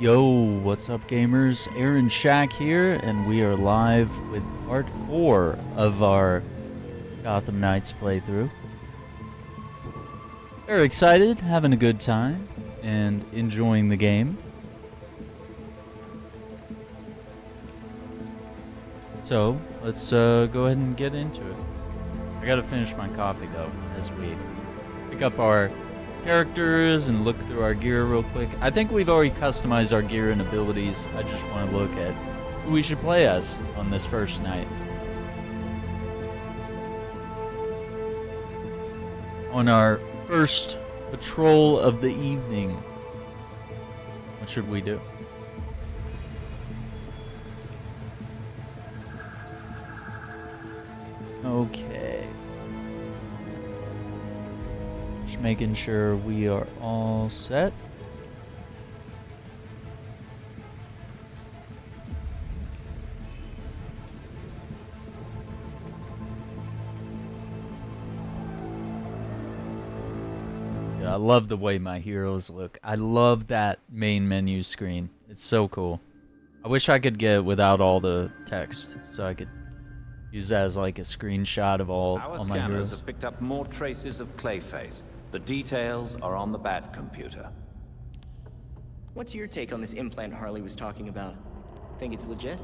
Yo, what's up, gamers? Aaron Shack here, and we are live with part 4 of our Gotham Knights playthrough. Very excited, having a good time, and enjoying the game. So, let's go ahead and get into it. I gotta finish my coffee, though, as we pick up our characters and look through our gear real quick. I think we've already customized our gear and abilities. I just want to look at who we should play as on this first night. On our first patrol of the evening, what should we do? Okay. Making sure we are all set. Yeah, I love the way my heroes look. I love that main menu screen. It's so cool. I wish I could get it without all the text, so I could use that as like a screenshot of all my heroes. Our scanners have picked up more traces of Clayface. The details are on the Bat computer. What's your take on this implant Harley was talking about? Think it's legit?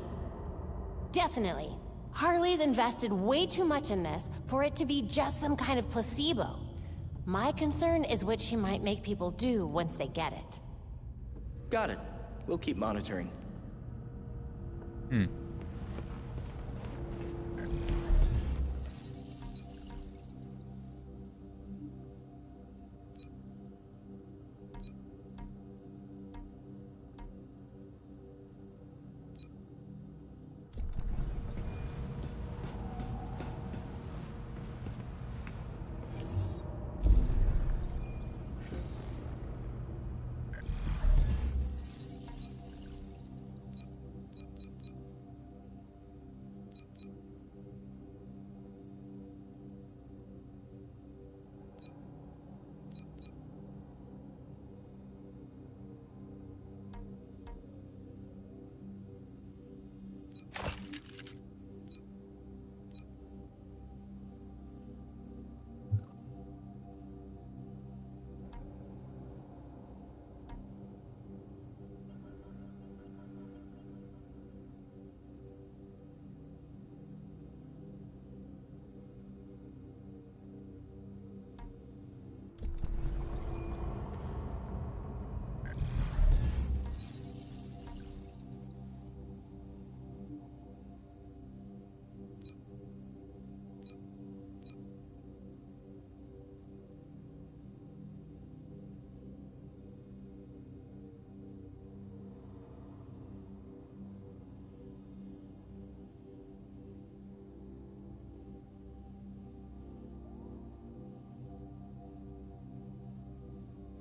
Definitely. Harley's invested way too much in this for it to be just some kind of placebo. My concern is what she might make people do once they get it. Got it. We'll keep monitoring.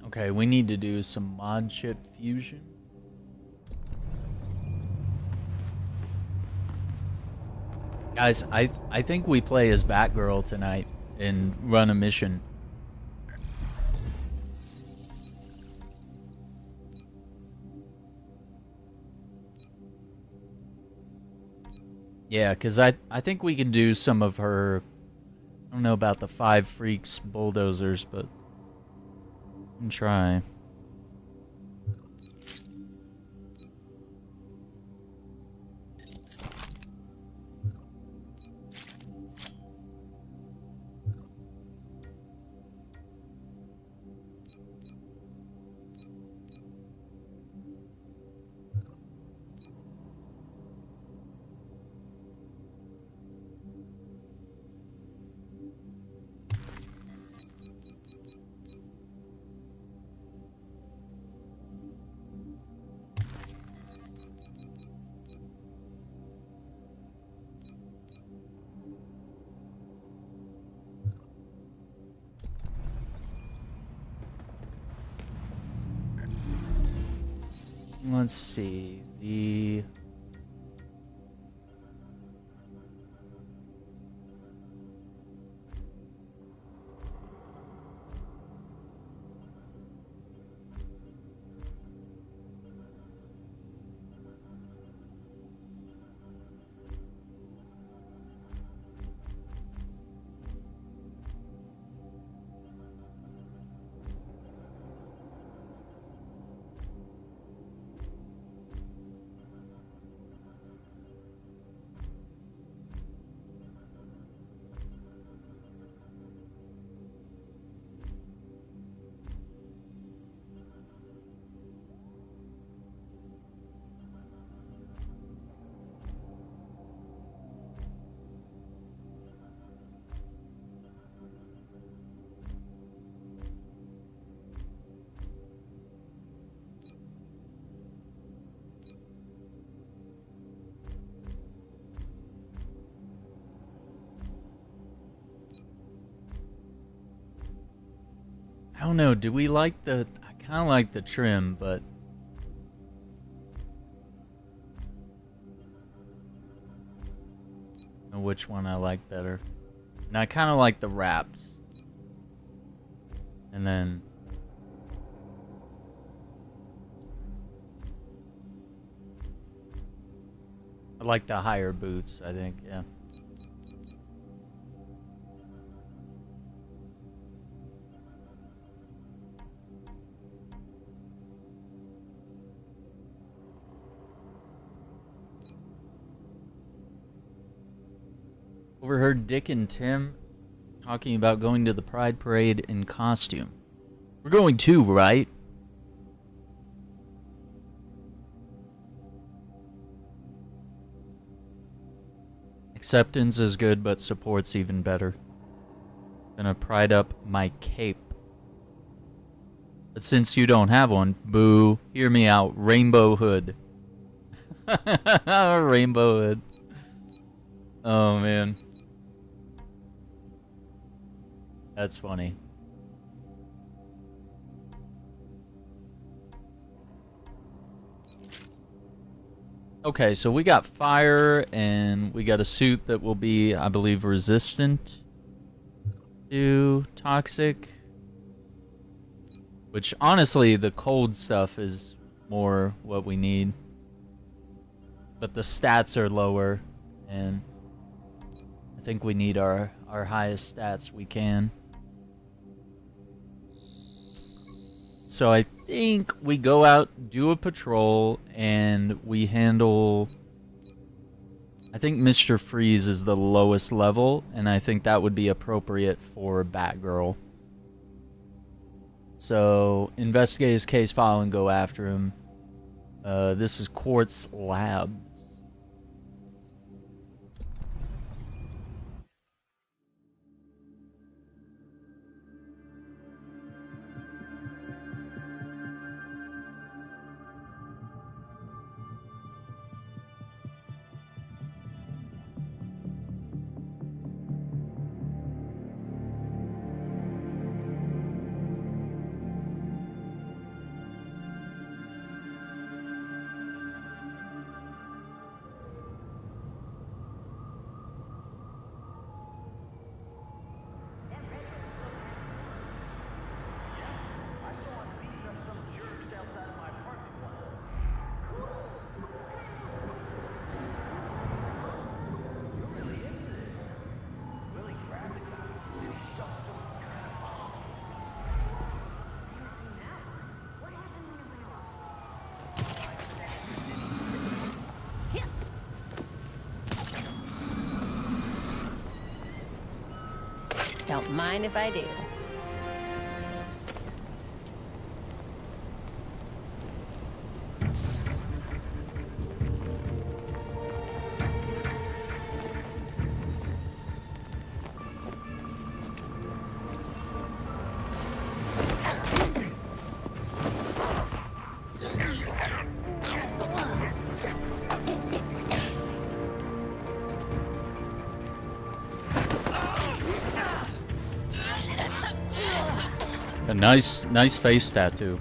Okay, we need to do some mod chip fusion. Guys, I think we play as Batgirl tonight and run a mission. Yeah, because I think we can do some of her... I don't know about the 5 freaks bulldozers, but... we can try. Let's see. The I don't know. Do we like the... I kind of like the trim, but... I don't know which one I like better. And I kind of like the wraps. And then... I like the higher boots, I think, yeah. Overheard Dick and Tim talking about going to the Pride Parade in costume. We're going too, right? Acceptance is good, but support's even better. Gonna pride up my cape. But since you don't have one, boo, hear me out. Rainbow hood. Rainbow hood. Oh, man. That's funny. Okay, so we got fire, and we got a suit that will be, I believe, resistant to toxic. Which, honestly, the cold stuff is more what we need. But the stats are lower, and I think we need our highest stats we can. So I think we go out, do a patrol, and we handle... I think Mr. Freeze is the lowest level, and I think that would be appropriate for Batgirl. So, investigate his case file and go after him. This is Quartz Labs. Don't mind if I do. A nice face tattoo.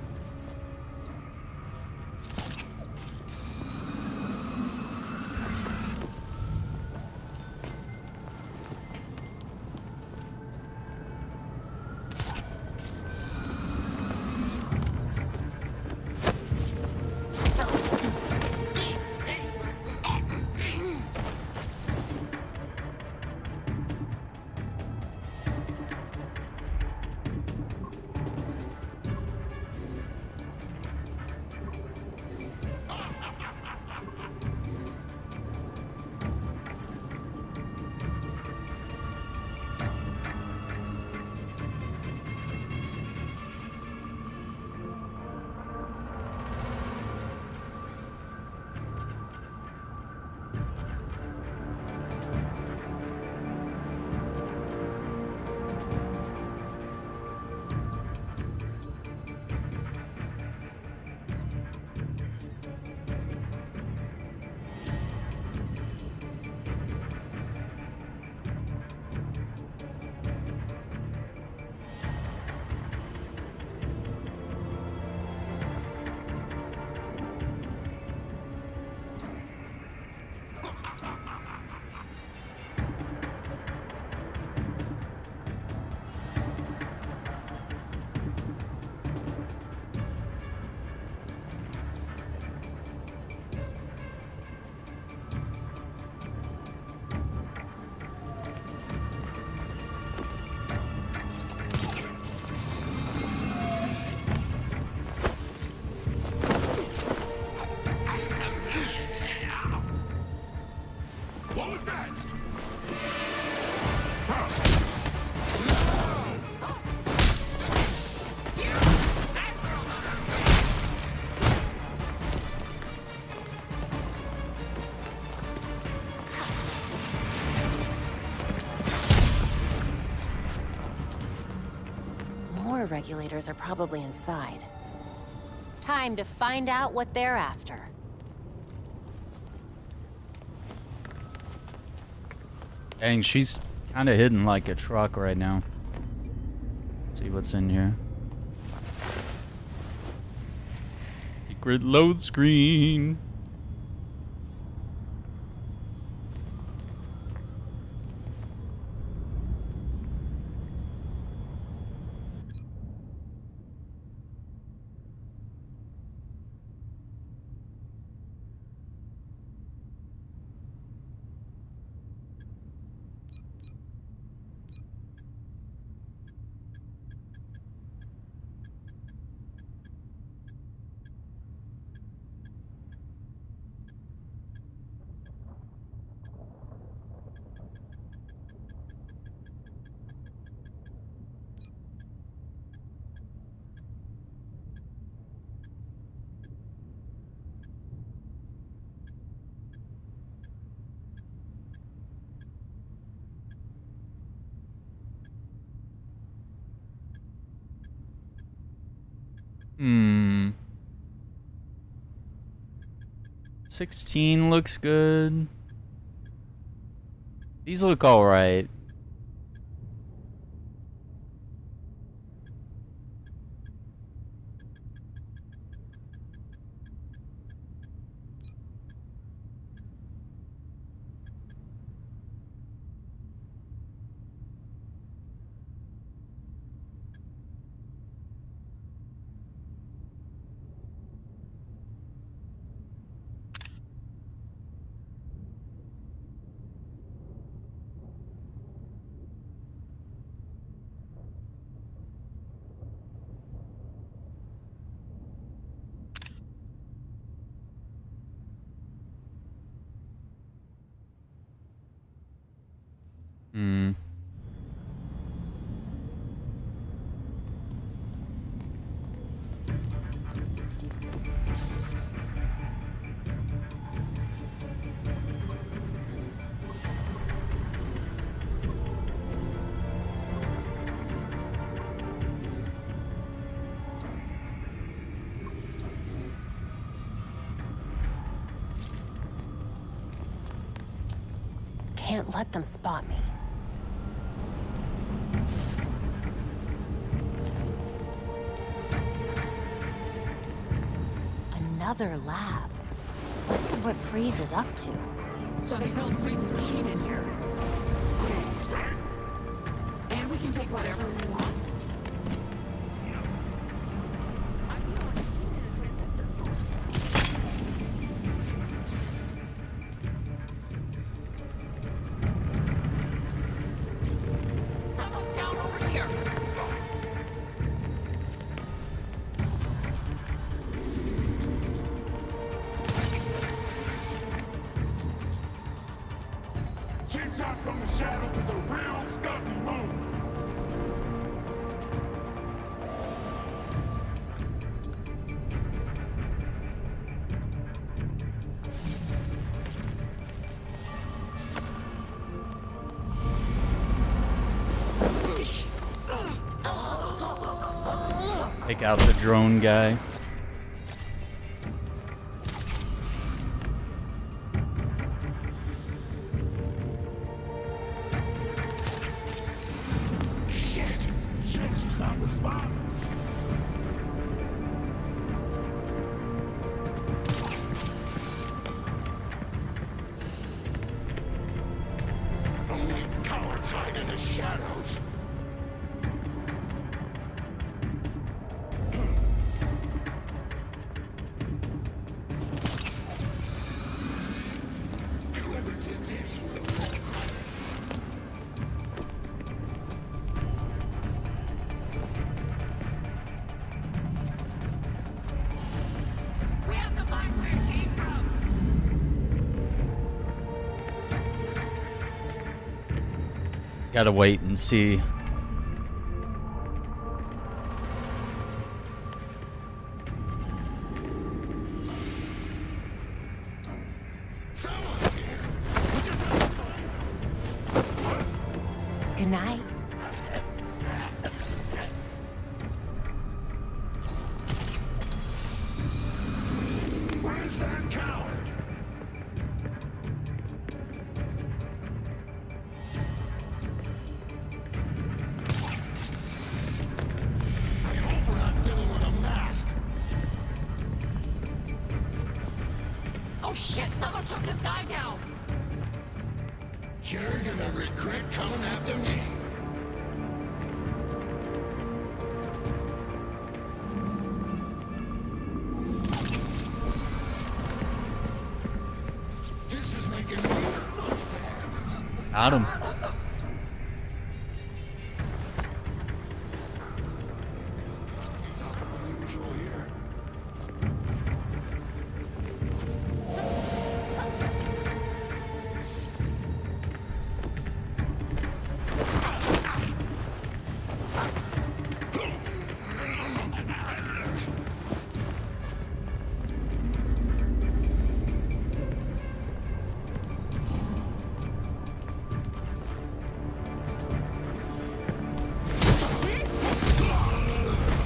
More regulators are probably inside. Time to find out what they're after. Dang, she's kind of hidden like a truck right now. Let's see what's in here. Secret load screen. Hmm. 16 looks good. These look alright. Hmm. Can't let them spot me. Another lab. What Freeze is up to. So they built Freeze's machine in here. And we can take whatever we want. Someone's down over here. TikTok from the shadow with a real stuffy move. Take out the drone guy. Shit! She's not responding. Only cowards hide in the shadows. Whoever did this will. We have to find where it came from. Gotta wait and see. Good night. Where's that coward? I hope we're not dealing with a mask. Oh shit, someone took this guy down! You're gonna regret coming after me. This is making me look bad. Got him. Unusual here.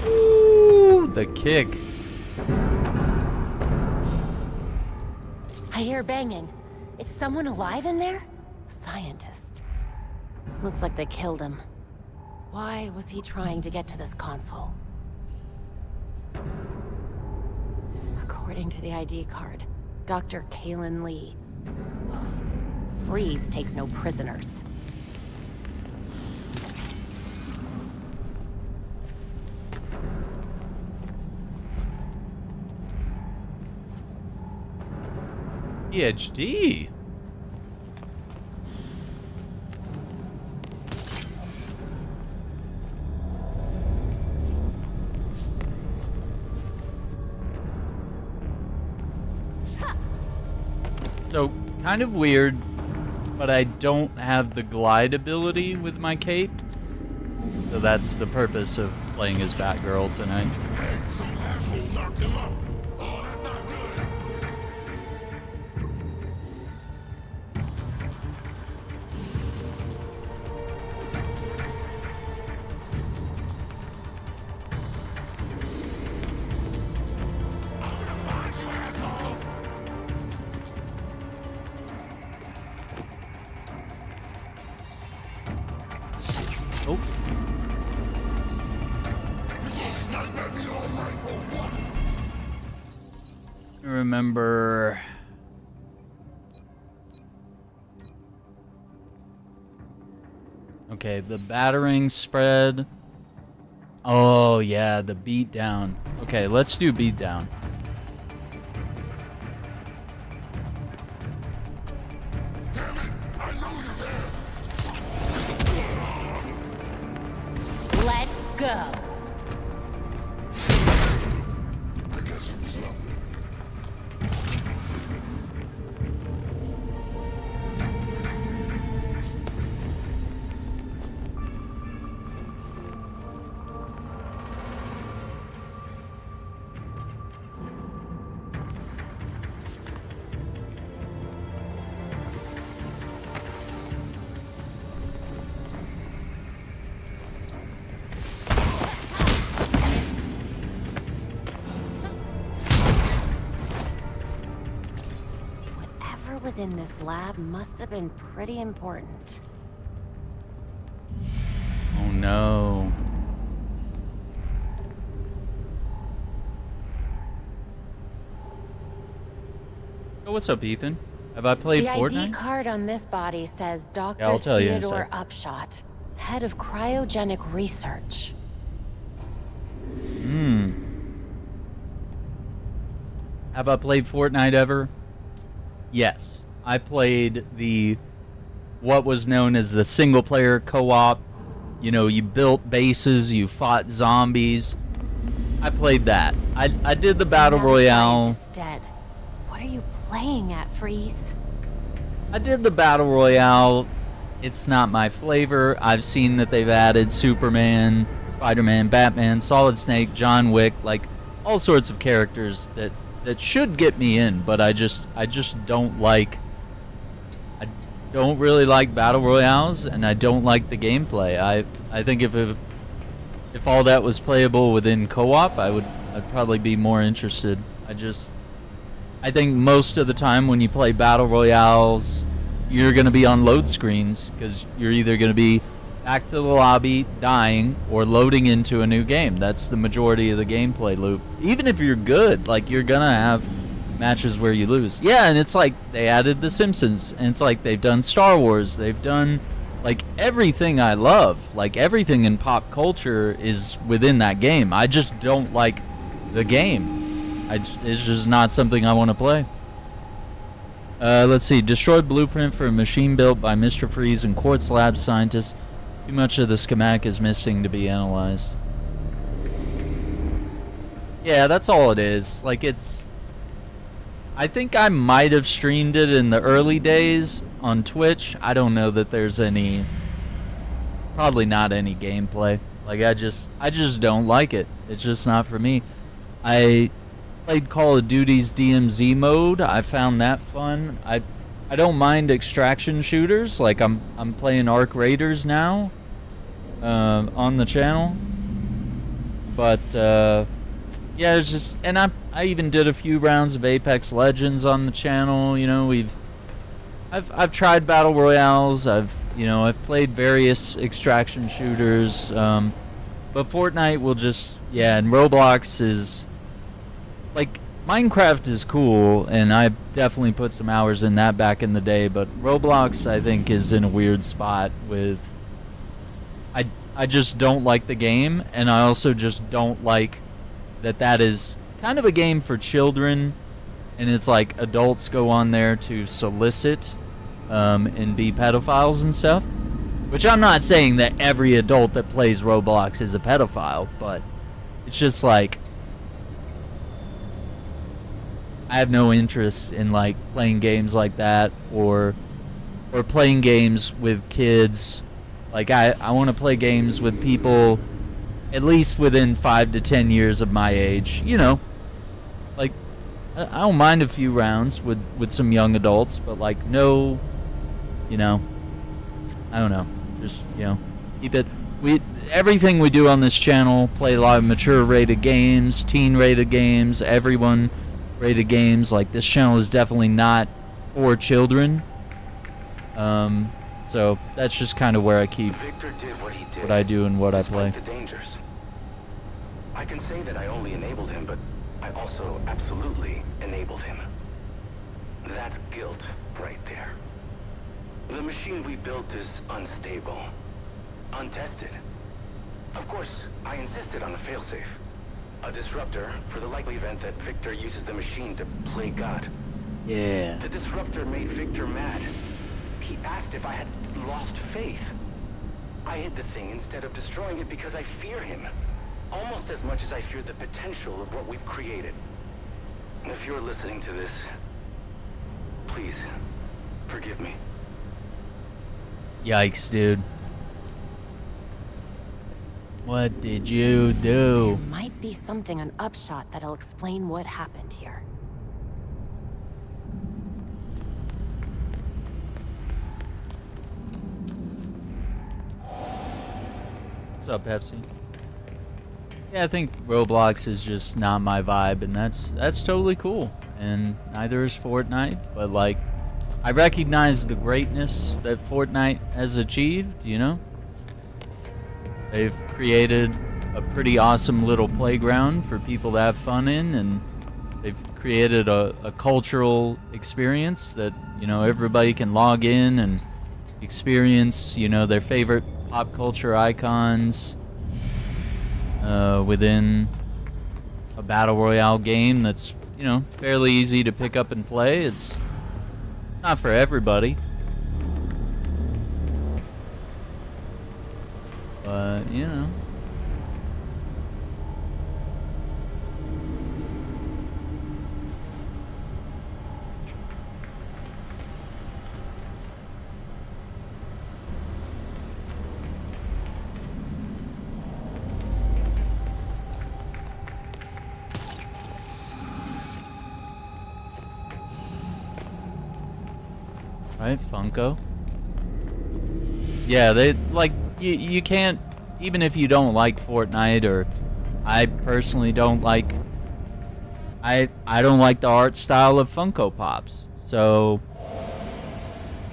Ooh, the kick. I hear banging. Is someone alive in there? A scientist. Looks like they killed him. Why was he trying to get to this console? According to the ID card, Dr. Kalen Lee. Freeze takes no prisoners. PhD. So, kind of weird, but I don't have the glide ability with my cape. So that's the purpose of playing as Batgirl tonight. Some asshole knocked him up. Oh, that's not good. I'm gonna find you, asshole. Oh. It's not gonna be all right for one. Remember. Okay, the battering spread. Oh, yeah, the beatdown. Okay, let's do beatdown. Damn it! I know you're there. Let's go! I guess it was lovely. Whatever was in this lab must have been pretty important. Oh, no. Oh, what's up, Ethan? Have I played The Fortnite? ID card on this body says Dr. I'll tell you in a Theodore sec. Upshot, head of cryogenic research. Have I played Fortnite ever? Yes. I played what was known as the single player co-op. You know, you built bases, you fought zombies. I played that. I did the Battle Another Royale. scientist dead. What are you playing at, Freeze? I did the Battle Royale it's not my flavor. I've seen that they've added Superman, Spider-Man, Batman, Solid Snake, John Wick, like all sorts of characters that should get me in, but I just don't like. I don't really like battle royales, and I don't like the gameplay. I think if all that was playable within co-op, I'd probably be more interested. I think most of the time when you play battle royales, you're going to be on load screens because you're either going to be back to the lobby, dying, or loading into a new game. That's the majority of the gameplay loop. Even if you're good, like, you're going to have matches where you lose. Yeah, and it's like they added The Simpsons, and it's like they've done Star Wars. They've done, like, everything I love. Like, everything in pop culture is within that game. I just don't like the game. It's just not something I want to play. Let's see. Destroyed blueprint for a machine built by Mr. Freeze and Quartz Lab scientists. Too much of the schematic is missing to be analyzed. Yeah, that's all it is. Like, it's... I think I might have streamed it in the early days on Twitch. I don't know that there's any... Probably not any gameplay. Like, I just don't like it. It's just not for me. I played Call of Duty's DMZ mode. I found that fun. I don't mind extraction shooters. Like, I'm playing Arc Raiders now on the channel. But yeah, it's just, and I even did a few rounds of Apex Legends on the channel. You know, I've tried battle royales. I've played various extraction shooters. But Fortnite will just, yeah, and Roblox is, like, Minecraft is cool, and I definitely put some hours in that back in the day, but Roblox, I think, is in a weird spot with... I just don't like the game, and I also just don't like that is kind of a game for children, and it's like adults go on there to solicit and be pedophiles and stuff. Which I'm not saying that every adult that plays Roblox is a pedophile, but it's just like... I have no interest in, like, playing games like that or playing games with kids. Like, I want to play games with people at least within 5 to 10 years of my age. You know, like, I don't mind a few rounds with some young adults, but, like, no, you know, I don't know. Just, you know, keep it. Everything we do on this channel, play a lot of mature rated games, teen rated games, everyone rated games. Like, this channel is definitely not for children. So that's just kind of where I keep Victor did what he did, what I do and what I play. despite the dangers. I can say that I only enabled him, but I also absolutely enabled him. That's guilt right there. The machine we built is unstable, untested. Of course, I insisted on a failsafe. A disruptor for the likely event that Victor uses the machine to play God. Yeah. The disruptor made Victor mad. He asked if I had lost faith. I hid the thing instead of destroying it because I fear him. Almost as much as I fear the potential of what we've created. And if you're listening to this, please, forgive me. Yikes, dude. What did you do? There might be something on Upshot that'll explain what happened here. What's up, Pepsi? Yeah, I think Roblox is just not my vibe, and that's totally cool. And neither is Fortnite, but, like, I recognize the greatness that Fortnite has achieved, you know? They've created a pretty awesome little playground for people to have fun in, and they've created a cultural experience that, you know, everybody can log in and experience, you know, their favorite pop culture icons within a battle royale game that's, you know, fairly easy to pick up and play. It's not for everybody, but, you know. Right, Funko. Yeah, they like you can't, even if you don't like Fortnite, or I personally don't like, I don't like the art style of Funko Pops. So,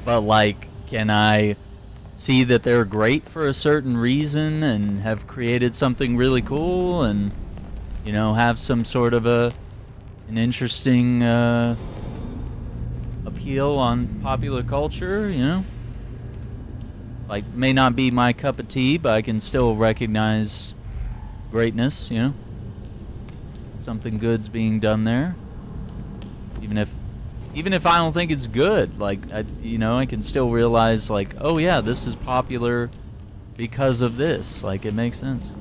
but like, can I see that they're great for a certain reason and have created something really cool, and you know, have some sort of an interesting appeal on popular culture, you know? Like, may not be my cup of tea, but I can still recognize greatness, you know? Something good's being done there. Even if I don't think it's good, like, you know, I can still realize, like, oh yeah, this is popular because of this. Like, it makes sense.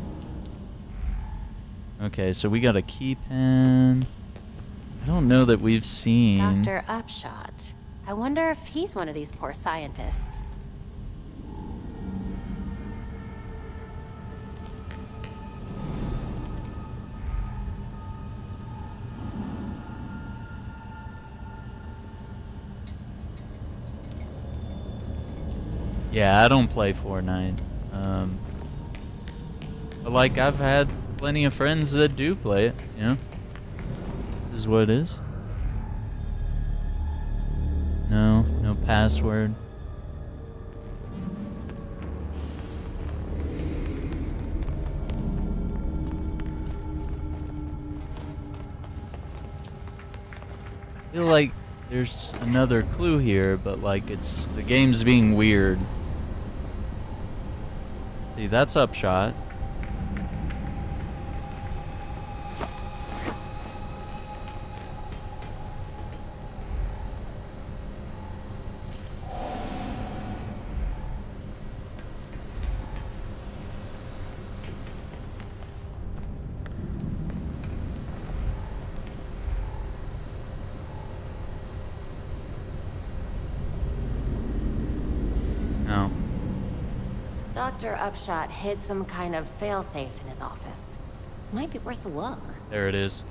Okay, so we got a key pen. I don't know that we've seen... Dr. Upshot. I wonder if he's one of these poor scientists. Yeah, I don't play Fortnite. But like, I've had plenty of friends that do play it, you know? This is what it is. No password. I feel like there's another clue here, but like, it's the game's being weird. See, that's Upshot. No. Dr. Upshot hid some kind of failsafe in his office. Might be worth a look. There it is.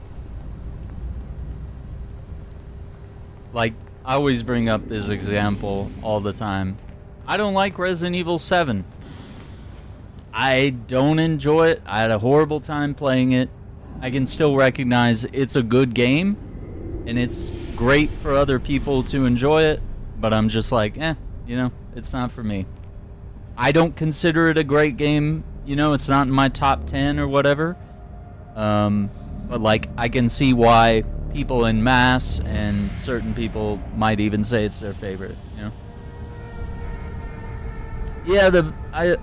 Like, I always bring up this example all the time. I don't like Resident Evil 7. I don't enjoy it. I had a horrible time playing it. I can still recognize it's a good game, and it's great for other people to enjoy it, but I'm just like, you know, it's not for me. I don't consider it a great game, you know, it's not in my top 10 or whatever. But like, I can see why people en masse and certain people might even say it's their favorite, you know. Yeah,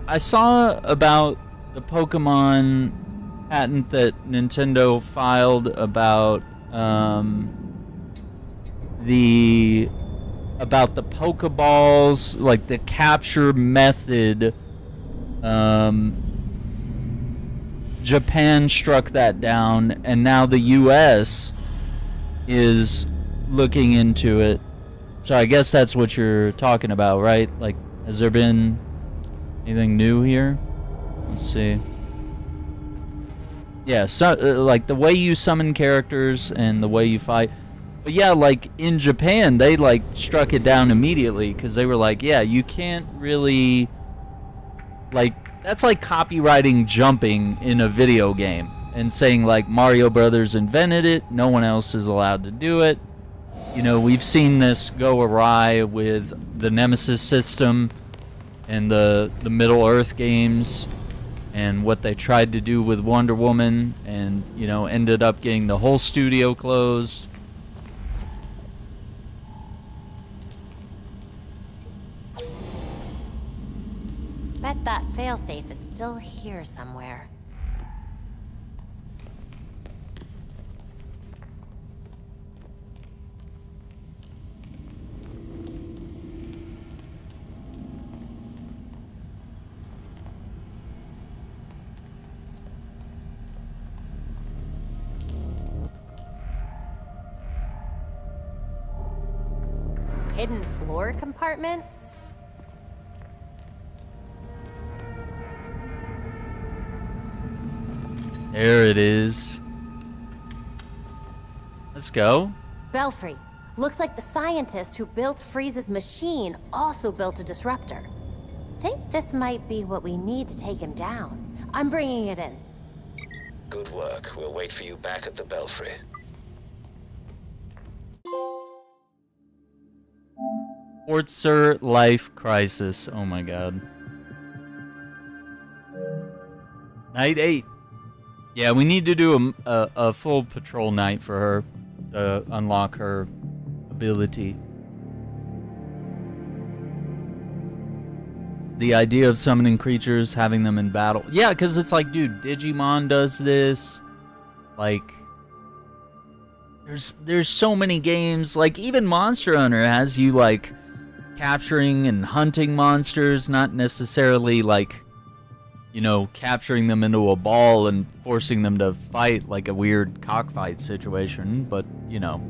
I saw about the Pokemon patent that Nintendo filed about the Pokeballs, like the capture method. Japan struck that down, and now the US is looking into it. So I guess that's what you're talking about, right? Like, has there been anything new here? Let's see. Yeah, so like the way you summon characters and the way you fight. But yeah, like in Japan, they like struck it down immediately because they were like, yeah, you can't really, like, that's like copywriting jumping in a video game and saying like Mario Brothers invented it, no one else is allowed to do it. You know, we've seen this go awry with the Nemesis system and the Middle Earth games and what they tried to do with Wonder Woman, and, you know, ended up getting the whole studio closed. Bet that failsafe is still here somewhere. Hidden floor compartment? There it is. Let's go. Belfry, Looks like the scientist who built Freeze's machine also built a disruptor. Think this might be what we need to take him down. I'm bringing it in. Good work. We'll wait for you back at the Belfry. Quartzer Life Crisis. Oh my god. Night 8. Yeah, we need to do a full patrol night for her to unlock her ability. The idea of summoning creatures, having them in battle. Yeah, because it's like, dude, Digimon does this. Like, there's so many games. Like, even Monster Hunter has you, like, capturing and hunting monsters, not necessarily, like, you know, capturing them into a ball and forcing them to fight like a weird cockfight situation, but, you know.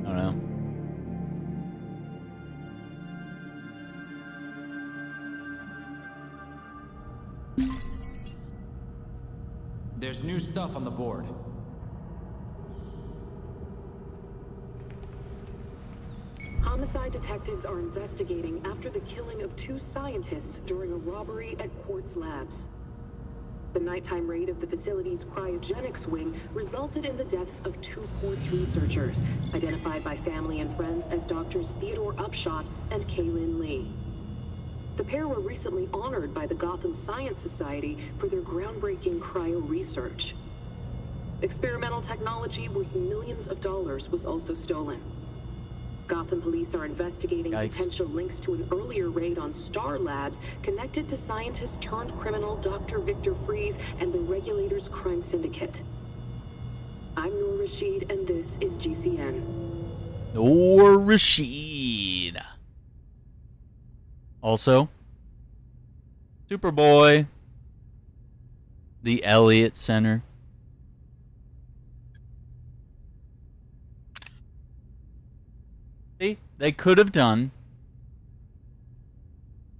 I don't know. There's new stuff on the board. Homicide detectives are investigating after the killing of 2 scientists during a robbery at Quartz Labs. The nighttime raid of the facility's cryogenics wing resulted in the deaths of 2 Quartz researchers, identified by family and friends as Doctors Theodore Upshot and Kaylin Lee. The pair were recently honored by the Gotham Science Society for their groundbreaking cryo research. Experimental technology worth millions of dollars was also stolen. Gotham police are investigating potential links to an earlier raid on Star Labs connected to scientist-turned-criminal Dr. Victor Freeze and the Regulator's crime syndicate. I'm Noor Rashid, and this is GCN. Noor Rashid. Also, Superboy, the Elliott Center. See, they could have done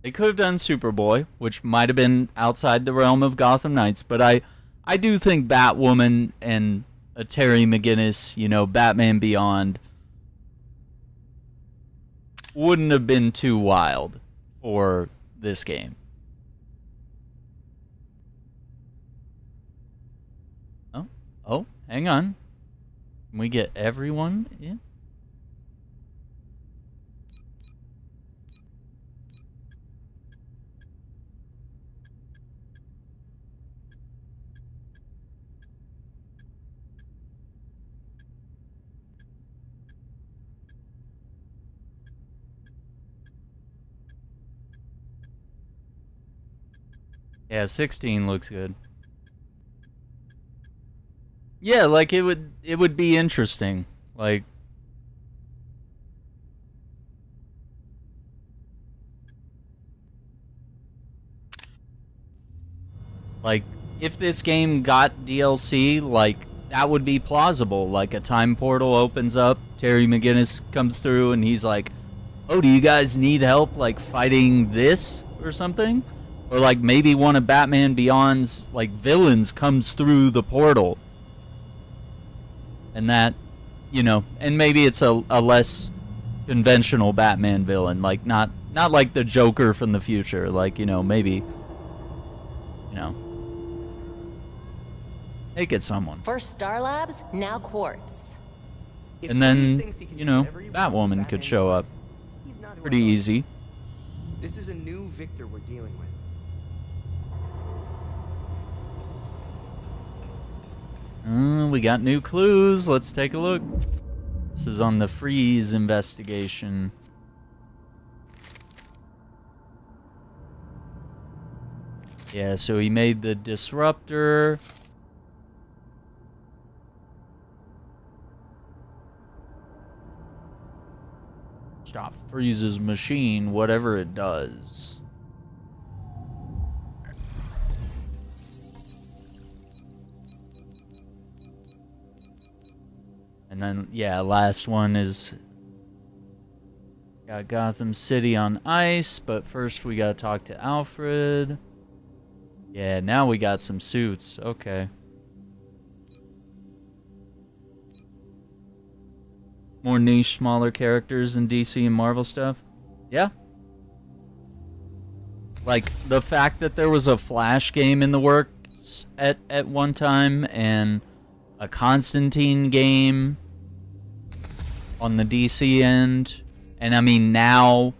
Superboy, which might have been outside the realm of Gotham Knights, but I do think Batwoman and a Terry McGinnis, you know, Batman Beyond wouldn't have been too wild for this game. Oh, hang on. Can we get everyone in? Yeah, 16 looks good. Yeah, like it would be interesting. Like if this game got DLC, like that would be plausible. Like a time portal opens up, Terry McGinnis comes through and he's like, "Oh, do you guys need help like fighting this or something?" Or like maybe one of Batman Beyond's like villains comes through the portal. And that, you know, and maybe it's a less conventional Batman villain, like not like the Joker from the future, like, you know, maybe, you know, make it someone. First Star Labs, now Quartz. And then, you know, Batwoman could show up. Pretty easy. This is a new Victor we're dealing with. We got new clues. Let's take a look. This is on the Freeze investigation. Yeah, so he made the disruptor. Stop Freeze's machine, whatever it does. And then, yeah, last one is got Gotham City on ice, but first we gotta talk to Alfred. Yeah, now we got some suits. Okay. more niche, smaller characters in DC and Marvel stuff. Yeah. Like, the fact that there was a Flash game in the works at one time, and a Constantine game on the DC end, and I mean, now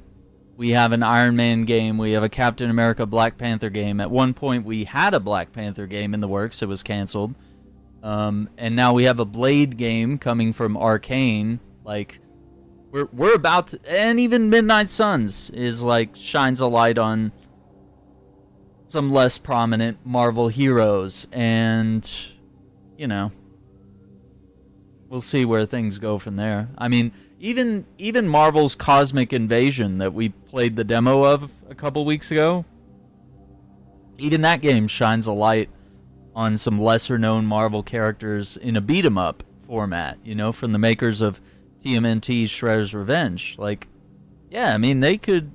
we have an Iron Man game, we have a Captain America Black Panther game. At one point we had a Black Panther game in the works, it was canceled. And now we have a Blade game coming from Arcane. Like, we're about to, and even Midnight Suns is like, shines a light on some less prominent Marvel heroes, and you know, we'll see where things go from there. I mean, even Marvel's Cosmic Invasion that we played the demo of a couple weeks ago, even that game shines a light on some lesser known Marvel characters in a beat 'em up format, you know, from the makers of TMNT's Shredder's Revenge. Like, yeah, I mean, they could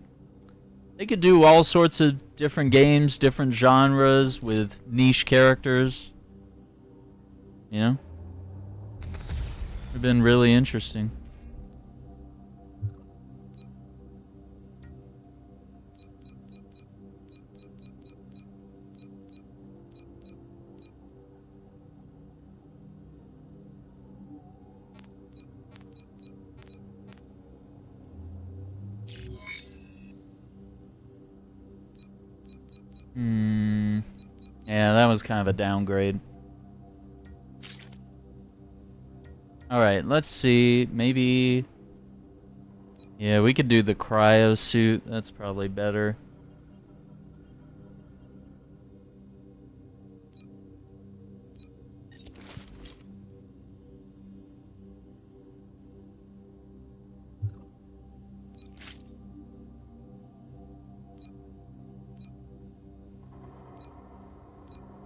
do all sorts of different games, different genres with niche characters. You know? It's been really interesting. Yeah, that was kind of a downgrade. Alright, let's see. Maybe... yeah, we could do the cryo suit. That's probably better.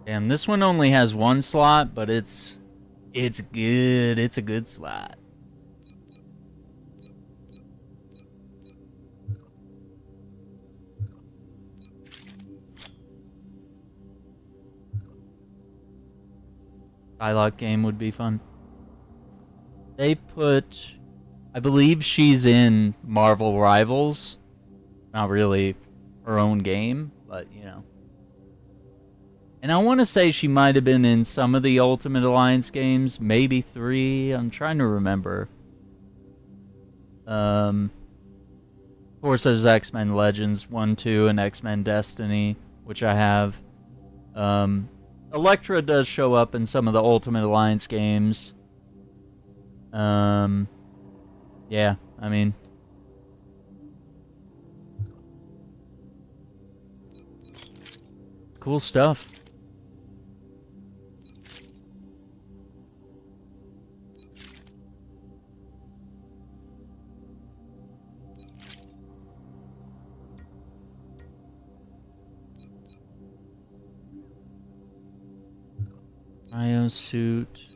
Damn, this one only has one slot, but it's good. It's a good slot. Psylocke game would be fun. They put, I believe she's in Marvel Rivals. Not really her own game, but you know. And I want to say she might have been in some of the Ultimate Alliance games, maybe 3. I'm trying to remember. Of course, there's X-Men Legends 1, 2, and X-Men Destiny, which I have. Elektra does show up in some of the Ultimate Alliance games. Yeah, I mean... cool stuff. Cryo suit.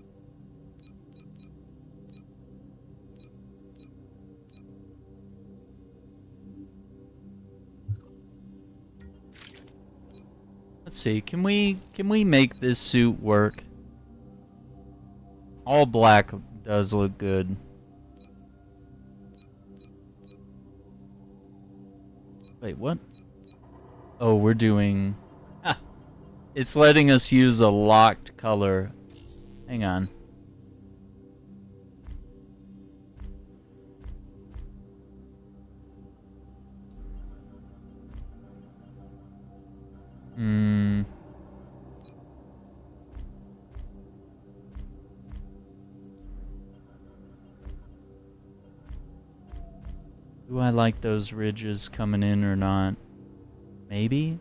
Let's see. Can we make this suit work? All black does look good. Wait, what? Oh, we're doing... it's letting us use a locked color. Hang on. Do I like those ridges coming in or not? Maybe?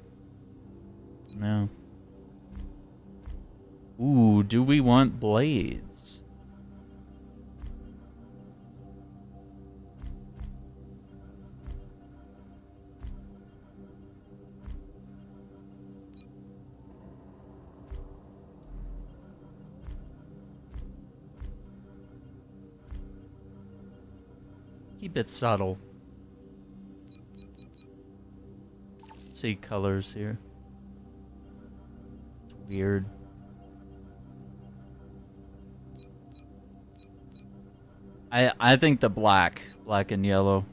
No. Ooh, do we want blades? Keep it subtle. See colors here. It's weird. I think the black and yellow.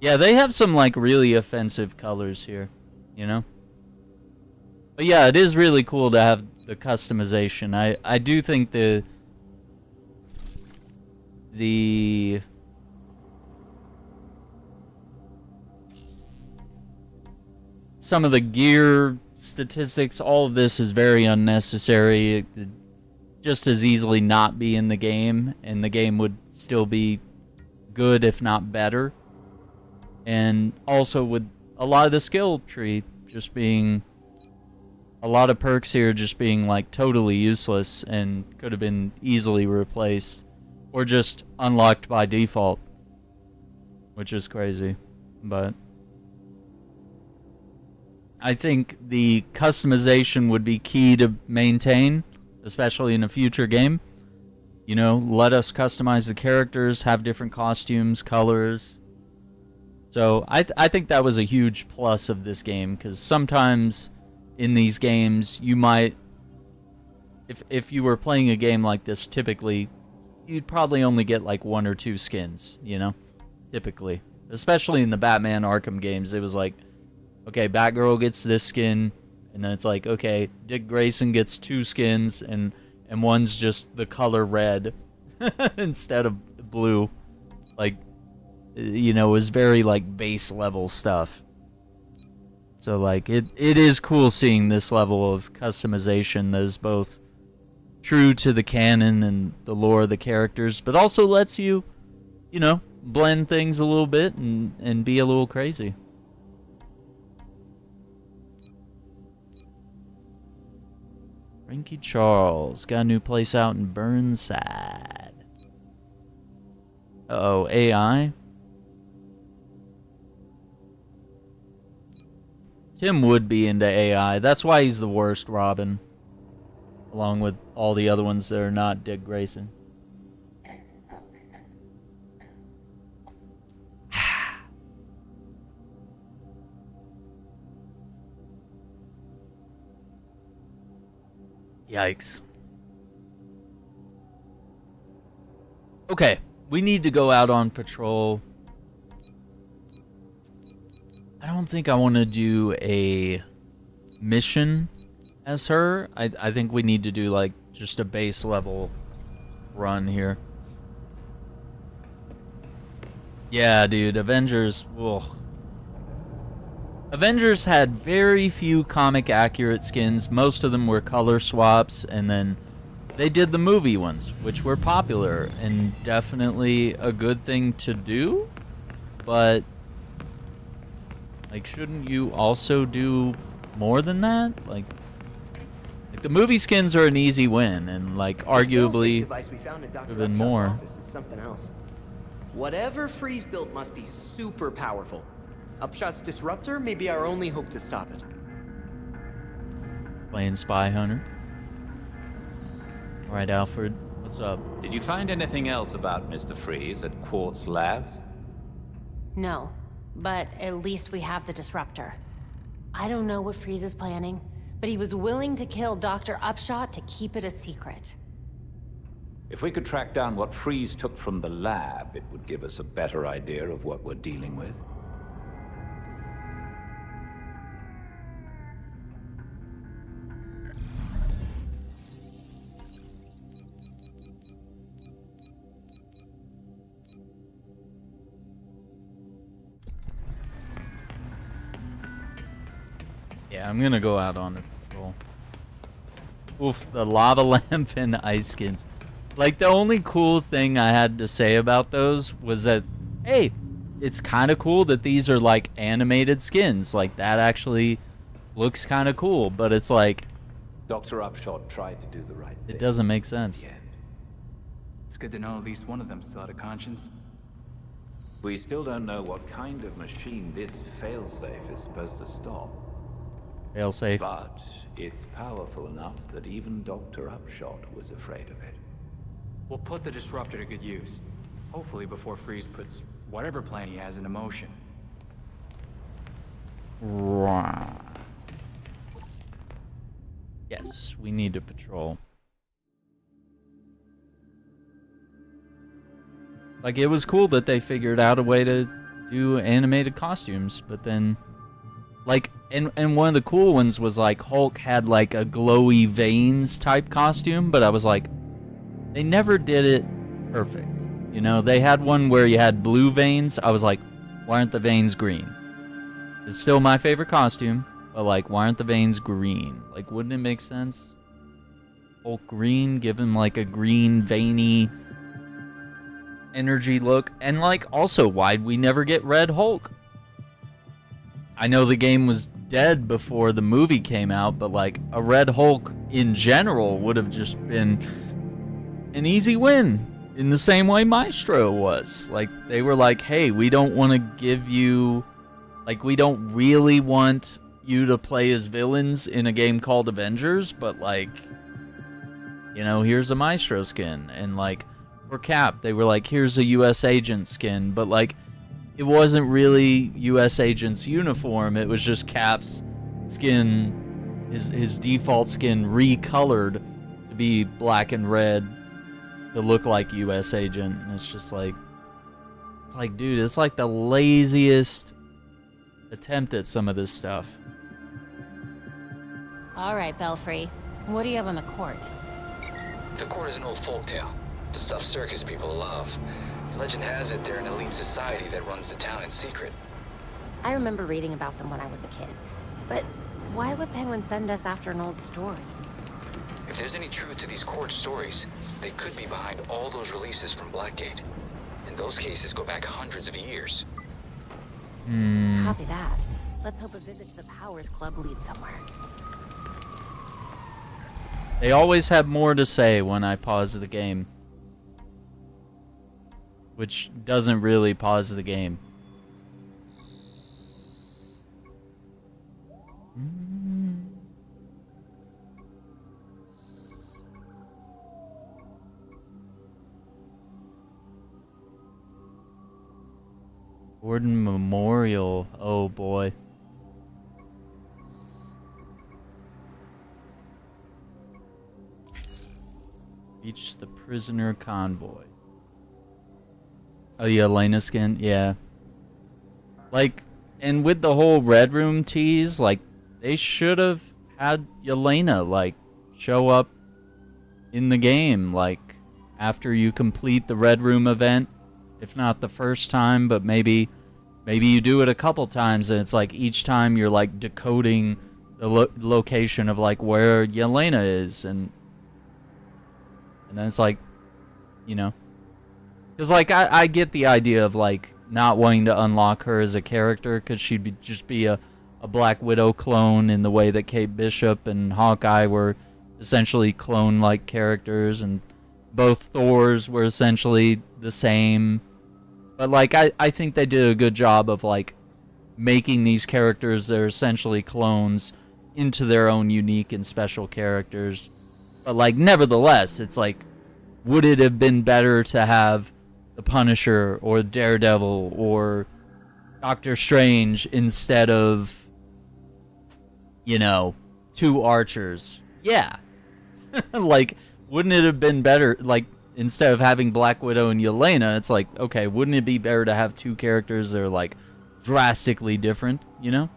Yeah, they have some like really offensive colors here, you know? But yeah, it is really cool to have the customization. I do think the some of the gear statistics, all of this is very unnecessary. It could just as easily not be in the game, and the game would still be good, if not better. And also with a lot of the skill tree just being, a lot of perks here just being like totally useless and could have been easily replaced or just unlocked by default, which is crazy. But I think the customization would be key to maintain, especially in a future game. You know, let us customize the characters, have different costumes, colors. So I think that was a huge plus of this game, because sometimes in these games you might, if you were playing a game like this, typically you'd probably only get like 1 or 2 skins, you know, typically. Especially in the Batman Arkham games, it was like, okay, Batgirl gets this skin, and then it's like, okay, Dick Grayson gets 2 skins, and one's just the color red instead of blue. Like, you know, it was very like base level stuff. So like it is cool seeing this level of customization that is both true to the canon and the lore of the characters, but also lets you, you know, blend things a little bit and be a little crazy. Frankie Charles got a new place out in Burnside. Uh-oh, AI. Tim would be into AI. That's why he's the worst Robin. Along with all the other ones that are not Dick Grayson. Yikes. Okay, we need to go out on patrol. I don't think I want to do a mission as her. I think we need to do like just a base level run here. Yeah, dude, Avengers. Ugh. Avengers had very few comic accurate skins. Most of them were color swaps, and then they did the movie ones, which were popular and definitely a good thing to do. But like, shouldn't you also do more than that? Like the movie skins are an easy win, and like arguably could have been more. Is something else. Whatever Freeze built must be super powerful. Upshot's disruptor may be our only hope to stop it. Playing Spy Hunter. All right, Alfred, what's up? Did you find anything else about Mr. Freeze at Quartz Labs? No, but at least we have the disruptor. I don't know what Freeze is planning, but he was willing to kill Dr. Upshot to keep it a secret. If we could track down what Freeze took from the lab, it would give us a better idea of what we're dealing with. Yeah, I'm gonna go out on the patrol. Oof, the lava lamp and ice skins. Like, the only cool thing I had to say about those was that, hey, it's kind of cool that these are like animated skins. Like, that actually looks kind of cool, but it's like, Dr. Upshot tried to do the right thing. It doesn't make sense. In the end. It's good to know at least one of them still had a conscience. We still don't know what kind of machine this failsafe is supposed to stop. Failsafe. But it's powerful enough that even Dr. Upshot was afraid of it. We'll put the disruptor to good use. Hopefully before Freeze puts whatever plan he has into motion. Right. Yes, we need to patrol. Like, it was cool that they figured out a way to do animated costumes, but then, like, and one of the cool ones was, like, Hulk had, like, a glowy veins type costume, but I was like, they never did it perfect. You know, they had one where you had blue veins. I was like, why aren't the veins green? It's still my favorite costume, but, like, why aren't the veins green? Like, wouldn't it make sense? Hulk green, give him, like, a green, veiny energy look. And, like, also, why'd we never get Red Hulk? I know the game was dead before the movie came out, but, like, a Red Hulk in general would have just been an easy win. In the same way Maestro was. Like, they were like, hey, we don't want to give you... Like, we don't really want you to play as villains in a game called Avengers, but, like, you know, here's a Maestro skin. And, like, for Cap, they were like, here's a U.S. Agent skin. But, like, it wasn't really U.S. Agent's uniform. It was just Cap's skin, his default skin recolored to be black and red to look like U.S. Agent. And it's just like, dude, it's like the laziest attempt at some of this stuff. All right, Belfry. What do you have on the court? The court is an old folktale. The stuff circus people love. Legend has it they're an elite society that runs the town in secret. I remember reading about them when I was a kid. But why would Penguin send us after an old story? If there's any truth to these court stories, they could be behind all those releases from Blackgate. And those cases go back hundreds of years. Copy that. Let's hope a visit to the Powers Club leads somewhere. They always have more to say when I pause the game. Which doesn't really pause the game. Gordon Memorial. Oh boy. Reach the prisoner convoy. Oh, Yelena skin? Yeah. Like, and with the whole Red Room tease, like, they should have had Yelena, like, show up in the game, like, after you complete the Red Room event. If not the first time, but maybe you do it a couple times, and it's like each time you're, like, decoding the location of, like, where Yelena is, and then it's like, you know. Because, like, I get the idea of, like, not wanting to unlock her as a character, because she'd just be a Black Widow clone in the way that Kate Bishop and Hawkeye were essentially clone-like characters, and both Thors were essentially the same. But, like, I think they did a good job of, like, making these characters that are essentially clones into their own unique and special characters. But, like, nevertheless, it's like, would it have been better to have the Punisher or Daredevil or Doctor Strange instead of, you know, two archers? Yeah. Like, wouldn't it have been better, like, instead of having Black Widow and Yelena, it's like, okay, wouldn't it be better to have two characters that are, like, drastically different, you know?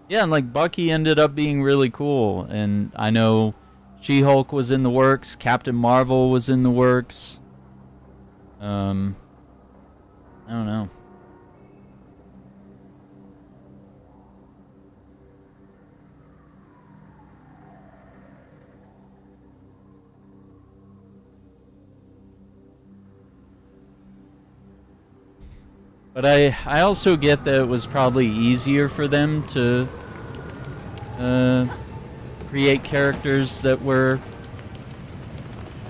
Yeah, and, like, Bucky ended up being really cool, and I know She-Hulk was in the works, Captain Marvel was in the works. I don't know. But I also get that it was probably easier for them to create characters that were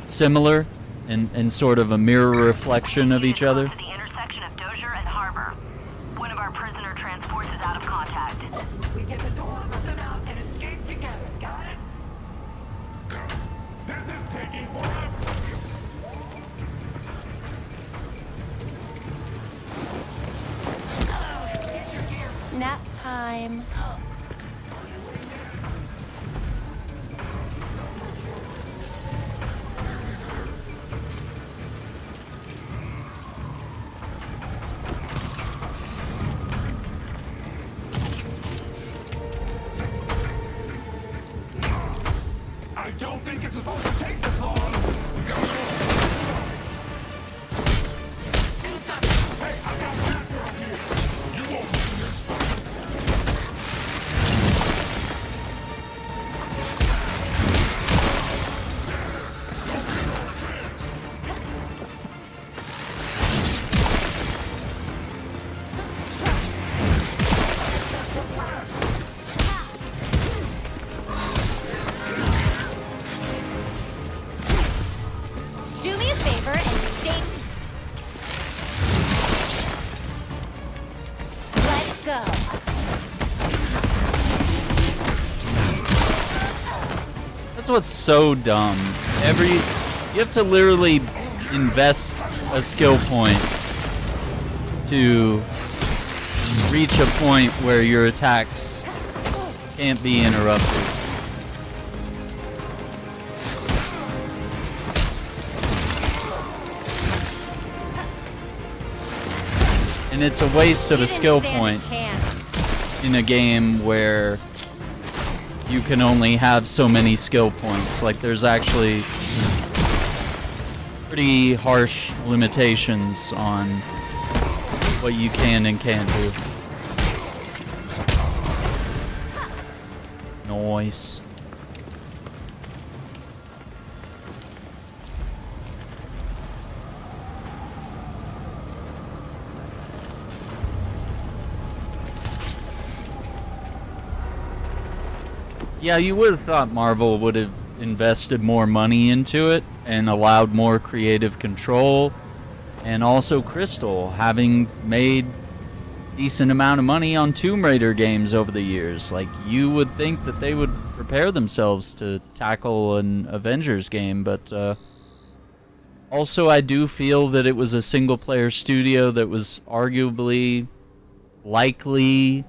similar and sort of a mirror reflection of each other. To the intersection of Dozier and Harbor. One of our prisoner transports is out of contact. We get the door, put them out, and escape together. Got it? This is taking forever. Nap time. I don't think it's supposed to take this long. We gotta go. Hey, I got Batgirl here. You won't win this fight. Do me a favor and stay. Let's go. That's what's so dumb. You have to literally invest a skill point to reach a point where your attacks can't be interrupted. And it's a waste of a skill point in a game where you can only have so many skill points. Like, there's actually pretty harsh limitations on what you can and can't do. Nice. Yeah, you would have thought Marvel would have invested more money into it and allowed more creative control. And also Crystal, having made decent amount of money on Tomb Raider games over the years. Like, you would think that they would prepare themselves to tackle an Avengers game, but also I do feel that it was a single-player studio that was arguably likely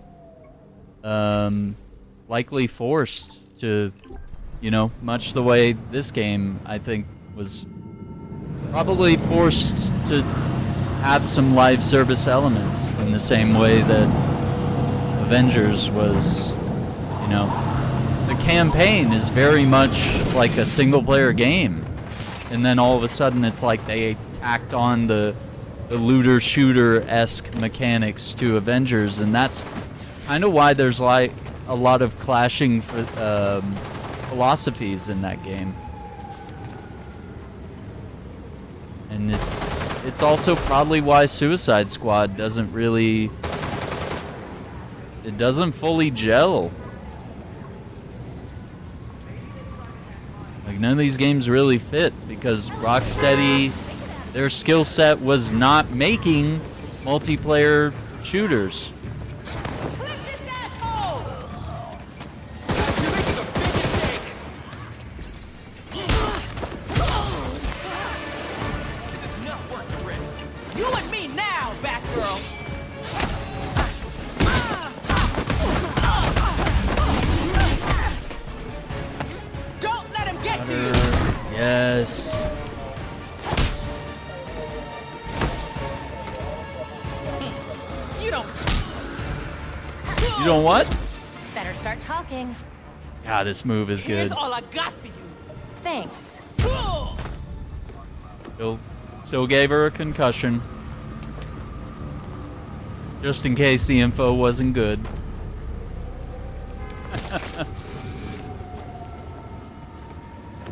forced to, you know, much the way this game, I think, was probably forced to have some live service elements in the same way that Avengers was, you know. The campaign is very much like a single-player game, and then all of a sudden it's like they tacked on the looter-shooter-esque mechanics to Avengers, and that's kind of why there's like a lot of clashing philosophies in that game. And it's also probably why Suicide Squad doesn't really... It doesn't fully gel. Like, none of these games really fit because Rocksteady, their skill set was not making multiplayer shooters. You and me now, Batgirl! Don't let him get to you! Yes. You don't... You don't what? Better start talking. God, this move is good. Here's all I got for you. Thanks. Still gave her a concussion. Just in case the info wasn't good.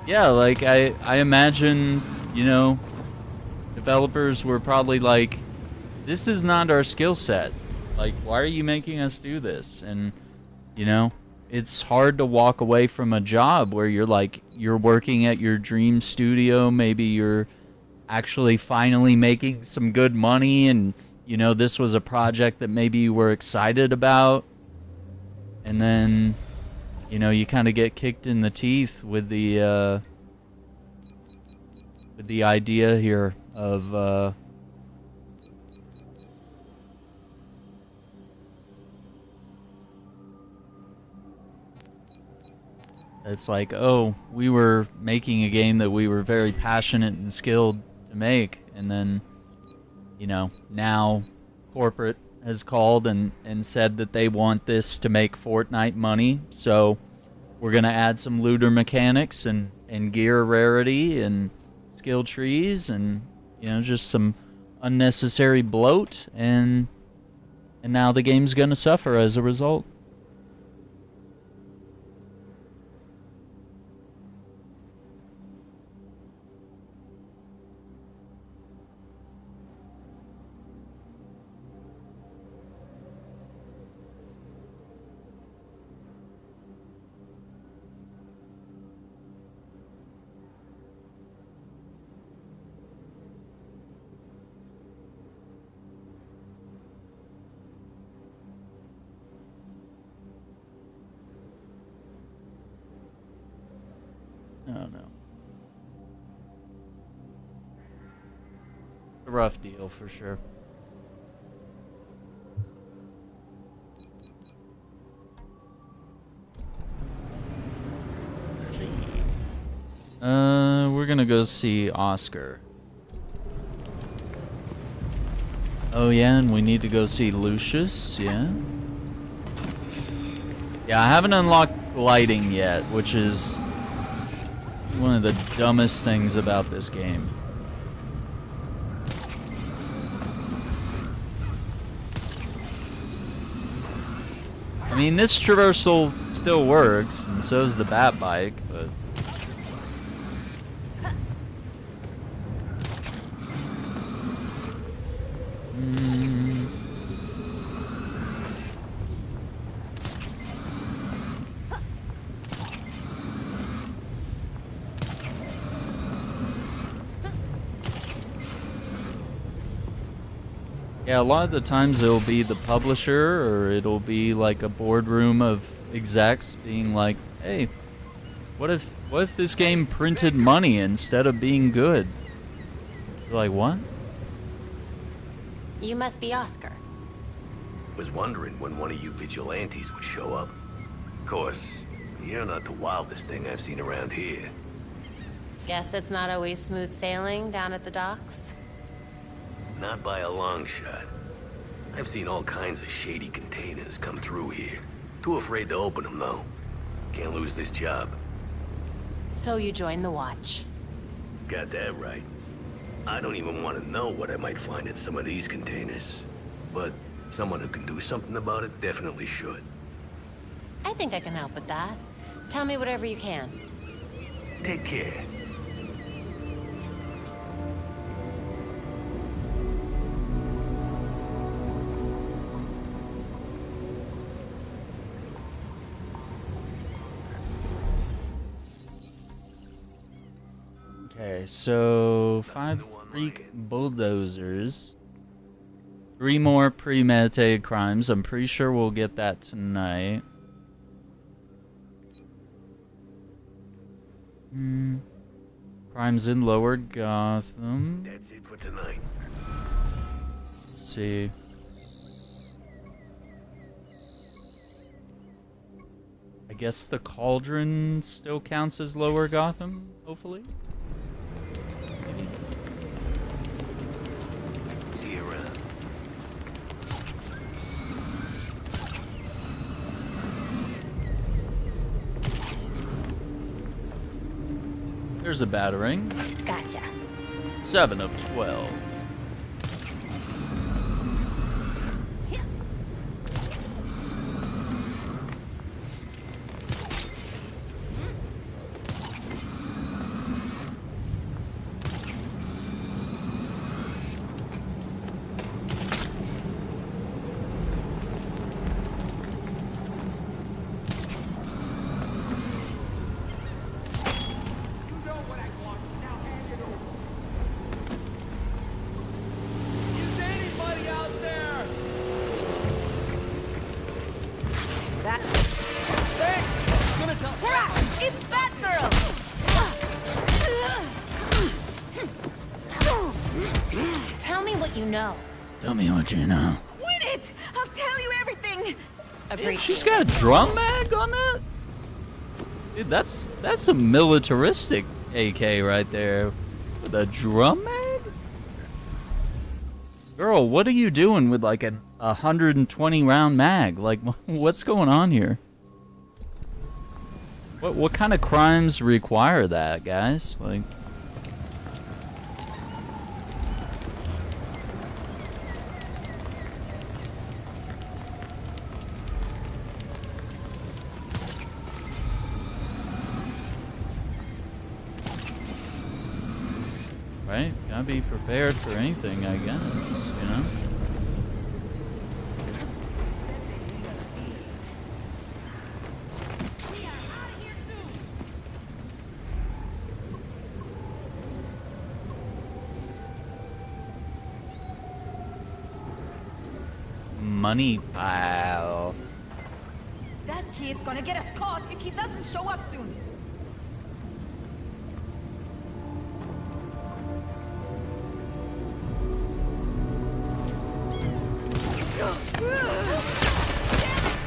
Yeah, like, I imagine, you know, developers were probably like, this is not our skill set. Like, why are you making us do this? And, you know, it's hard to walk away from a job where you're like, you're working at your dream studio, maybe you're actually finally making some good money, and, you know, this was a project that maybe you were excited about, and then, you know, you kind of get kicked in the teeth with the idea here of it's like, oh, we were making a game that we were very passionate and skilled to make, and then, you know, now corporate has called and said that they want this to make Fortnite money, so we're gonna add some looter mechanics and gear rarity and skill trees and, you know, just some unnecessary bloat, and now the game's gonna suffer as a result. Oh no. A rough deal for sure. We're gonna go see Oscar. Oh yeah, and we need to go see Lucius, yeah? Yeah, I haven't unlocked gliding yet, which is one of the dumbest things about this game. I mean, this traversal still works, and so does the bat bike, but... Yeah, a lot of the times it'll be the publisher, or it'll be like a boardroom of execs being like, "Hey, what if this game printed money instead of being good?" You're like, "What?" You must be Oscar. Was wondering when one of you vigilantes would show up. Of course, you're not the wildest thing I've seen around here. Guess it's not always smooth sailing down at the docks. Not by a long shot. I've seen all kinds of shady containers come through here. Too afraid to open them, though. Can't lose this job. So you joined the Watch. Got that right. I don't even want to know what I might find in some of these containers. But someone who can do something about it definitely should. I think I can help with that. Tell me whatever you can. Take care. Okay, so 5 freak bulldozers. 3 more premeditated crimes. I'm pretty sure we'll get that tonight. Crimes in Lower Gotham. That's it for tonight. Let's see. I guess the Cauldron still counts as Lower Gotham, hopefully. Maybe. See you around. There's a battering. Gotcha. 7 of 12. It's Batgirl! Tell me what you know. Tell me what you know. Win it! I'll tell you everything! Dude, she's got a drum mag on that? Dude, that's some militaristic AK right there. With a drum mag? Girl, what are you doing with like a 120 round mag? Like, what's going on here? What kind of crimes require that, guys? Like, right? Gotta be prepared for anything, I guess, you know? Money pile. That kid's gonna get us caught if he doesn't show up soon.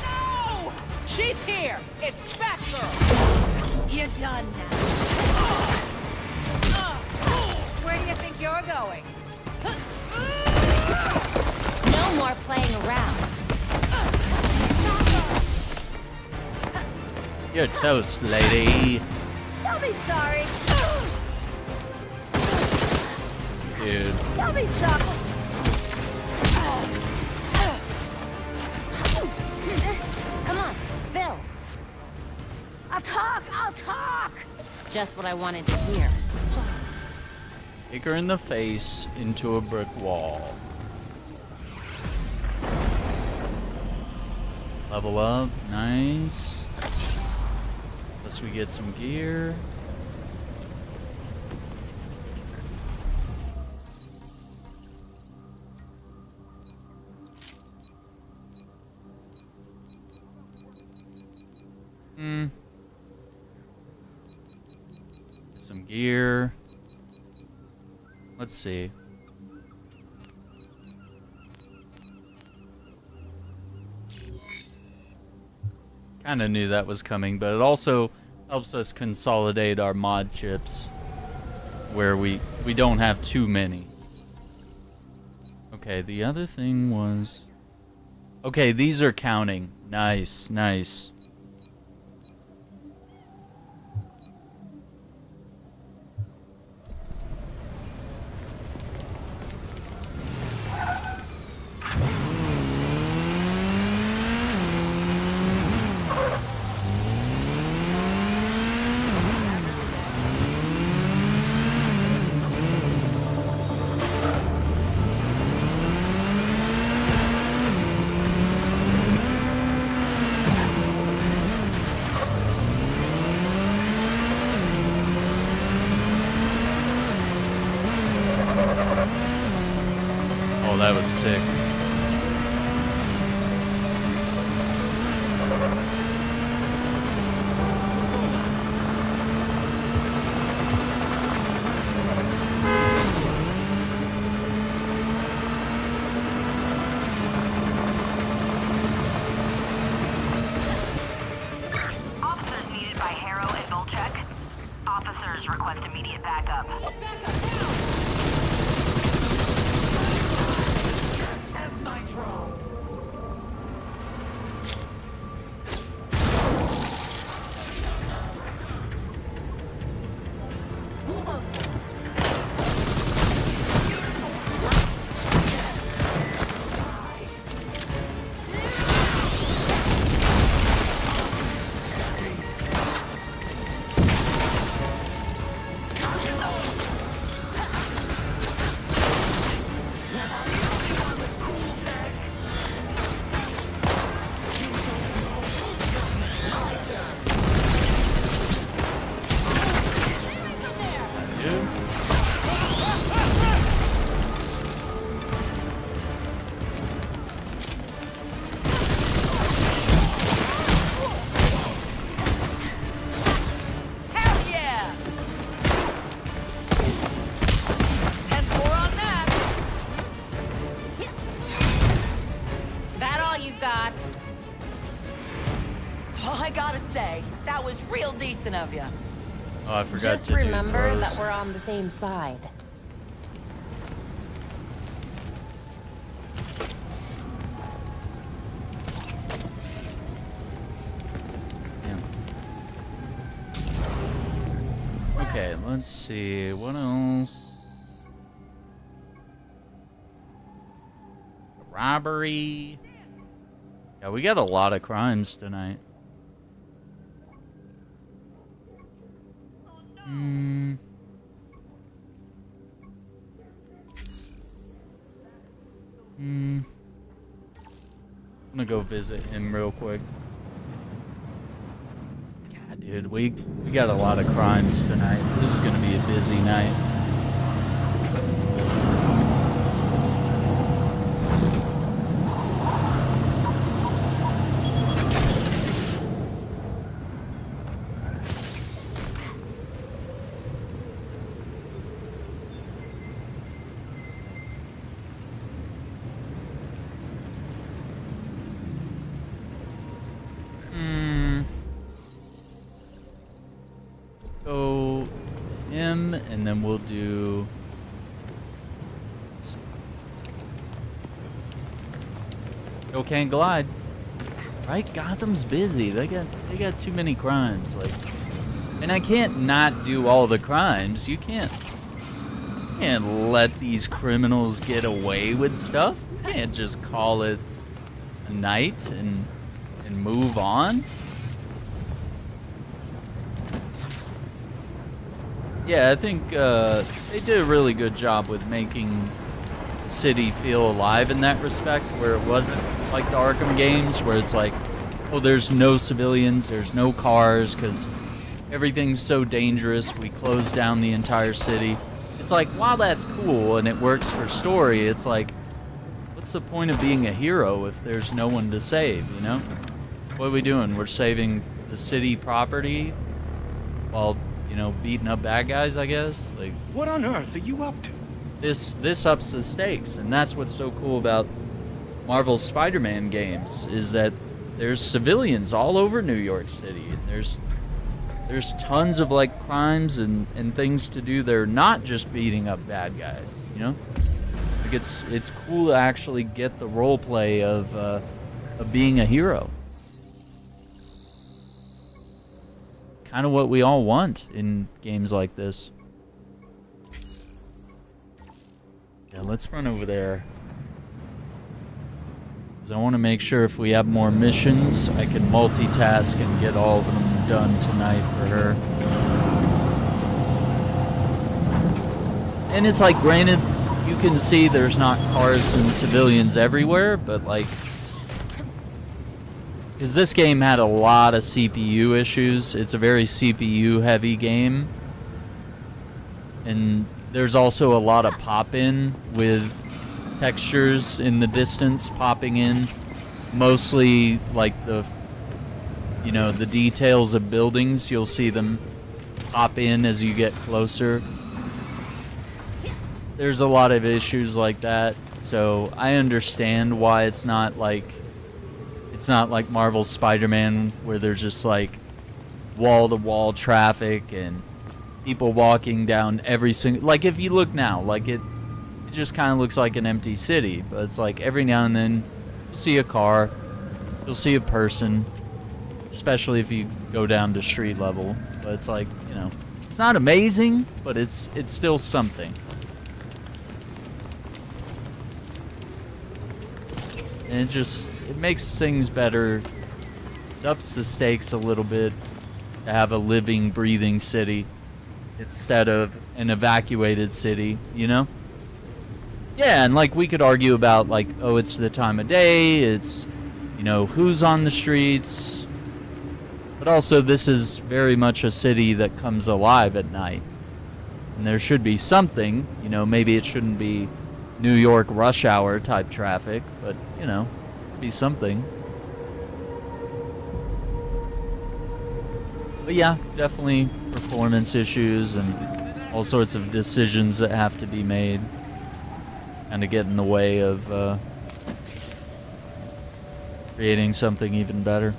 No! She's here! It's Batgirl! You're done now. Where do you think you're going? No more playing around. You're toast, lady. Don't be sorry. Dude. Don't be sorry. Come on, spill. I'll talk. Just what I wanted to hear. Kick her in the face into a brick wall. Level up, nice. Plus we get some gear. Some gear. Let's see. Kind of knew that was coming, but it also helps us consolidate our mod chips where we don't have too many. Okay, the other thing was... Okay, these are counting. Nice, nice. Oh, that was sick. Officers needed by Harrow and Volchek. Officers request immediate backup. Of you. Oh, I forgot Just to do remember those. that we're on the same side. Okay, let's see. What else? Robbery. Yeah, we got a lot of crimes tonight. I'm gonna go visit him real quick. God, dude, we got a lot of crimes tonight. This is gonna be a busy night. Go him, and then we'll do. Go can't glide. Right? Gotham's busy. They got too many crimes. Like, and I can't not do all the crimes. You can't let these criminals get away with stuff. You can't just call it a night and move on. Yeah, I think they did a really good job with making the city feel alive in that respect, where it wasn't like the Arkham games, where it's like, oh, there's no civilians, there's no cars, because everything's so dangerous, we close down the entire city. It's like, while that's cool and it works for story, it's like, what's the point of being a hero if there's no one to save, you know? What are we doing? We're saving the city property while, you know, beating up bad guys, I guess? Like, what on earth are you up to? This ups the stakes, and that's what's so cool about Marvel's Spider-Man games, is that there's civilians all over New York City, and there's tons of like crimes and things to do. They're not just beating up bad guys, you know? Like it's cool to actually get the role play of being a hero. Kind of what we all want in games like this. Yeah, let's run over there. Because I want to make sure if we have more missions, I can multitask and get all of them done tonight for her. And it's like, granted, you can see there's not cars and civilians everywhere, but like, because this game had a lot of CPU issues. It's a very CPU heavy game. And there's also a lot of pop-in with textures in the distance popping in. Mostly like the, you know, the details of buildings. You'll see them pop in as you get closer. There's a lot of issues like that. So I understand why it's not like Marvel's Spider-Man, where there's just like wall-to-wall traffic and people walking down every single, like if you look now, like it just kind of looks like an empty city, but it's like every now and then you'll see a car, you'll see a person, especially if you go down to street level. But it's like, you know, it's not amazing, but it's still something. And it makes things better. It ups the stakes a little bit to have a living, breathing city instead of an evacuated city, you know? Yeah, and like we could argue about like, oh, it's the time of day, it's, you know, who's on the streets. But also this is very much a city that comes alive at night. And there should be something, you know, maybe it shouldn't be New York rush hour type traffic, but, you know, be something. But yeah, definitely performance issues and all sorts of decisions that have to be made kind of get in the way of creating something even better.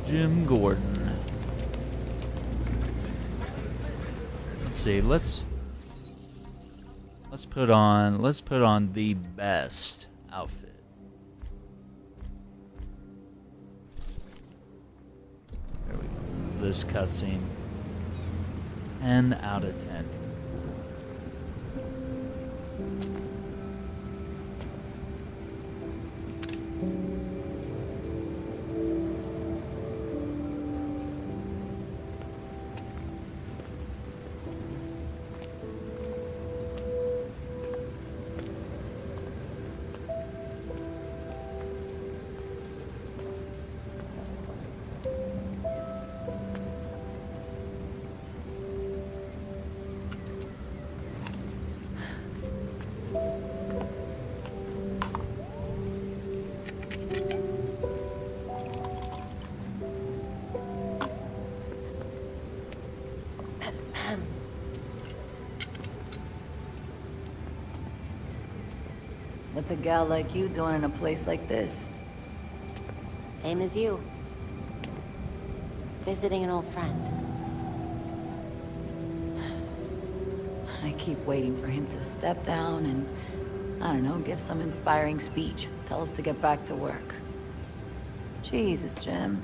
Jim Gordon. Let's see. Let's put on the best outfit. this cutscene. 10 out of 10. What's a gal like you doing in a place like this? Same as you. Visiting an old friend. I keep waiting for him to step down and, I don't know, give some inspiring speech. Tell us to get back to work. Jesus, Jim.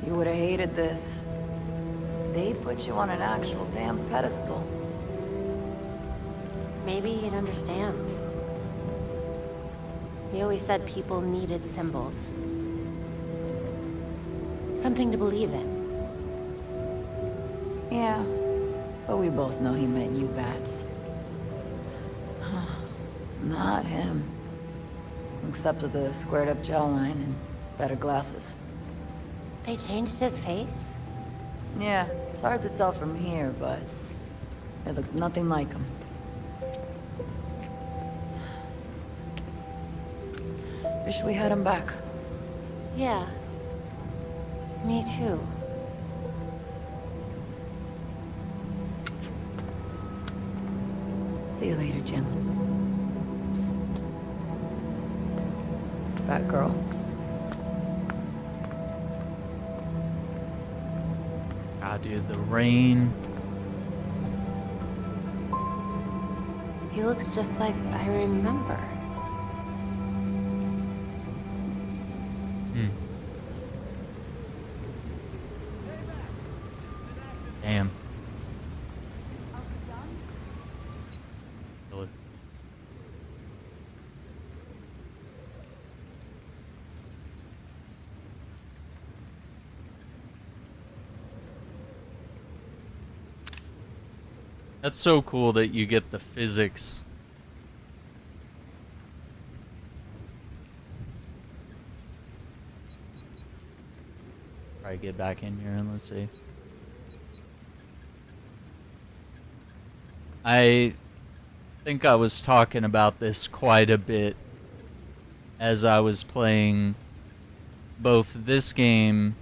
You would have hated this. They'd put you on an actual damn pedestal. Maybe you'd understand. He always said people needed symbols. Something to believe in. Yeah, but we both know he meant you bats. Not him. Except with the squared-up jawline and better glasses. They changed his face? Yeah, it's hard to tell from here, but it looks nothing like him. Wish we had him back. Yeah. Me too. See you later, Jim. Batgirl. God, dude, the rain. He looks just like I remember. Damn. That's so cool that you get the physics. Try to get back in here and let's see. I think I was talking about this quite a bit as I was playing both this game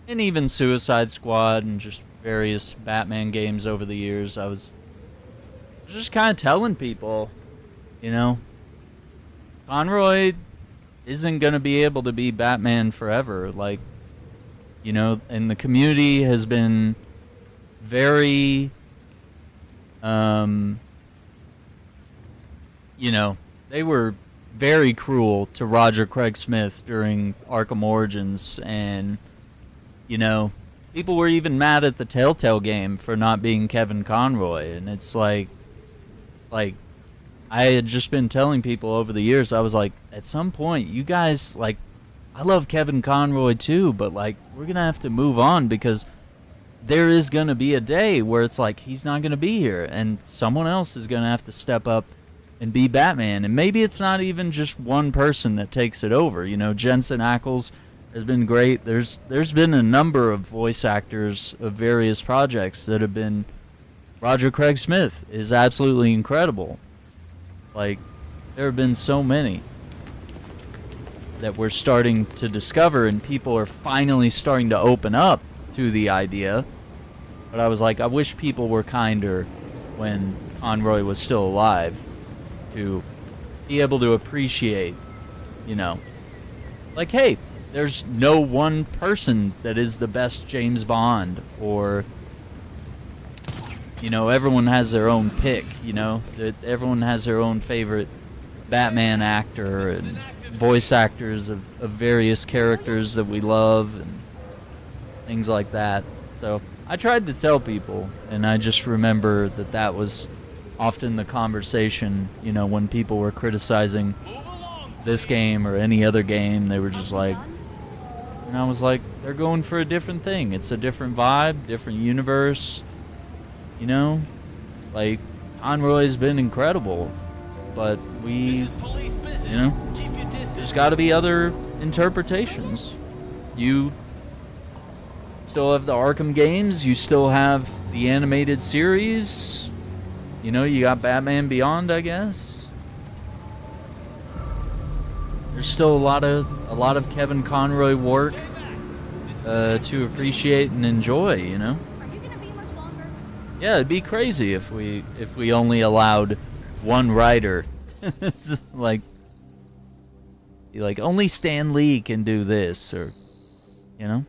and even Suicide Squad and just various Batman games over the years. I was just kind of telling people, you know, Conroy isn't going to be able to be Batman forever. Like, you know, and the community has been very, you know, they were very cruel to Roger Craig Smith during Arkham Origins, and, you know, people were even mad at the Telltale game for not being Kevin Conroy, and it's like I had just been telling people over the years, I was like, at some point, you guys, like, I love Kevin Conroy too, but, like, we're going to have to move on because there is going to be a day where it's like, he's not going to be here, and someone else is going to have to step up and be Batman. And maybe it's not even just one person that takes it over. You know, Jensen Ackles has been great. There's been a number of voice actors of various projects that have been... Roger Craig Smith is absolutely incredible. Like, there have been so many that we're starting to discover, and people are finally starting to open up to the idea. But I was like, I wish people were kinder when Conroy was still alive, to be able to appreciate, you know, like, hey, there's no one person that is the best James Bond, or, you know, everyone has their own pick, you know, everyone has their own favorite Batman actor and voice actors of various characters that we love and things like that. So I tried to tell people, and I just remember that was often the conversation, you know, when people were criticizing this game or any other game. They were just like, and I was like, they're going for a different thing. It's a different vibe, different universe, you know? Like, Conroy's been incredible, but you know, there's got to be other interpretations. You still have the Arkham games, you still have the animated series, you know, you got Batman Beyond, I guess. There's still a lot of Kevin Conroy work to appreciate and enjoy, you know. Yeah, it'd be crazy if we only allowed one writer. It's like only Stan Lee can do this, or you know,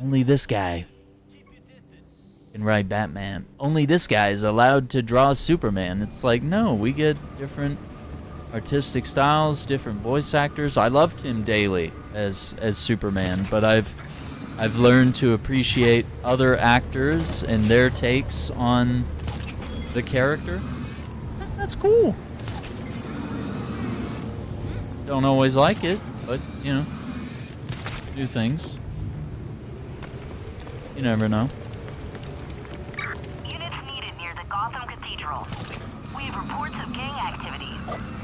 only this guy can write Batman. Only this guy is allowed to draw Superman. It's like, no, we get different artistic styles, different voice actors. I love Tim Daly as Superman, but I've learned to appreciate other actors and their takes on the character. That's cool. Don't always like it, but you know, do things. You never know. Units needed near the Gotham Cathedral. We have reports of gang activities.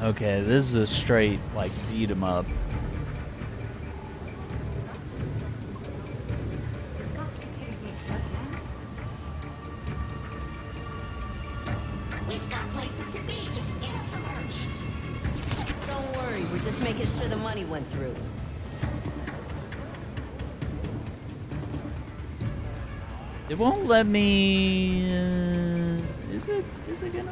Okay, this is a straight, like, beat 'em up. We've got places to be. Just get us some merch. Don't worry, we're just making sure the money went through. It won't let me. Is it gonna?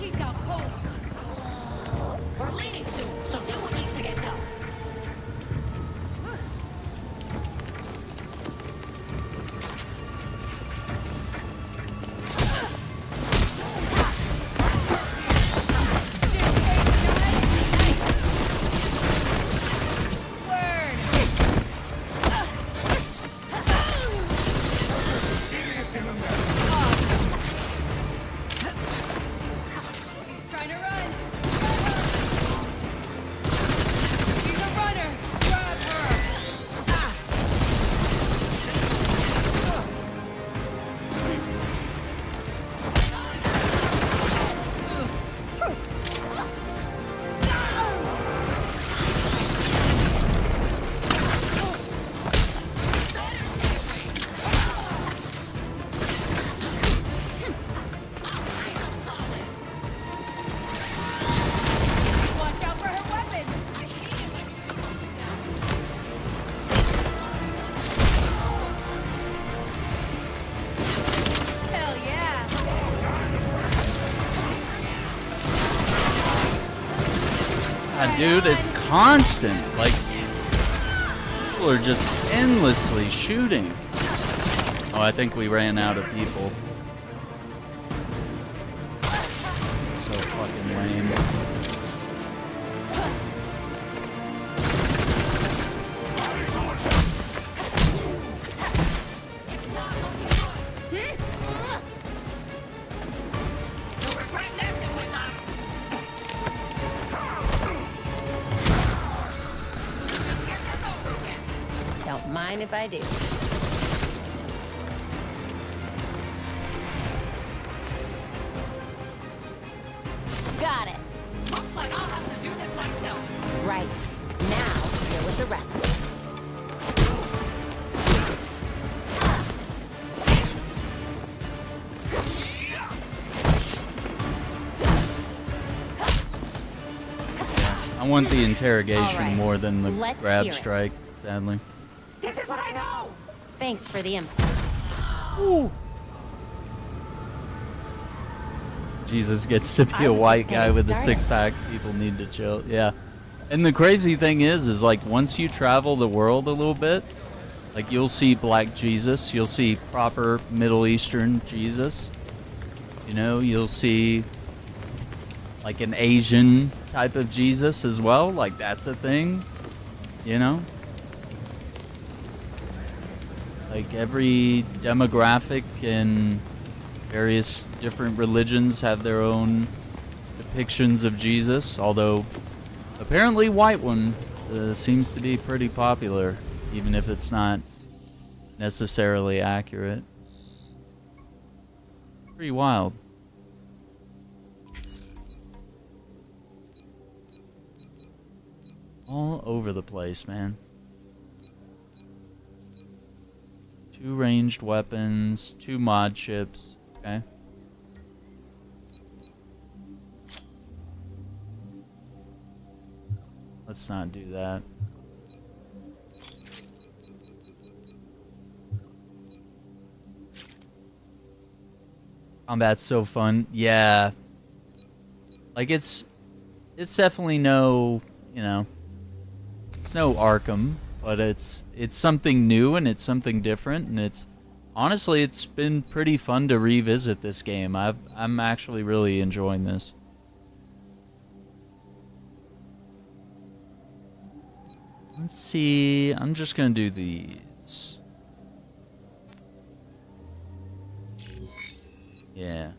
He's out cold. We're leaving soon, so do what needs to get done. Trying to run. She's a runner. Grab her. Watch out for her weapons. Hell yeah. Dude, it's constant. Like, people are just endlessly shooting. Oh, I think we ran out of people. So fucking lame. Don't mind if I do. Got it. Looks like I'll have to do this Right. Now, deal with the rest of it. I want the interrogation right, more than the let's grab hear it. strike, sadly. This is what I know. Thanks for the info. Ooh. Jesus gets to be I a was white just guy getting with a started. six-pack. People need to chill. Yeah. And the crazy thing is like once you travel the world a little bit, like you'll see black Jesus, you'll see proper Middle Eastern Jesus. You know, you'll see like an Asian type of Jesus as well. Like that's a thing, you know? Like every demographic and various different religions have their own depictions of Jesus, although apparently white one seems to be pretty popular, even if it's not necessarily accurate. Pretty wild. All over the place, man. 2 ranged weapons, 2 mod chips. Okay. Let's not do that. Combat's so fun. Yeah. Like it's definitely no, you know, it's no Arkham, but it's something new and it's something different, and it's honestly it's been pretty fun to revisit this game. I'm actually really enjoying this. Let's see. I'm just gonna do these. Yeah.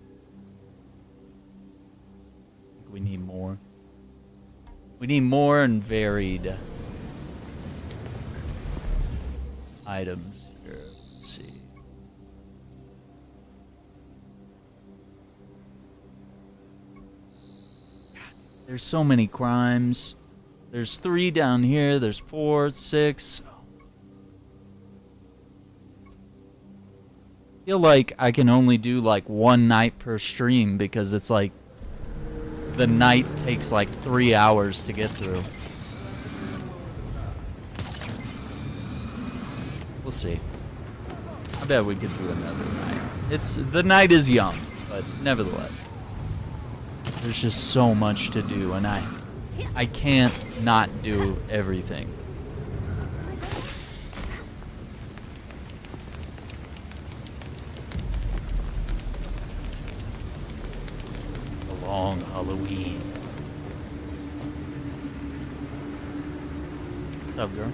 We need more. We need more and varied items here. Let's see. There's so many crimes. There's 3 down here. There's 4, 6. I feel like I can only do like 1 night per stream because it's like the night takes like 3 hours to get through. We'll see. I bet we could do another night. The night is young, but nevertheless, there's just so much to do, and I can't not do everything. A long Halloween. What's up, girl?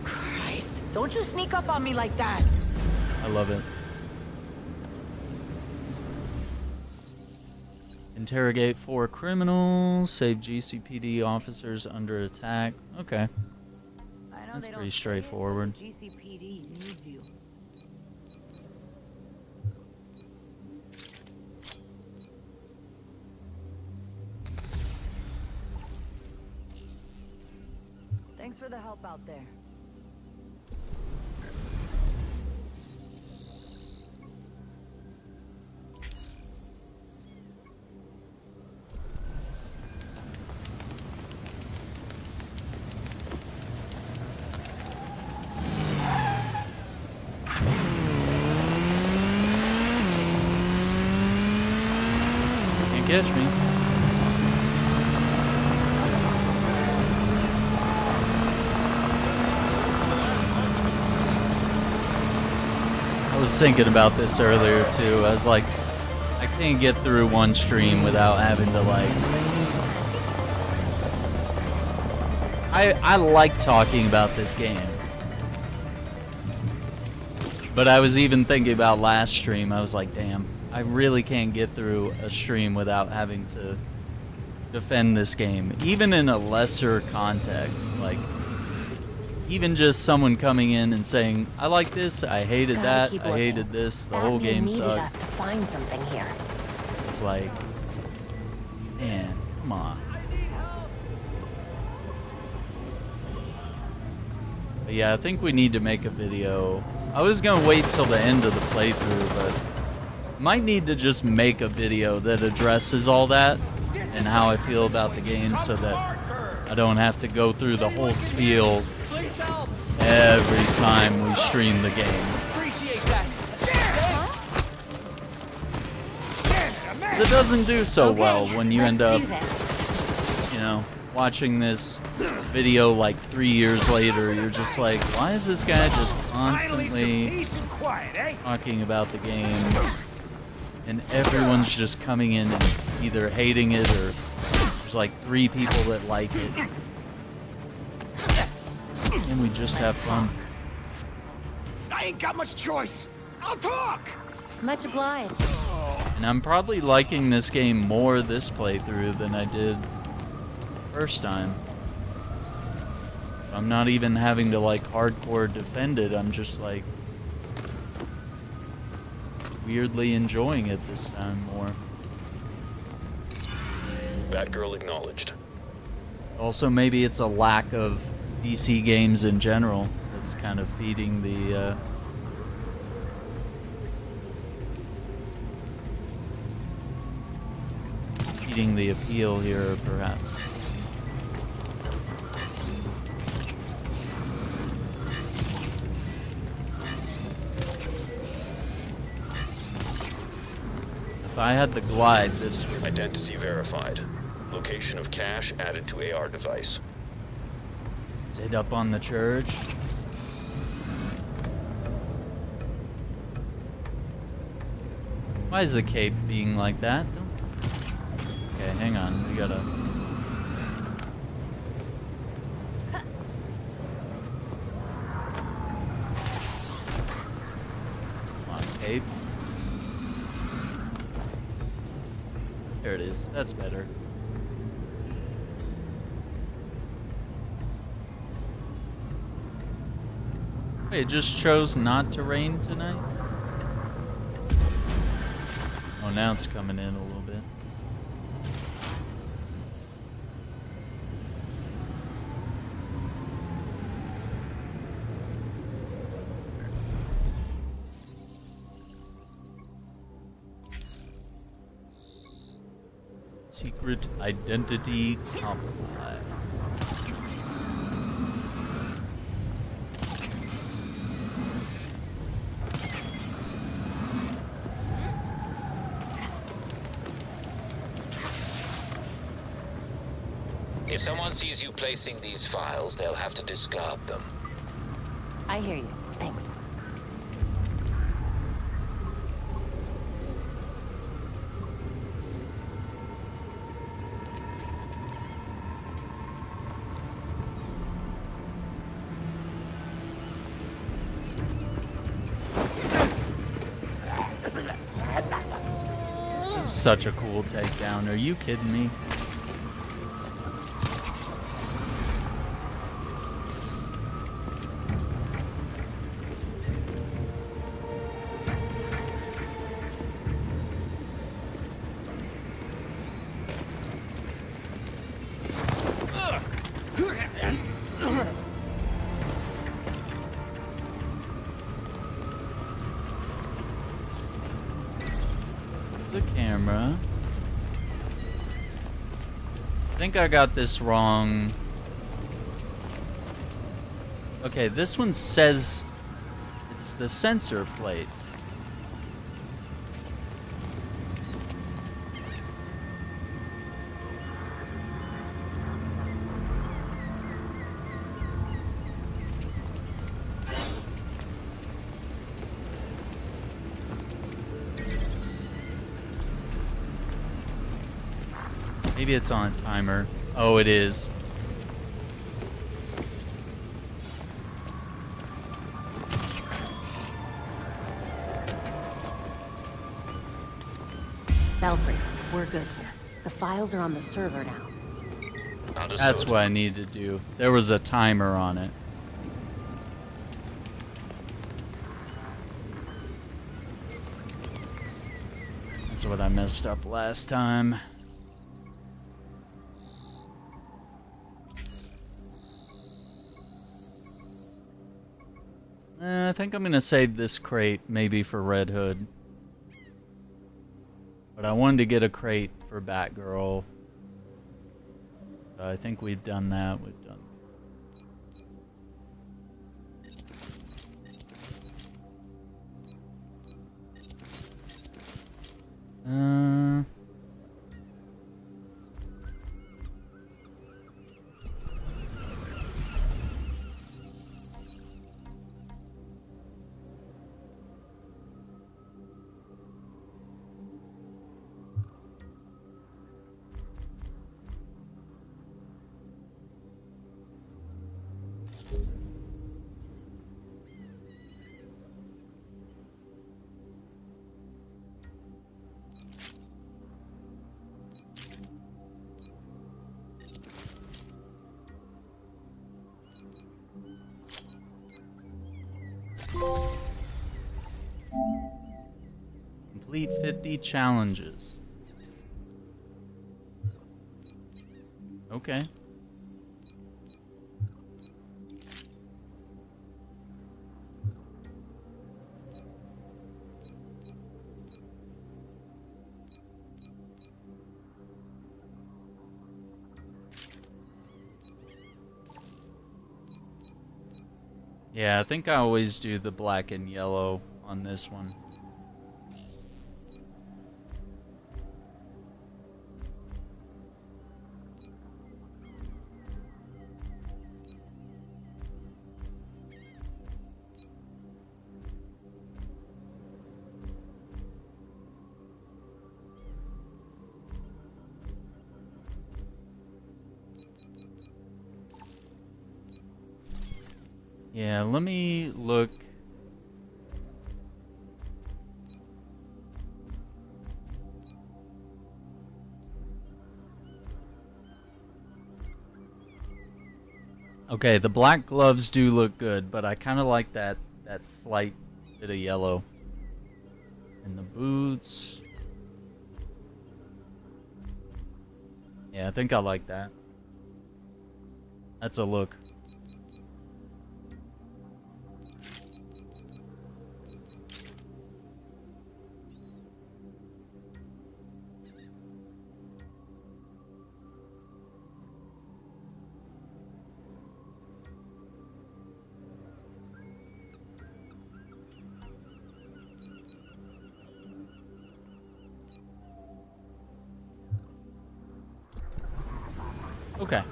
Christ, don't you sneak up on me like that. I love it. Interrogate 4 criminals. Save GCPD officers under attack. Okay. That's pretty straightforward. GCPD needs you. Thanks for the help out there. Catch me. I was thinking about this earlier too. I was like, I can't get through one stream without having to like. I like talking about this game. But I was even thinking about last stream. I was like, damn. I really can't get through a stream without having to defend this game, even in a lesser context. Like, even just someone coming in and saying, "I like this, I hated that, I hated this, the whole game sucks." Us to find something here. It's like, man, come on. But yeah, I think we need to make a video. I was gonna wait till the end of the playthrough, but might need to just make a video that addresses all that and how I feel about the game so that I don't have to go through the whole spiel every time we stream the game. Appreciate that. It doesn't do so well when you end up, do this. you know, watching this video like 3 years later. You're just like, why is this guy just constantly talking about the game? And everyone's just coming in and either hating it or there's like 3 people that like it. And we just have fun. I ain't got much choice. I'll talk. Much obliged. And I'm probably liking this game more this playthrough than I did the first time. I'm not even having to like hardcore defend it. I'm just like weirdly enjoying it this time more. Batgirl acknowledged. Also, maybe it's a lack of DC games in general that's kind of feeding the appeal here, perhaps. If I had the glide, this Identity verified. Location of cache added to AR device. is it up on the church. Why is the cape being like that? Okay, hang on. We gotta. Come on, cape. There it is. That's better. Wait, it just chose not to rain tonight? Oh, now it's coming in a little bit. Secret identity compromised. If someone sees you placing these files, they'll have to discard them. I hear you. Thanks. This is such a cool takedown. Are you kidding me? The camera. I think I got this wrong. Okay, this one says it's the sensor plate. Maybe it's on a timer. Oh, it is. Belfry, we're good here. The files are on the server now. Understood. That's what I need to do. There was a timer on it. That's what I messed up last time. I think I'm gonna save this crate maybe for Red Hood. But I wanted to get a crate for Batgirl. I think we've done that. We've done. Complete 50 challenges. Okay. Yeah, I think I always do the black and yellow on this one. Yeah, let me look. Okay, the black gloves do look good, but I kind of like that slight bit of yellow. And the boots. Yeah, I think I like that. That's a look. Okay.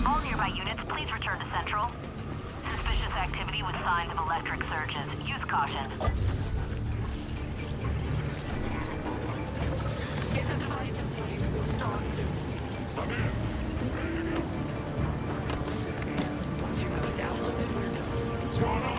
All nearby units, please return to Central. Suspicious activity with signs of electric surges. Use caution. Get the device in place. We'll start soon. I'm in. You have a downloaded window. What's going on?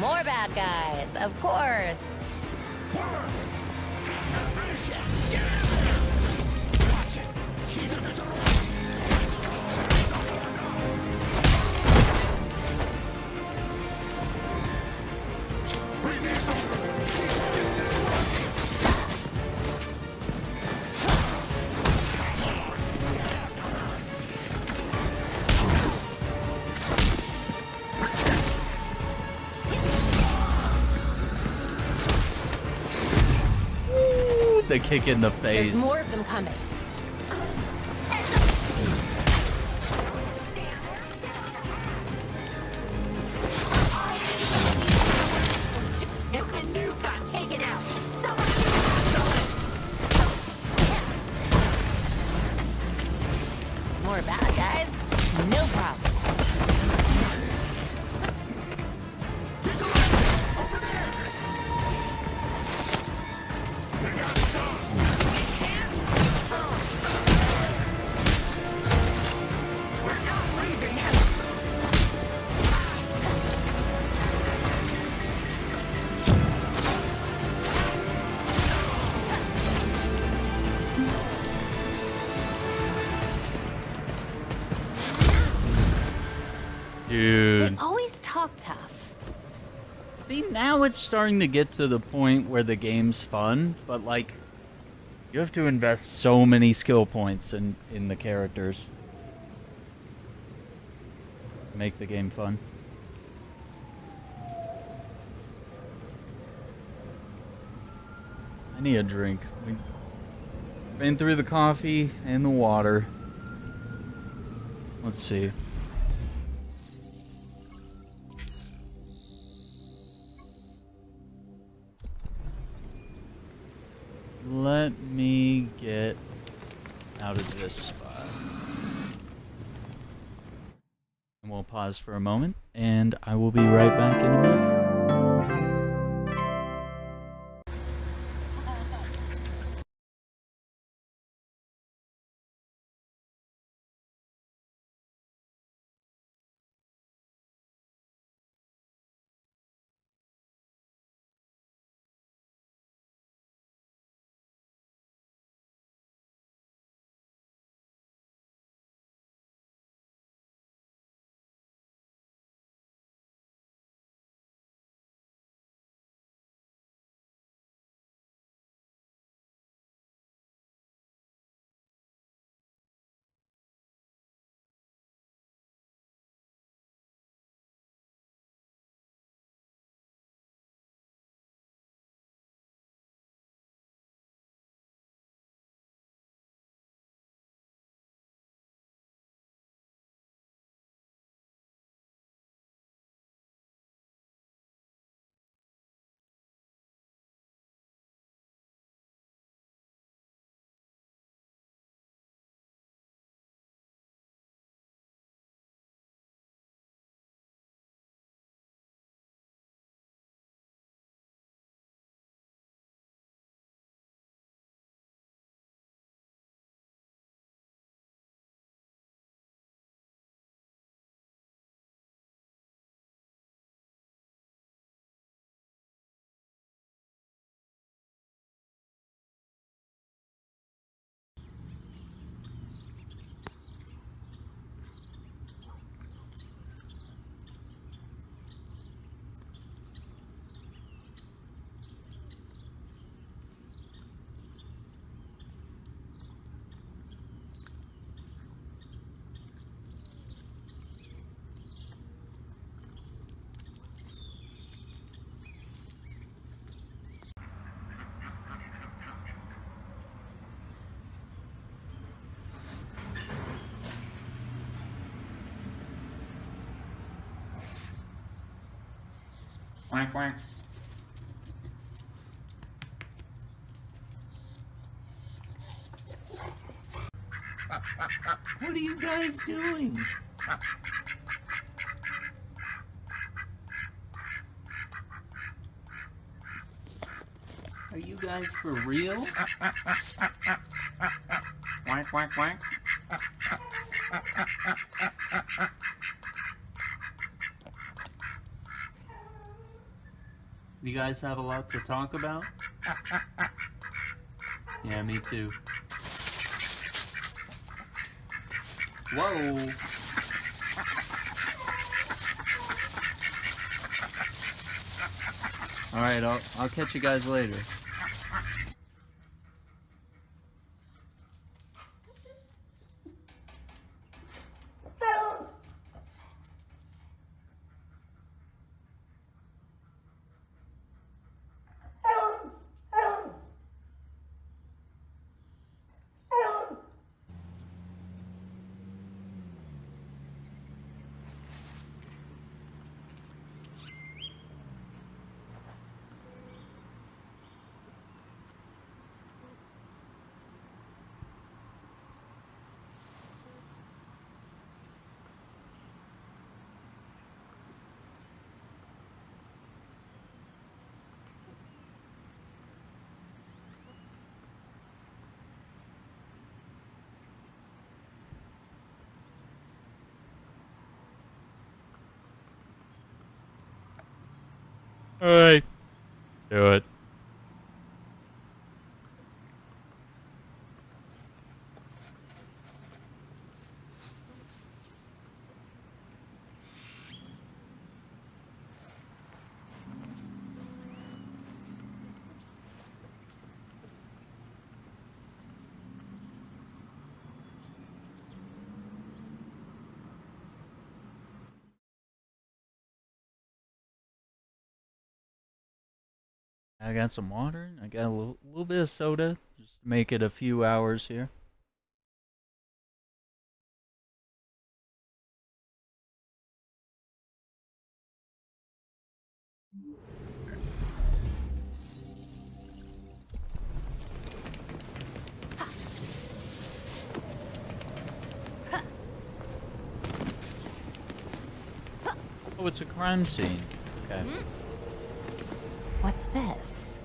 More bad guys, of course. The kick in the face. There's more of them coming. If the nuke got taken out. more bad guys? No problem. Dude. They always talk tough. See, now it's starting to get to the point where the game's fun, but like, you have to invest so many skill points in the characters to make the game fun. I need a drink. We've been through the coffee and the water. Let's see. Let me get out of this spot. And we'll pause for a moment, and I will be right back in a minute. Quack, quack. What are you guys doing? Are you guys for real? Quack, quack, quack. You guys have a lot to talk about? Yeah, me too. Whoa! Alright, I'll catch you guys later. Alright. Do it. I got some water. I got a little bit of soda. Just to make it a few hours here. Oh, it's a crime scene. Okay. What's this?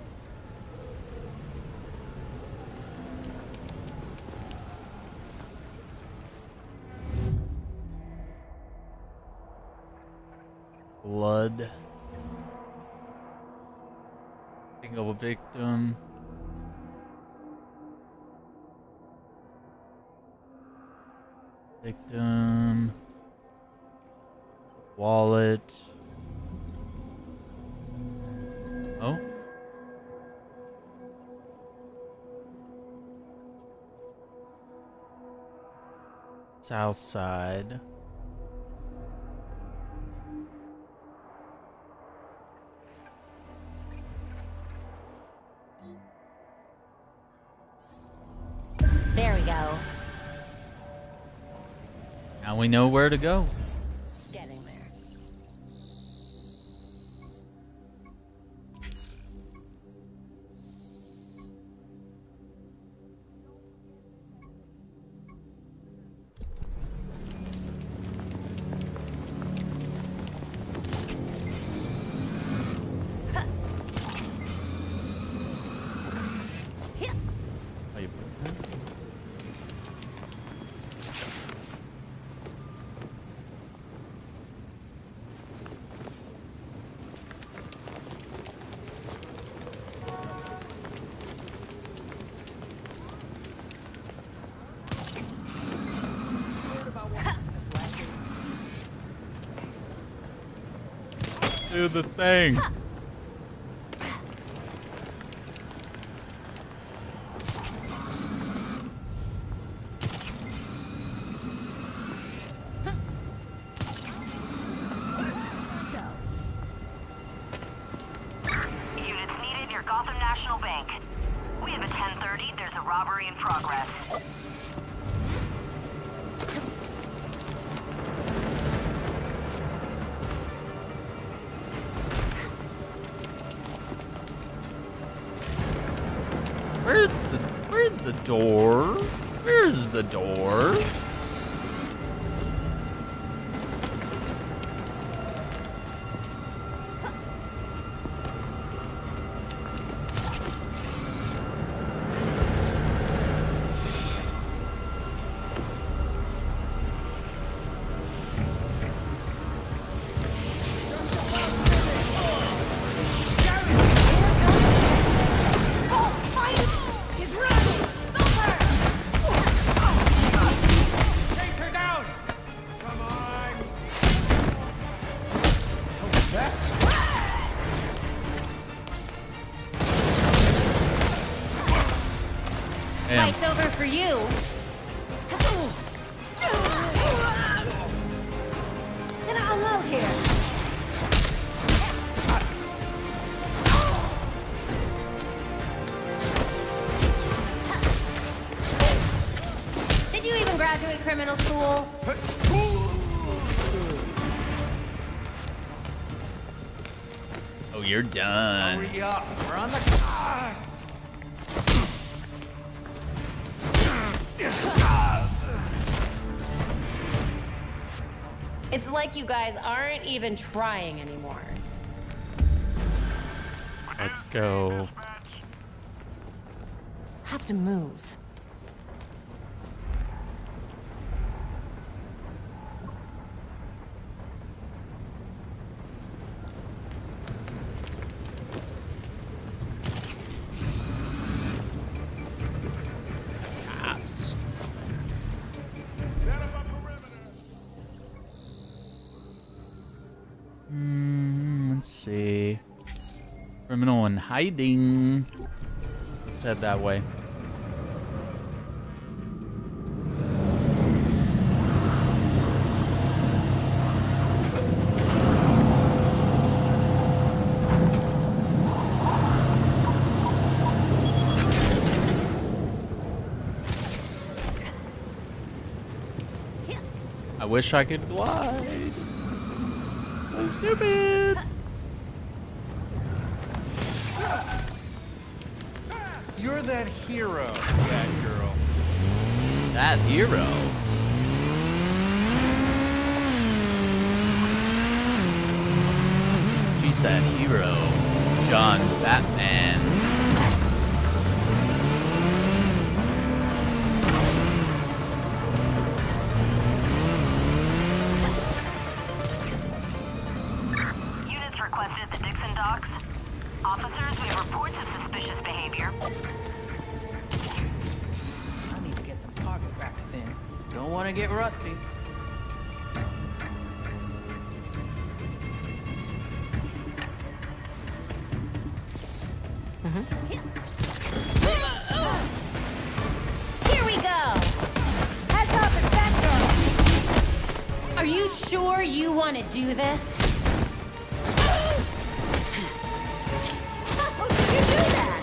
Blood. Single victim. Victim. Wallet. Oh. South side. There we go. Now we know where to go. Getting there. Oh, you put that? Do the thing. Units needed near Gotham National Bank. We have a 10:30. There's a robbery in progress. Where's the door? Where's the door? She's running! Stop her! Take her down! Come on! Damn. Fight's over for you. Gonna unload here. Did you even graduate criminal school? Oh, you're done. Hurry up! We're on the clock! It's like you guys aren't even trying anymore. Let's go. Have to move. Let's see. Criminal in hiding. Let's head that way. I wish I could glide. So stupid. You're that hero, Batgirl. That hero? She's that hero. John Batman. Units requested at the Dixon docks. Officers, we have reports of suspicious behavior. I need to get some target practice in. Don't want to get rusty. Here we go! Heads up, it's Batgirl! Are you sure you want to do this? How did you do that?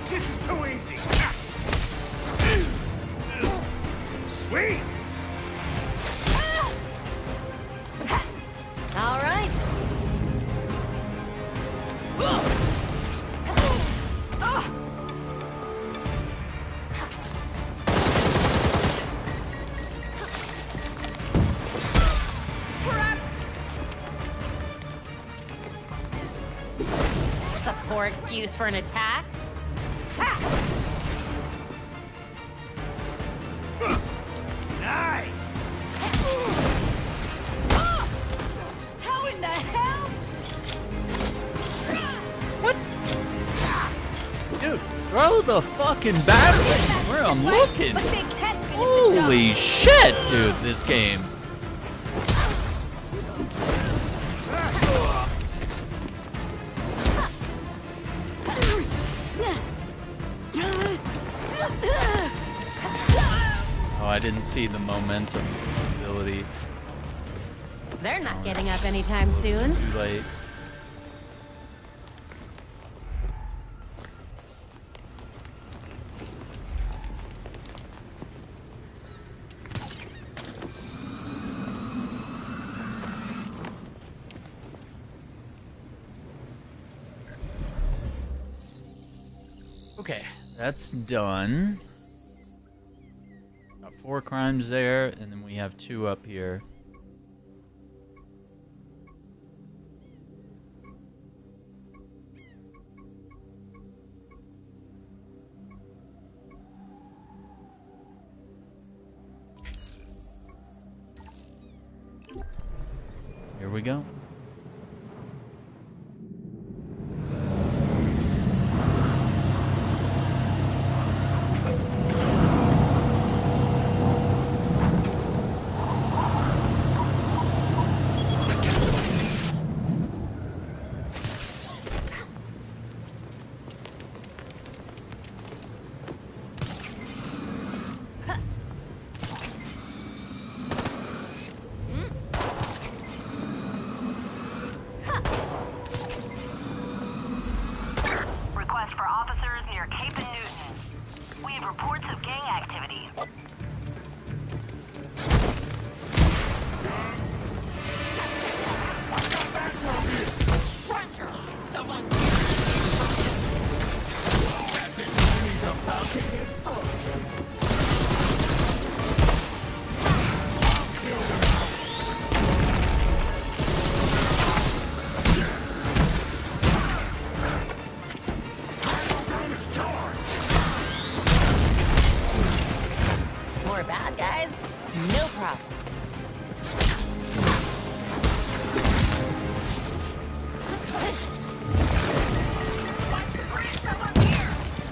This is too easy. Sweet. All right. That's a poor excuse for an attack. Nice. How in the hell? What? Dude, throw the fucking battery where I'm looking. But they can't finish the job. Holy shit, dude, this game. Oh, I didn't see the momentum ability. They're not getting up anytime soon. Too late. Okay, that's done. Got 4 crimes there, and then we have 2 up here. Here we go. Request for officers near Cape and Newton. We have reports of gang activity. More bad guys? No problem.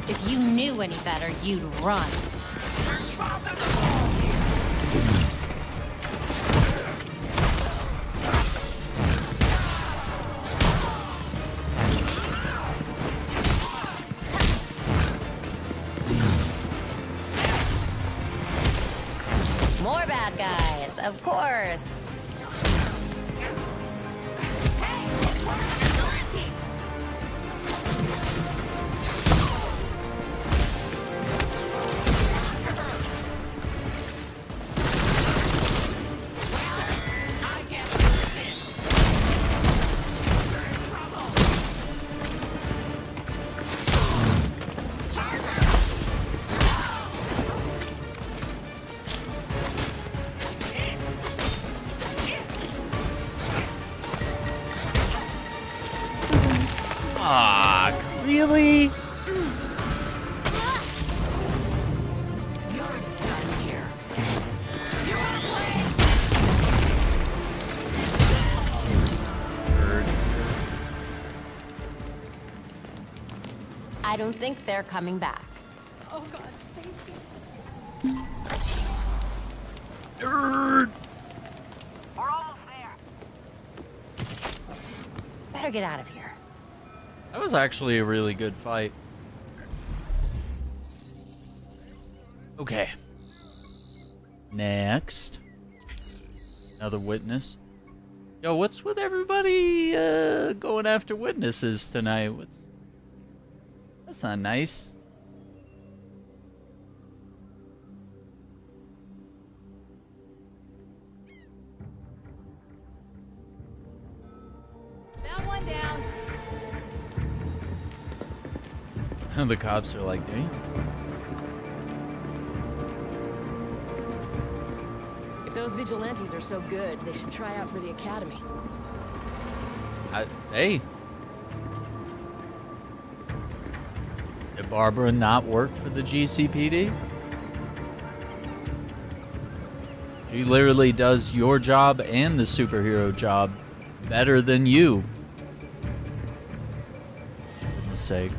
If you knew any better, you'd run. More bad guys, of course. Ah, really? I don't think they're coming back. Oh god, thank you. Nerd. We're almost there. Better get out of here. That was actually a really good fight. Okay. Next. Another witness. Yo, what's with everybody going after witnesses tonight? That's not nice. Found one down. The cops are like, damn. If those vigilantes are so good, they should try out for the academy. Hey. Did Barbara not work for the GCPD? She literally does your job and the superhero job better than you. For goodness sake.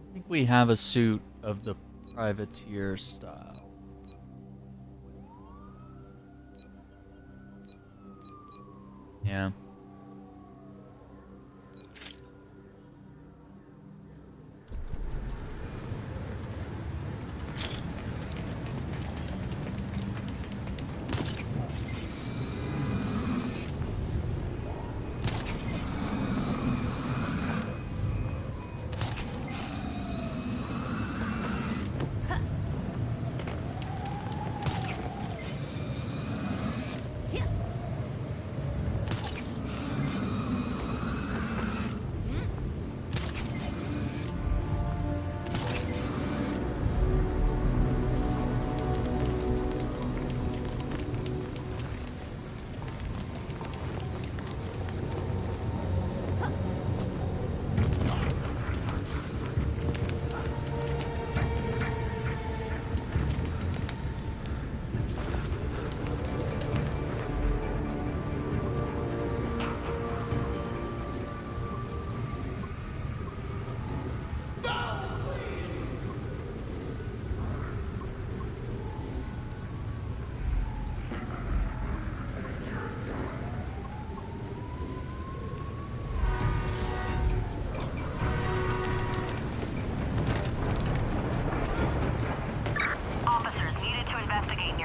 I think we have a suit of the privateer style. Yeah.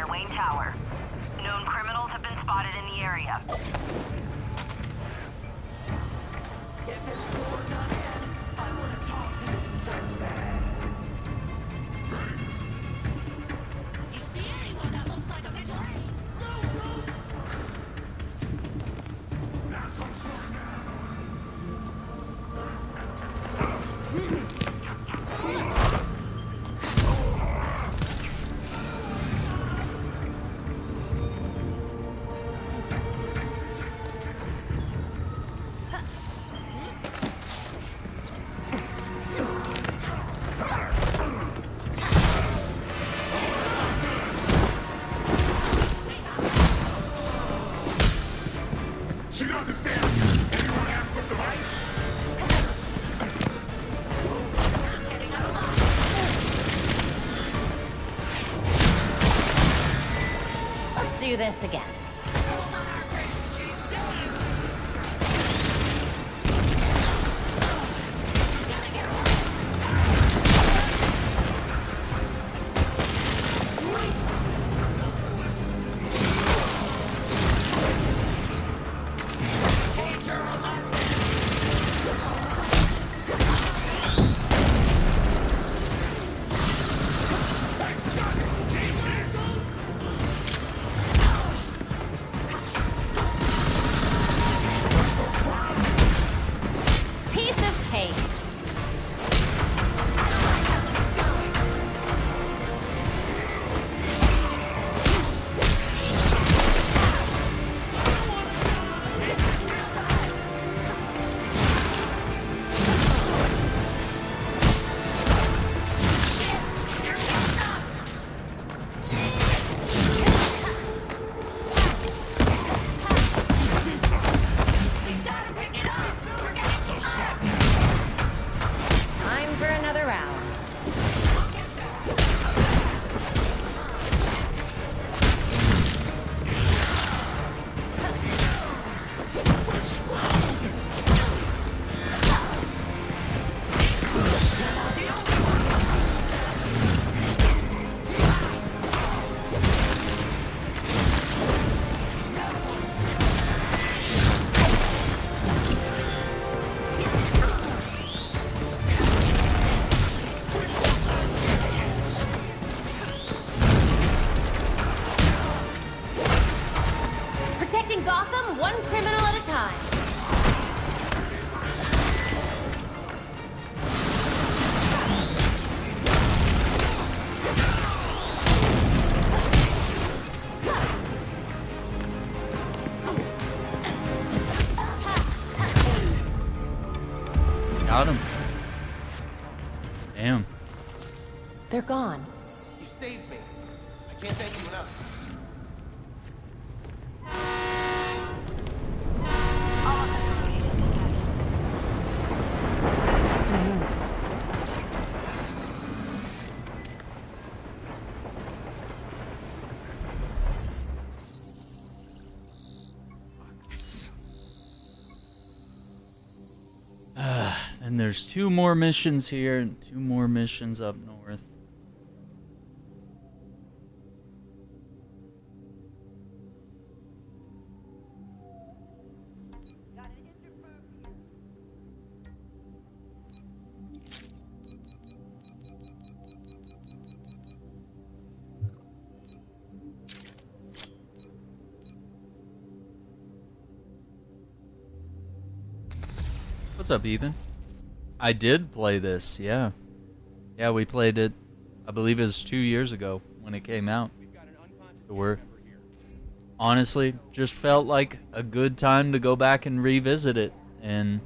near Wayne Tower. Known criminals have been spotted in the area. Do this again. Gotham, one criminal at a time. Got him. Damn. They're gone. You saved me. I can't thank you enough. And there's 2 more missions here and 2 more missions up north. What's up, Ethan? I did play this, yeah. Yeah, we played it, I believe it was 2 years ago when it came out. So honestly, just felt like a good time to go back and revisit it and,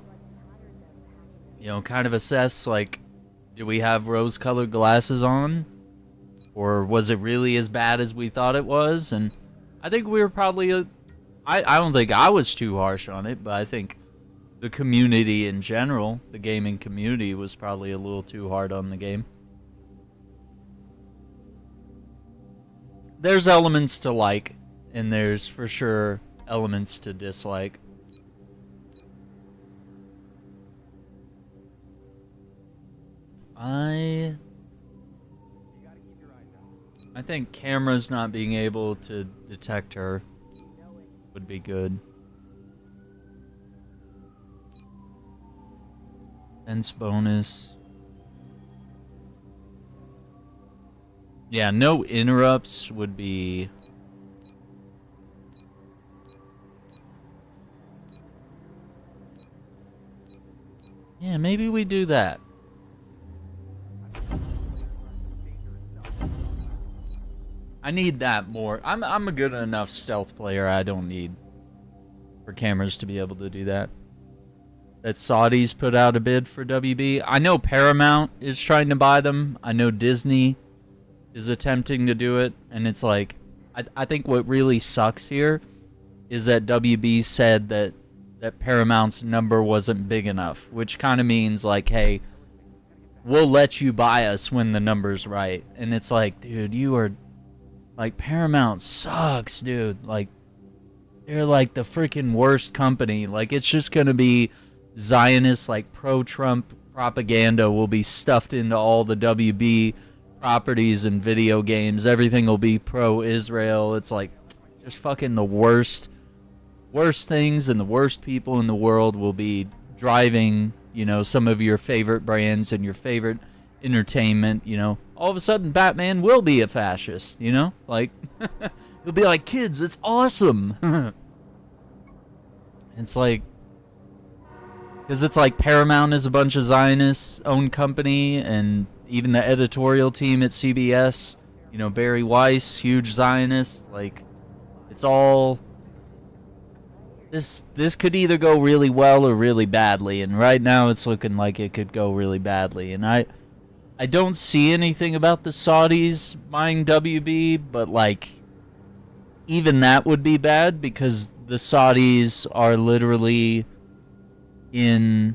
you know, kind of assess, like, do we have rose-colored glasses on? Or was it really as bad as we thought it was? And I think we were probably, I don't think I was too harsh on it, but I think the community in general, the gaming community, was probably a little too hard on the game. There's elements to like, and there's for sure elements to dislike. I think cameras not being able to detect her would be good. Fence bonus. Yeah, no interrupts would be... Yeah, maybe we do that. I need that more. I'm a good enough stealth player. I don't need for cameras to be able to do that. That Saudis put out a bid for WB. I know Paramount is trying to buy them. I know Disney is attempting to do it. And it's like, I think what really sucks here is that WB said that Paramount's number wasn't big enough. Which kind of means like, hey, we'll let you buy us when the number's right. And it's like, dude, you are... Like, Paramount sucks, dude. Like, they're like the freaking worst company. Like, it's just gonna be Zionist, like, pro-Trump propaganda will be stuffed into all the WB properties and video games. Everything will be pro-Israel. It's like, just fucking the worst things, and the worst people in the world will be driving, you know, some of your favorite brands and your favorite entertainment, you know. All of a sudden, Batman will be a fascist, you know? Like, he'll be like, kids, it's awesome. It's like, because it's like Paramount is a bunch of Zionists-owned company, and even the editorial team at CBS, you know, Barry Weiss, huge Zionist. Like, it's all... This could either go really well or really badly, and right now it's looking like it could go really badly, and I don't see anything about the Saudis buying WB, but, like, even that would be bad because the Saudis are literally in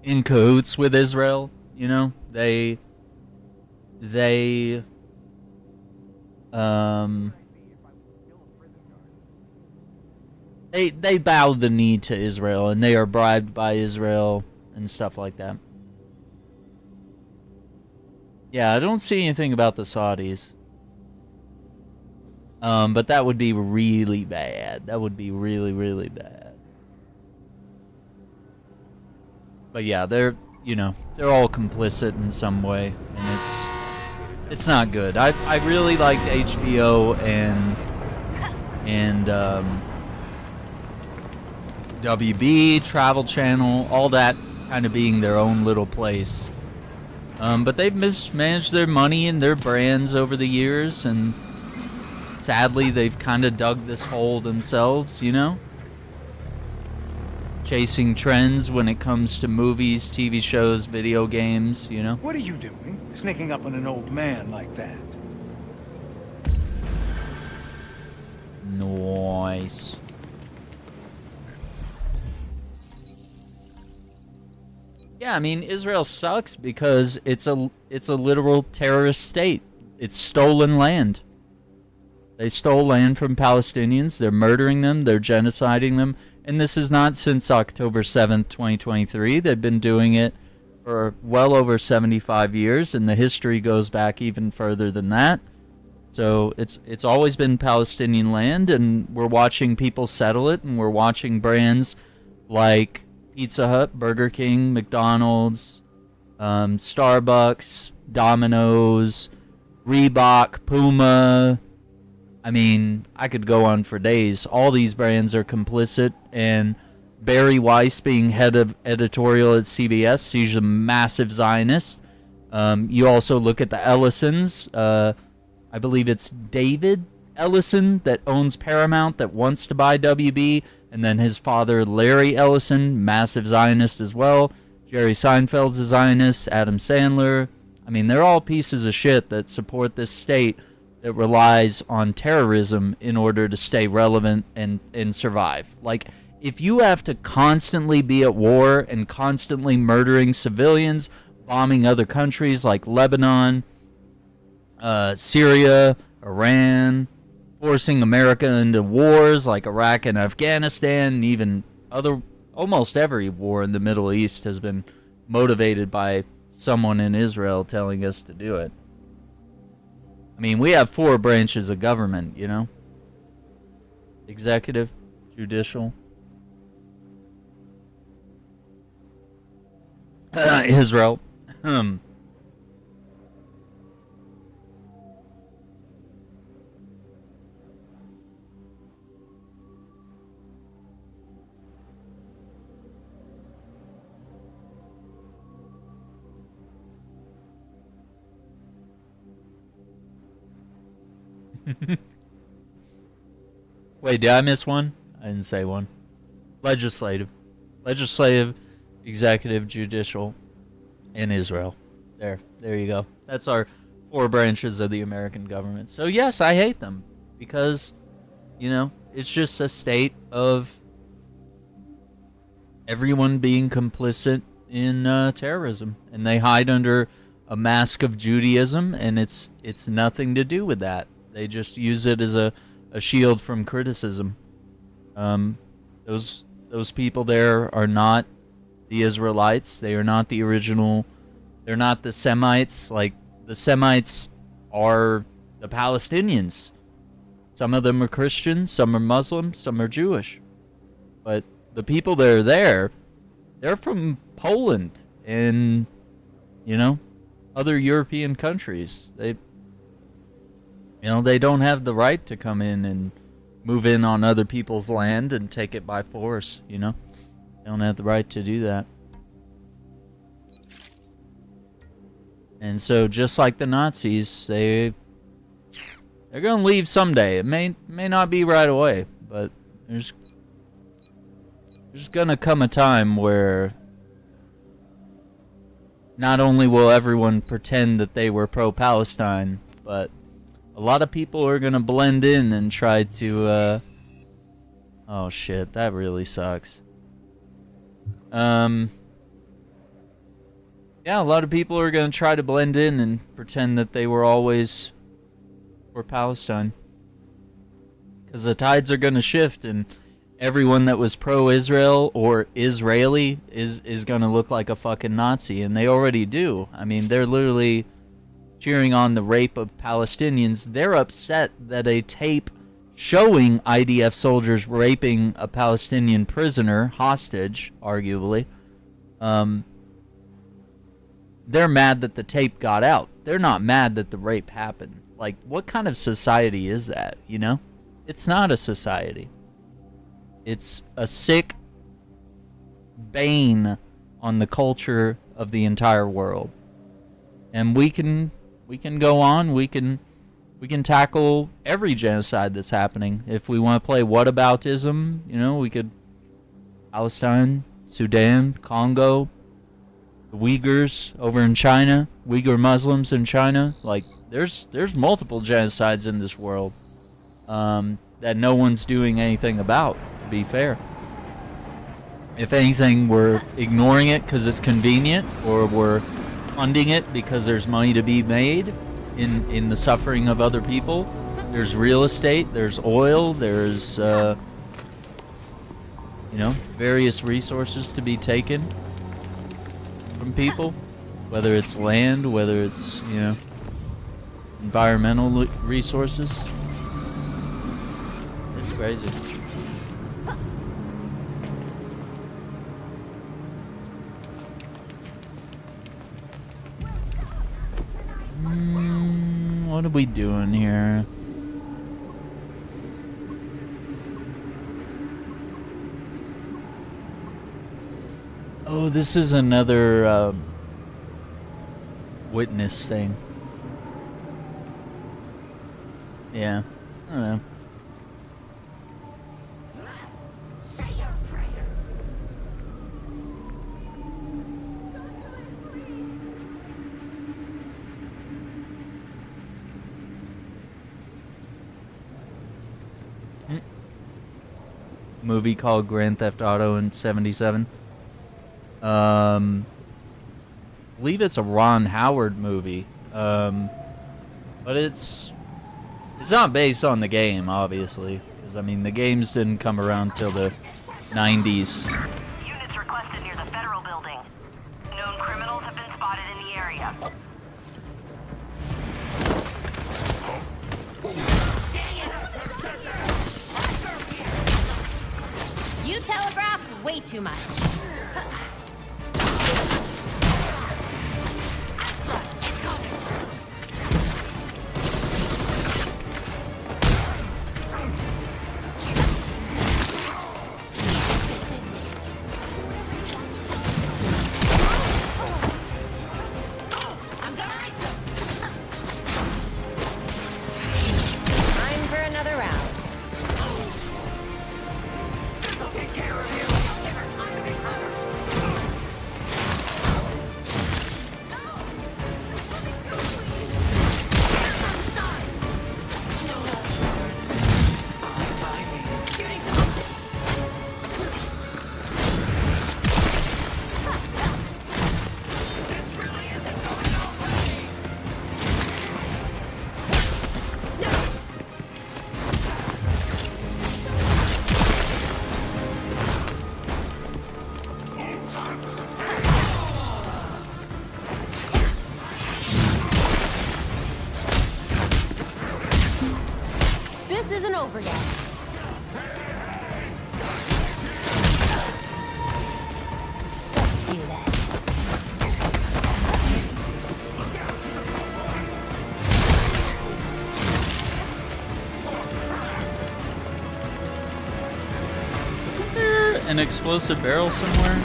cahoots with Israel, you know? They bow the knee to Israel, and they are bribed by Israel and stuff like that. Yeah, I don't see anything about the Saudis. But that would be really bad. That would be really, really bad. But yeah, they're all complicit in some way, and it's not good. I really liked HBO and WB, Travel Channel, all that kind of being their own little place. But they've mismanaged their money and their brands over the years, and sadly they've kind of dug this hole themselves, you know? Chasing trends when it comes to movies, TV shows, video games, you know? What are you doing? Sneaking up on an old man like that? Nice. Yeah, I mean, Israel sucks because it's a literal terrorist state. It's stolen land. They stole land from Palestinians. They're murdering them. They're genociding them. And this is not since October 7th, 2023. They've been doing it for well over 75 years, and the history goes back even further than that. So it's always been Palestinian land, and we're watching people settle it, and we're watching brands like Pizza Hut, Burger King, McDonald's, Starbucks, Domino's, Reebok, Puma. I mean, I could go on for days. All these brands are complicit, and Barry Weiss, being head of editorial at CBS, he's a massive Zionist. You also look at the Ellisons. I believe it's David Ellison that owns Paramount that wants to buy WB, and then his father, Larry Ellison, massive Zionist as well. Jerry Seinfeld's a Zionist, Adam Sandler. I mean, they're all pieces of shit that support this state that relies on terrorism in order to stay relevant and survive. Like, if you have to constantly be at war and constantly murdering civilians, bombing other countries like Lebanon, Syria, Iran, forcing America into wars like Iraq and Afghanistan, and even almost every war in the Middle East has been motivated by someone in Israel telling us to do it. I mean, we have 4 branches of government, you know? Executive, judicial, Israel. Wait, did I miss one? I didn't say one. Legislative, executive, judicial, and Israel. There you go. That's our 4 branches of the American government. So yes, I hate them because, you know, it's just a state of everyone being complicit in terrorism, and they hide under a mask of Judaism, and it's nothing to do with that. They just use it as a shield from criticism. Those people there are not the Israelites. They are not the original. They're not the Semites. Like, the Semites are the Palestinians. Some of them are Christians, some are Muslims, some are Jewish. But the people that are there, they're from Poland and, you know, other European countries. They don't have the right to come in and move in on other people's land and take it by force, you know? They don't have the right to do that. And so, just like the Nazis, they're going to leave someday. It may not be right away, but there's going to come a time where not only will everyone pretend that they were pro-Palestine, but a lot of people are going to blend in and try to, oh shit, that really sucks. Yeah, a lot of people are going to try to blend in and pretend that they were always for Palestine. Because the tides are going to shift, and everyone that was pro-Israel or Israeli is going to look like a fucking Nazi, and they already do. I mean, they're literally cheering on the rape of Palestinians. They're upset that a tape showing IDF soldiers raping a Palestinian prisoner, hostage, arguably, they're mad that the tape got out. They're not mad that the rape happened. Like, what kind of society is that, you know? It's not a society. It's a sick bane on the culture of the entire world. And we can go on, we can tackle every genocide that's happening. If we want to play whataboutism, you know, we could Palestine, Sudan, Congo, the Uyghurs over in China, Uyghur Muslims in China. Like, there's multiple genocides in this world that no one's doing anything about, to be fair. If anything, we're ignoring it because it's convenient, or we're funding it because there's money to be made in the suffering of other people. There's real estate, there's oil, there's various resources to be taken from people, whether it's land, whether it's, environmental resources. It's crazy. What are we doing here? Oh, this is another witness thing. Yeah, I don't know. Movie called Grand Theft Auto in '77. Believe it's a Ron Howard movie, but it's not based on the game, obviously, because I mean the games didn't come around till the '90s. Units requested near the federal building. Known criminals have been spotted in the way too much. Time for another round. This isn't over yet. Let's do this. Isn't there an explosive barrel somewhere?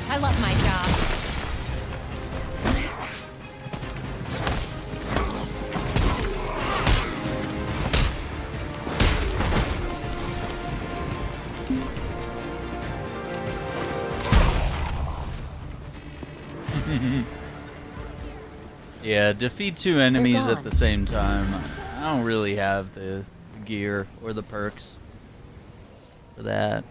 I love my job. Yeah, defeat 2 enemies at the same time. I don't really have the gear or the perks for that.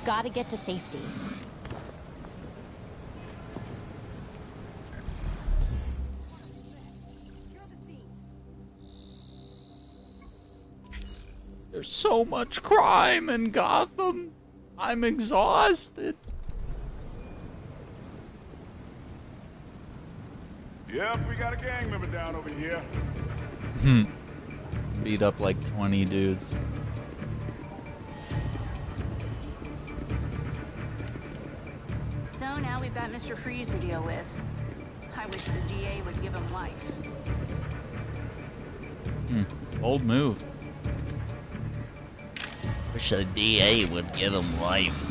Gotta get to safety. There's so much crime in Gotham. I'm exhausted. Yep, we got a gang member down over here. Beat up like 20 dudes. So now we've got Mr. Freeze to deal with. I wish the DA would give him life. Bold move. Wish the DA would give him life.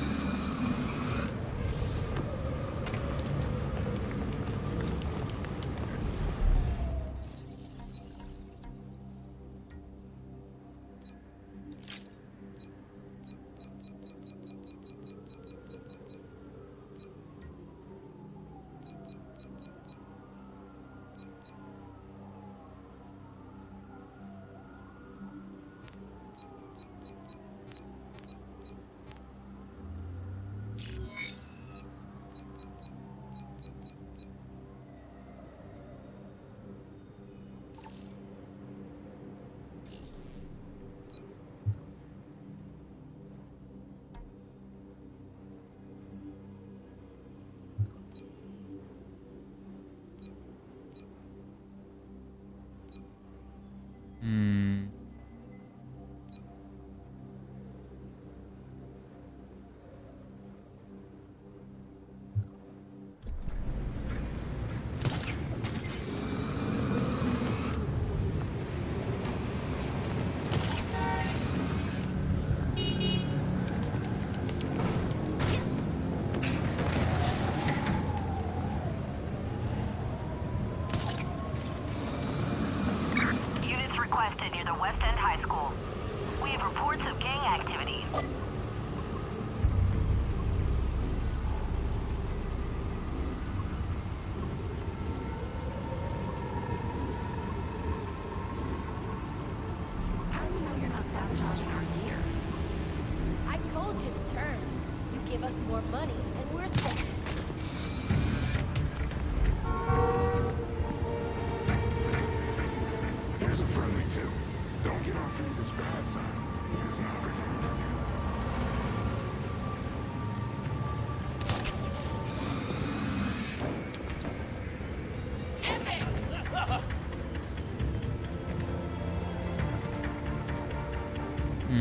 No,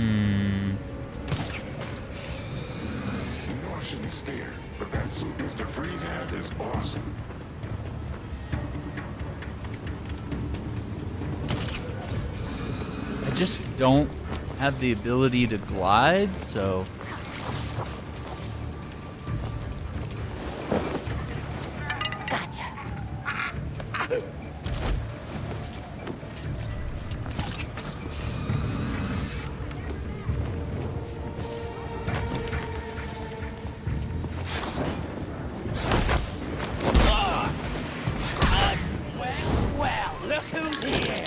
I shouldn't stare, but that suit Mr. Freeze has is awesome. I just don't have the ability to glide, so... Well, look who's here!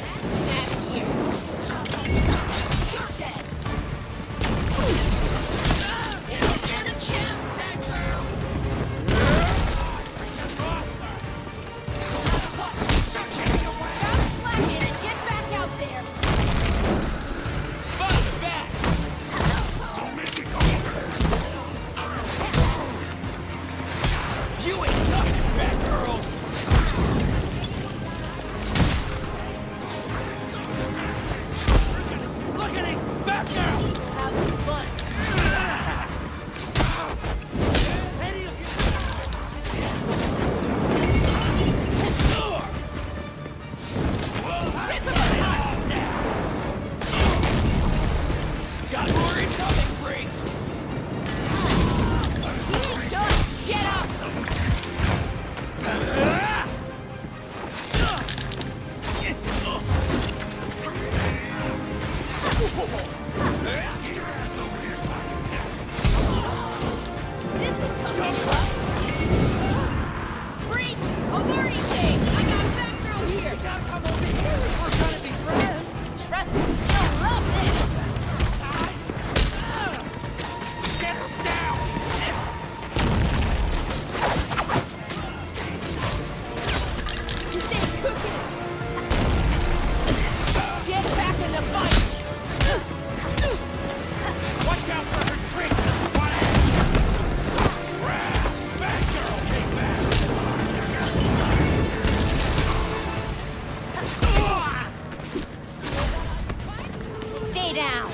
You ain't nothing, Batgirl! Look at him! Batgirl! Having fun! Got more incoming, freaks! He ain't done! Get up! Freaks! Authority thing! I got Batgirl here! You gotta come over here if we're gonna be friends! Trust me, you'll love this! Get him down! This ain't cooking! Get back in the fight! Watch out for her tricks! Batgirl, take back! Stay down.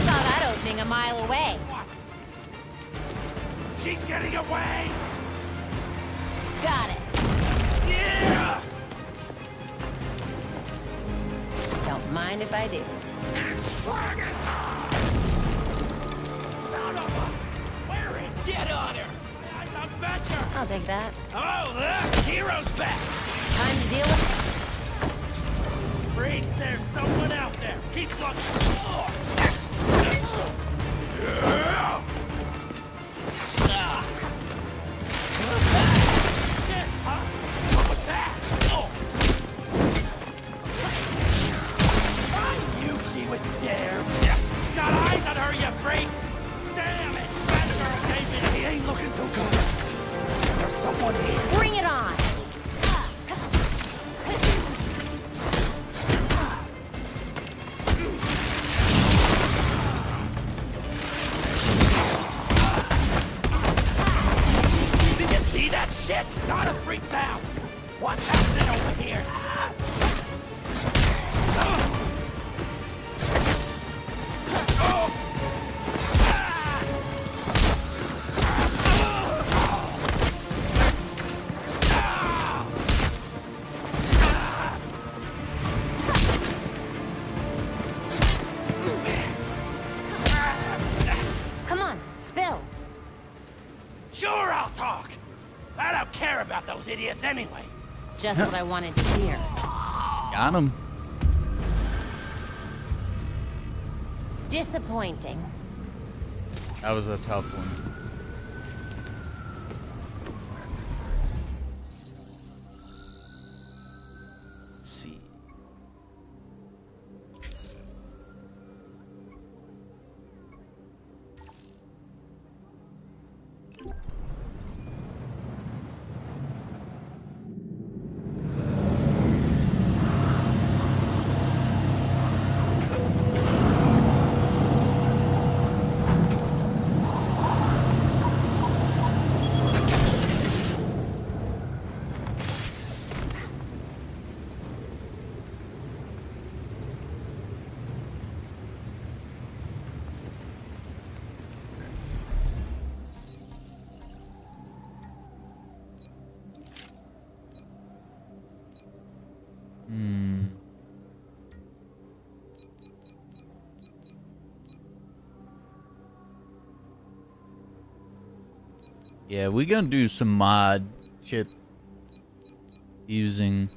Saw that opening a mile away. She's getting away! Got it. Yeah! Don't mind if I do. Son of a... Where is... Get on her! I'm better! I'll take that. Oh, the hero's back! Time to deal with Freaks, there's someone out there! Keep looking! What was that? Oh. I knew she was scared! Got eyes on her, you freaks! Damn it! Batgirl gave me... He ain't looking too good! There's someone here! Bring it on! Did you see that shit? Gotta freak out! What's happening over here? Come on, spill. Sure, I'll talk! I don't care about those idiots anyway. Just what I wanted to hear. Got him. Disappointing. That was a tough one. Let's see. Yeah, we're gonna do some mod shit using.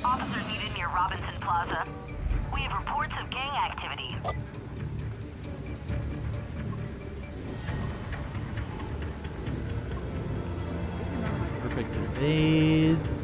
Officers needed near Robinson Plaza. We have reports of gang activity. Perfect evades.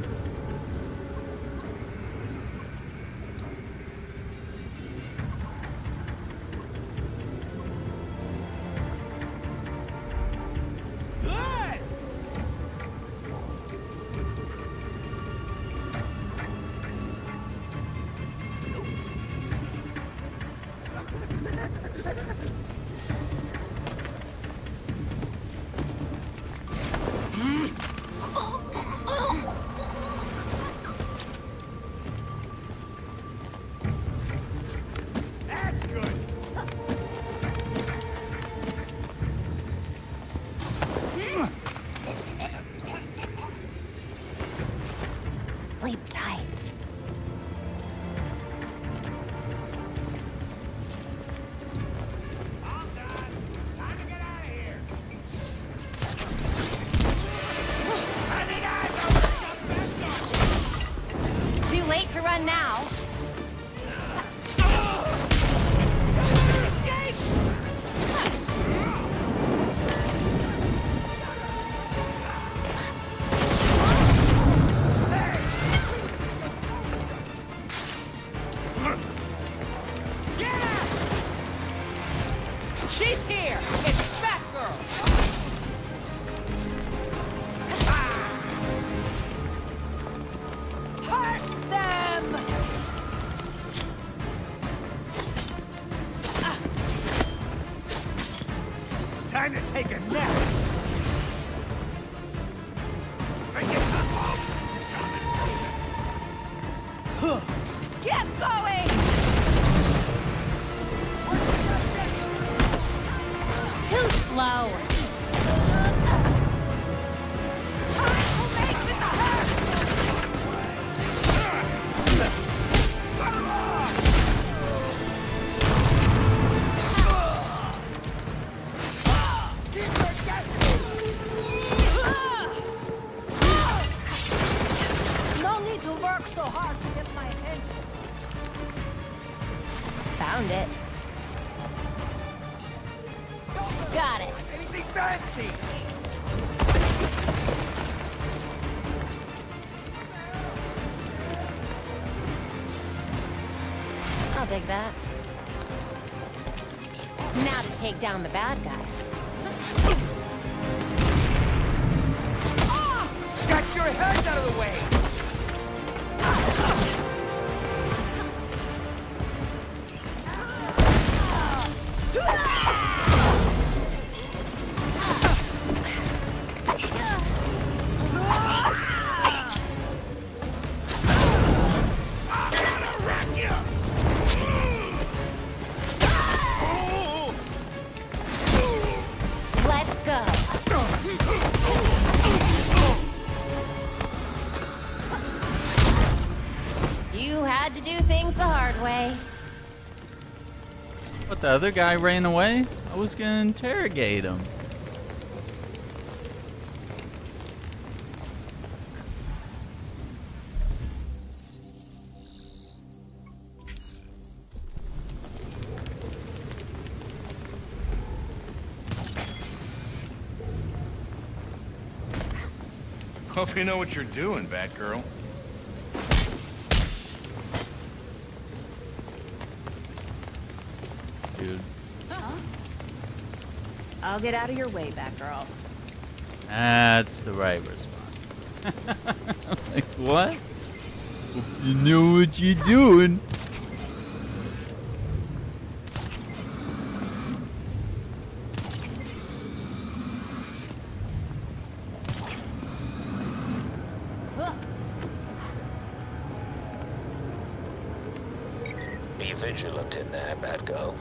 Sleep tight. Too late to run now. She's here! It's Batgirl! Hurt them! Time to take a nap! Get going! Too slow. No need to work so hard to get my attention. Found it. Got it. Anything fancy? I'll take that. Now to take down the bad guys. Get your heads out of the way! Let's go. You had to do things the hard way. But the other guy ran away? I was gonna interrogate him. Hope you know what you're doing, Batgirl. Dude. I'll get out of your way, Batgirl. That's the right response. Like, what? Hope you know what you're doing. Be vigilant in there, Batgirl.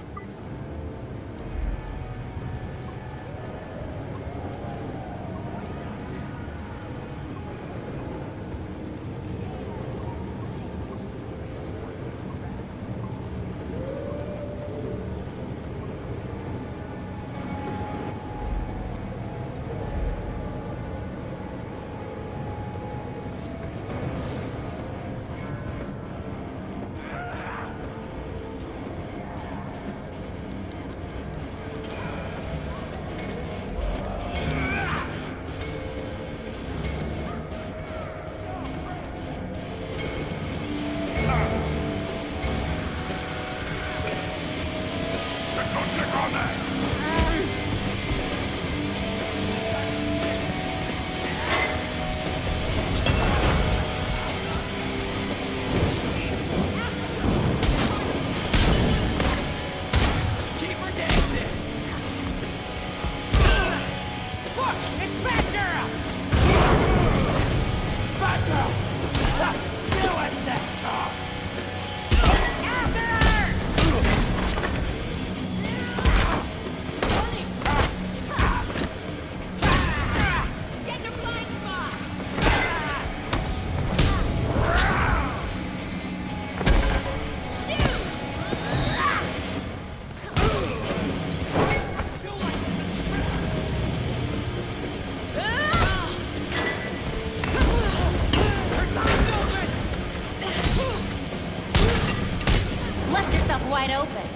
Wide open.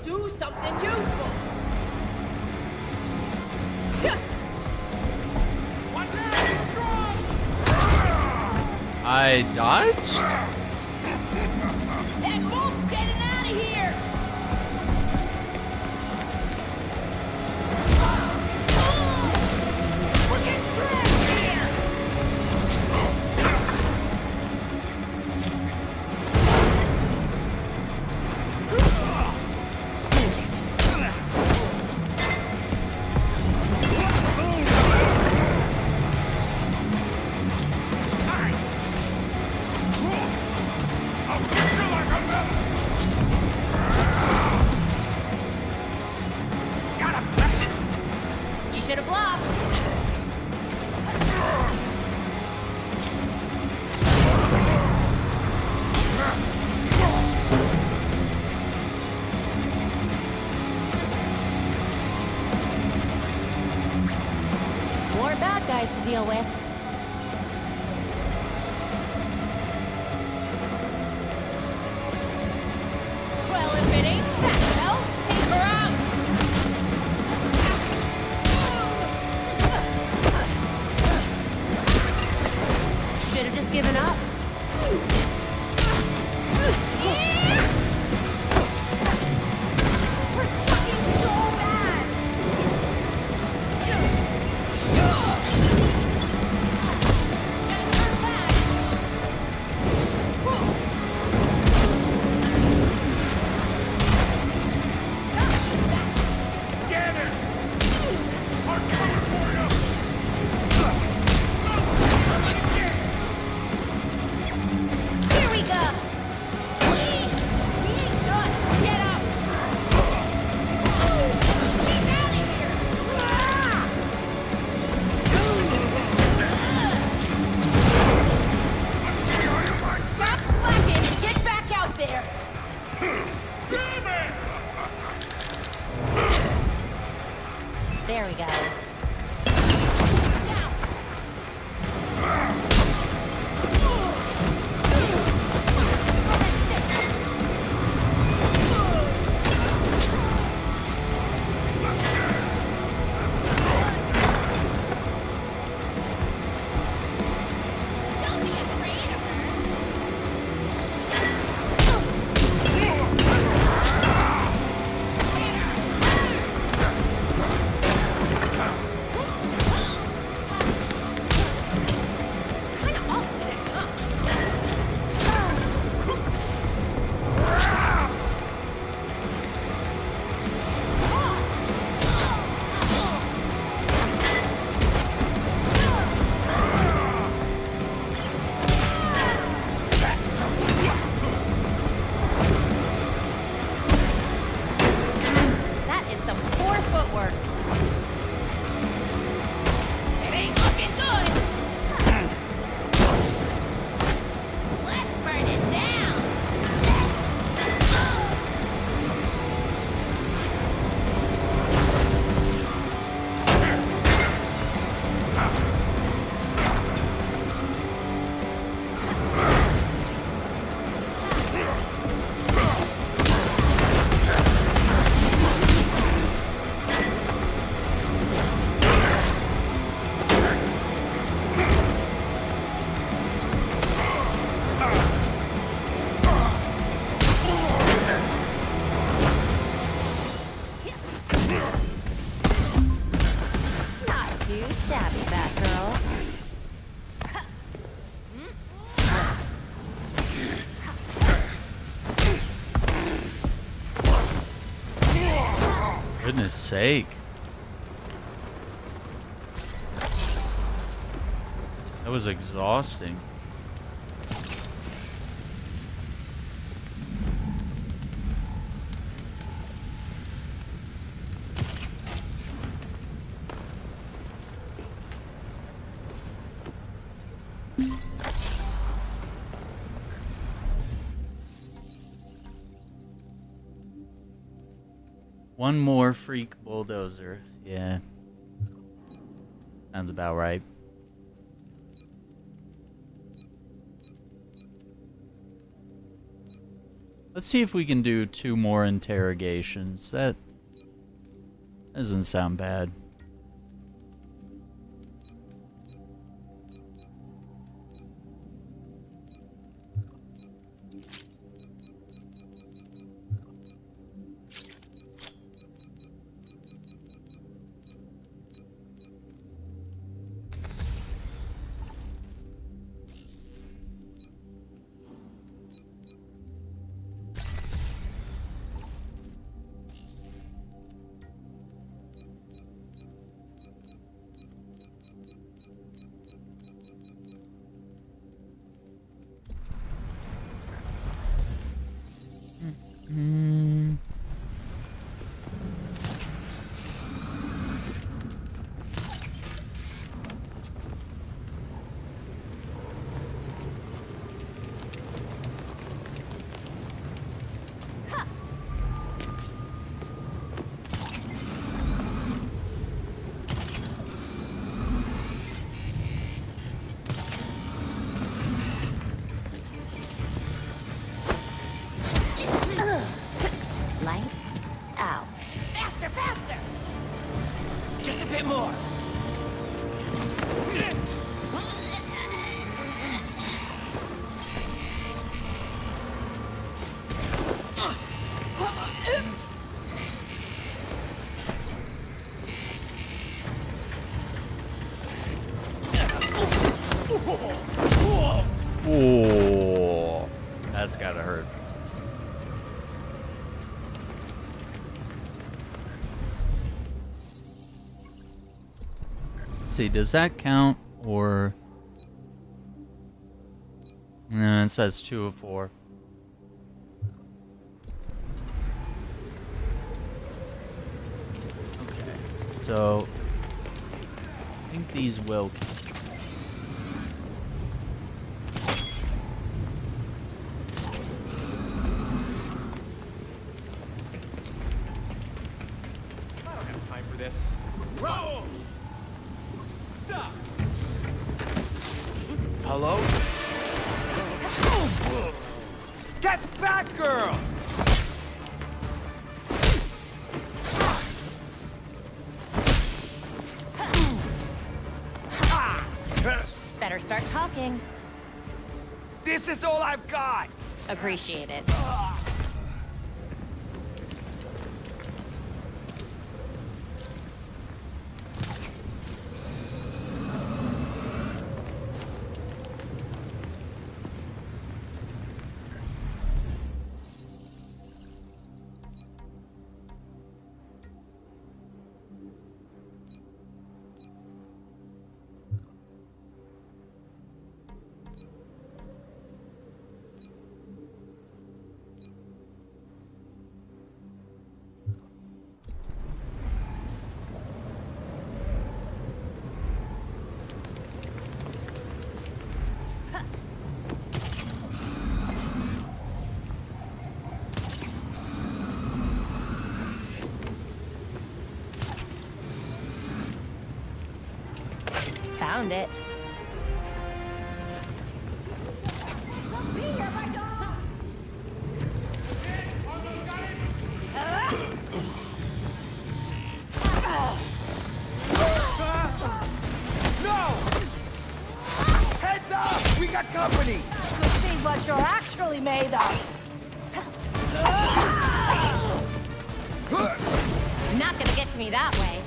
Do something useful. I dodged? That wolf's getting out of here. We're getting trapped here. Should have blocked. More bad guys to deal with. Well, if it ain't Batgirl, take her out. Should have just given up. We're fucking so bad. Goodness sake. That was exhausting. One more freak bulldozer. Yeah. Sounds about right. Let's see if we can do 2 more interrogations. That doesn't sound bad. Lights out. Faster, faster! Just a bit more. Oh, that's gotta hurt. Let's see, does that count or no? It says 2 of 4. Okay, so I think these will count. Hello? That's Batgirl! Better start talking. This is all I've got! Appreciate it. Found it. No! Heads up! We got company! Let's see what you're actually made of. Not gonna get to me that way.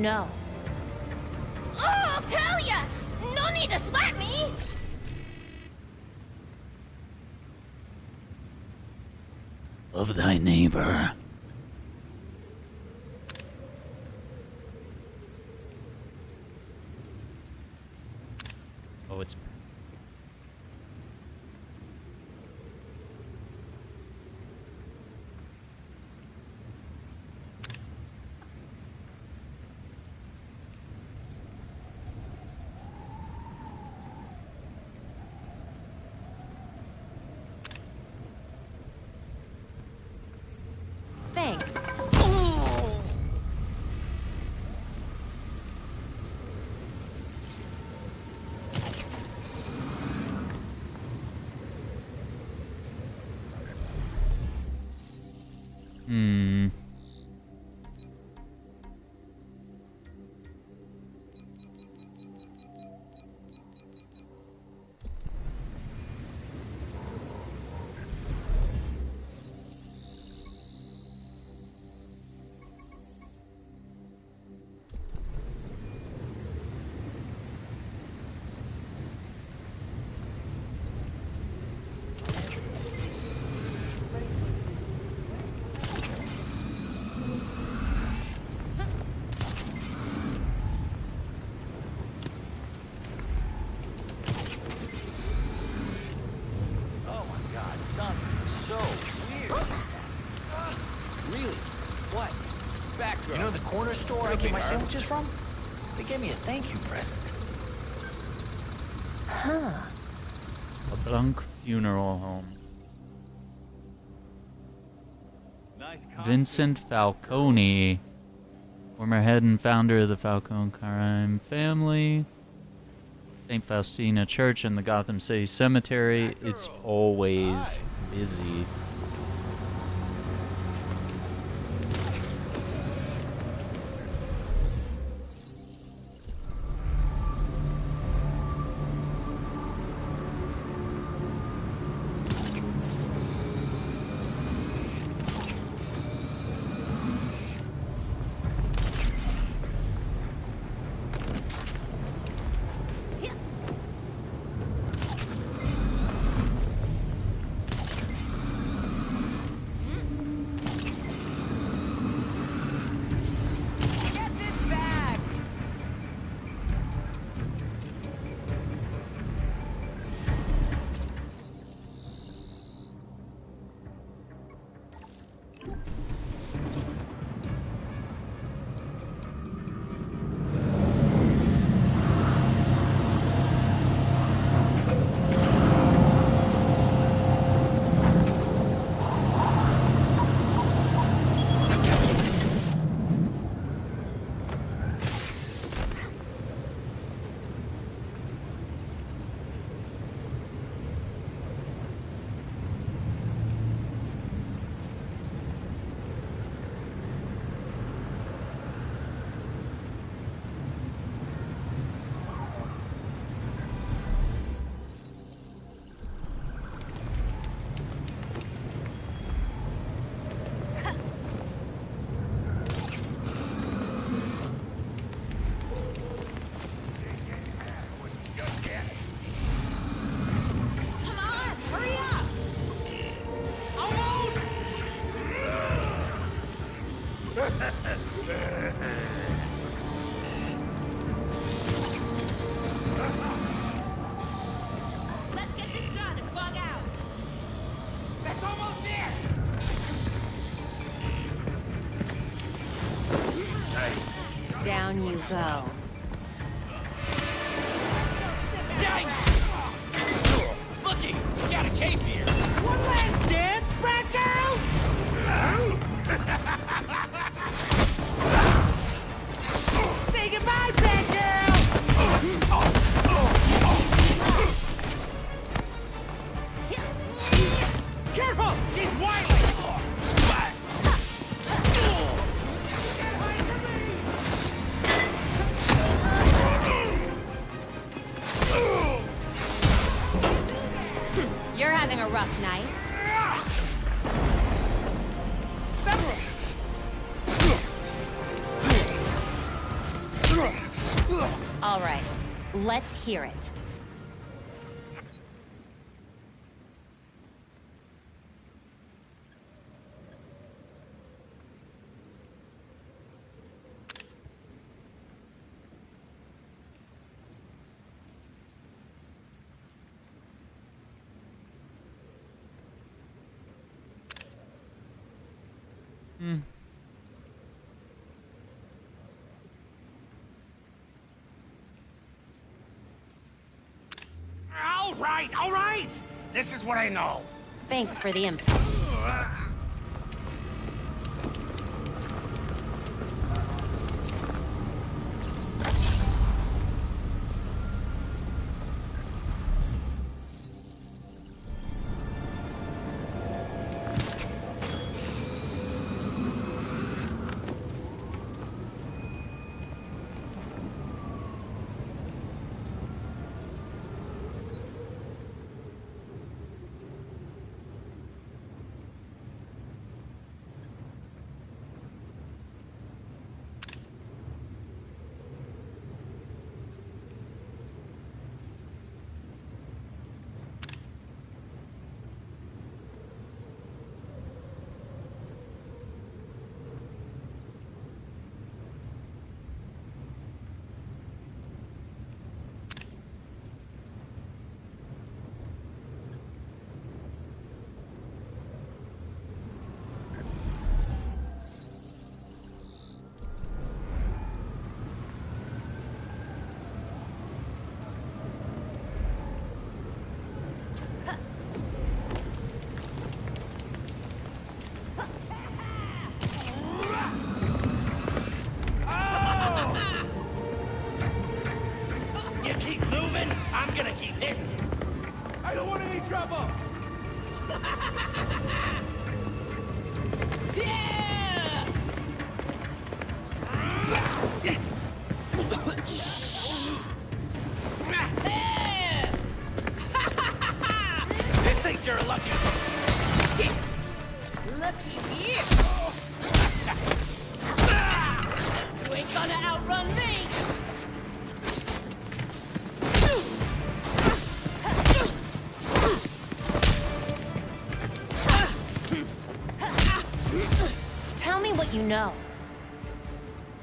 know. Oh, I'll tell ya! No need to sweat me! Love thy neighbor. Oh, it's... Thanks. Hmm. Oh my god, something so weird. Really? What? Batgirl. You know the corner store I get my sandwiches from? They gave me a thank you present. Huh. A Blanc funeral home. Vincent Falcone, former head and founder of the Falcone crime family. St. Faustina Church and the Gotham City Cemetery. It's always busy. Down you go. Dang! Looky! We got a cape here! One last dance, Batgirl! Say goodbye, Batgirl! Careful! She's wily! You're having a rough night. All right, let's hear it. All right! This is what I know. Thanks for the info. You know.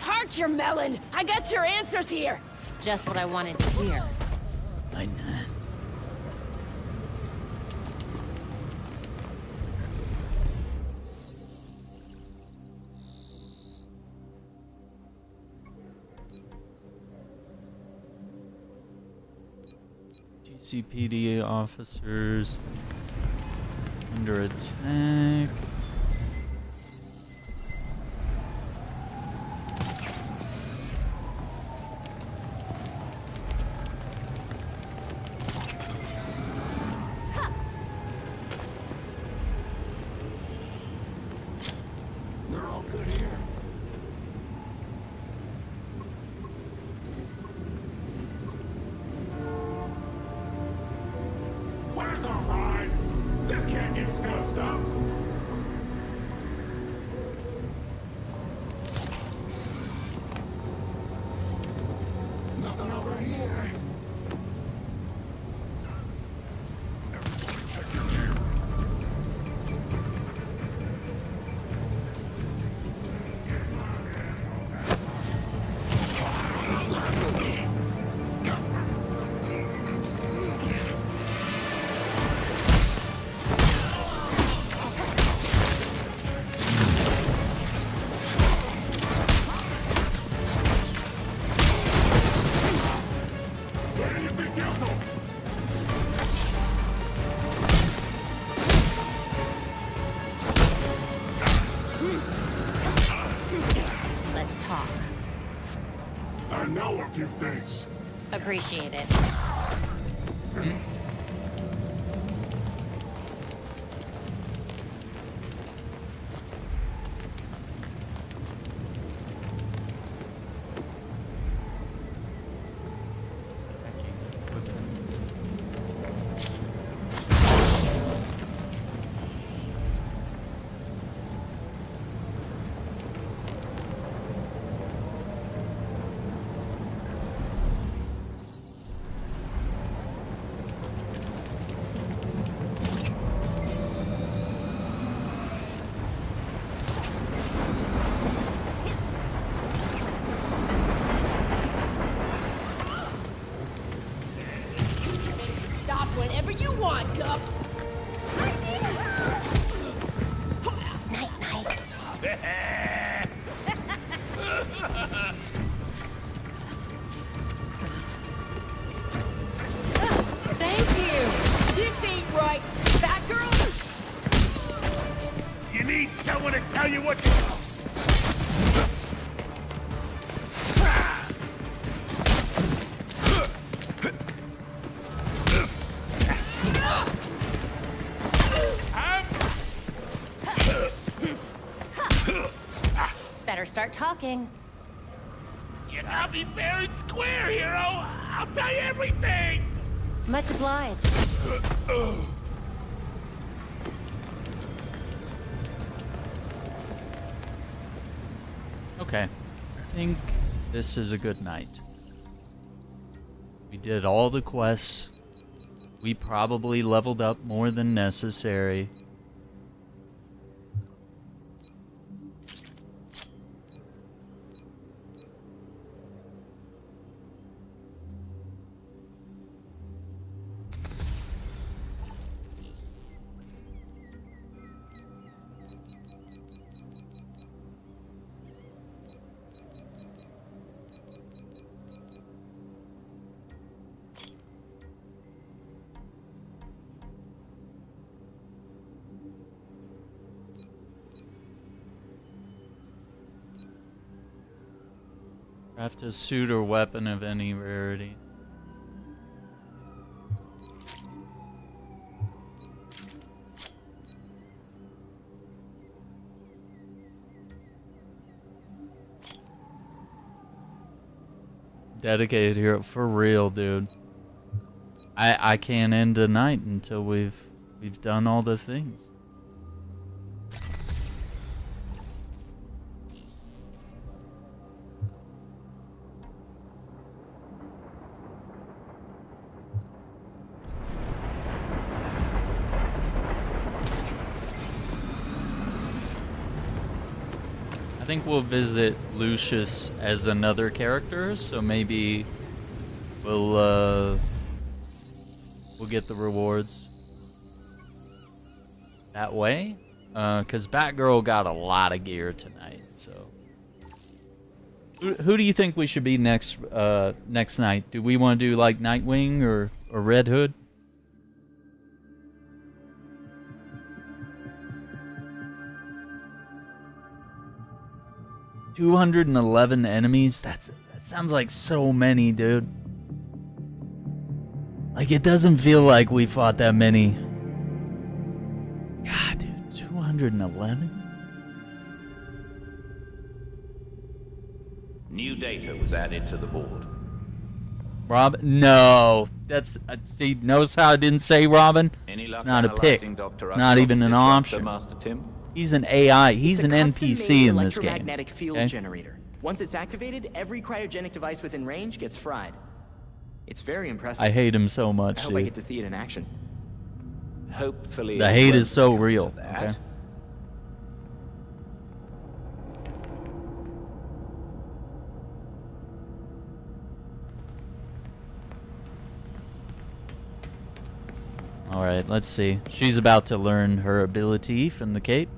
Park your melon! I got your answers here! Just what I wanted to hear. I know. GCPD officers under attack. Appreciate it. What you want, Gup? Night, night. Thank you. This ain't right. Batgirl? You need someone to tell you what to do. Better start talking. You got me fair and square, hero. I'll tell you everything. Much obliged. Okay. I think this is a good night. We did all the quests. We probably leveled up more than necessary. Craft a suit or weapon of any rarity. Dedicated hero for real, dude. I can't end a night until we've done all the things. I think we'll visit Lucius as another character, so maybe we'll get the rewards that way. Cause Batgirl got a lot of gear tonight, so who do you think we should be next night? Do we want to do like Nightwing or Red Hood? $211 enemies? That sounds like so many, dude. Like, it doesn't feel like we fought that many. God, dude, 211? New data was added to the board. Robin? No. That's, see, notice how I didn't say Robin? It's not a pick. It's not even an option. Master Tim? He's an AI. He's an NPC in this game. Electromagnetic field Okay? generator. Once it's activated, every cryogenic device within range gets fried. It's very impressive. I hate him so much, I hope I dude. get to see it in action. Hopefully, The hate is so real. Okay? All right, let's see. She's about to learn her ability from the cape.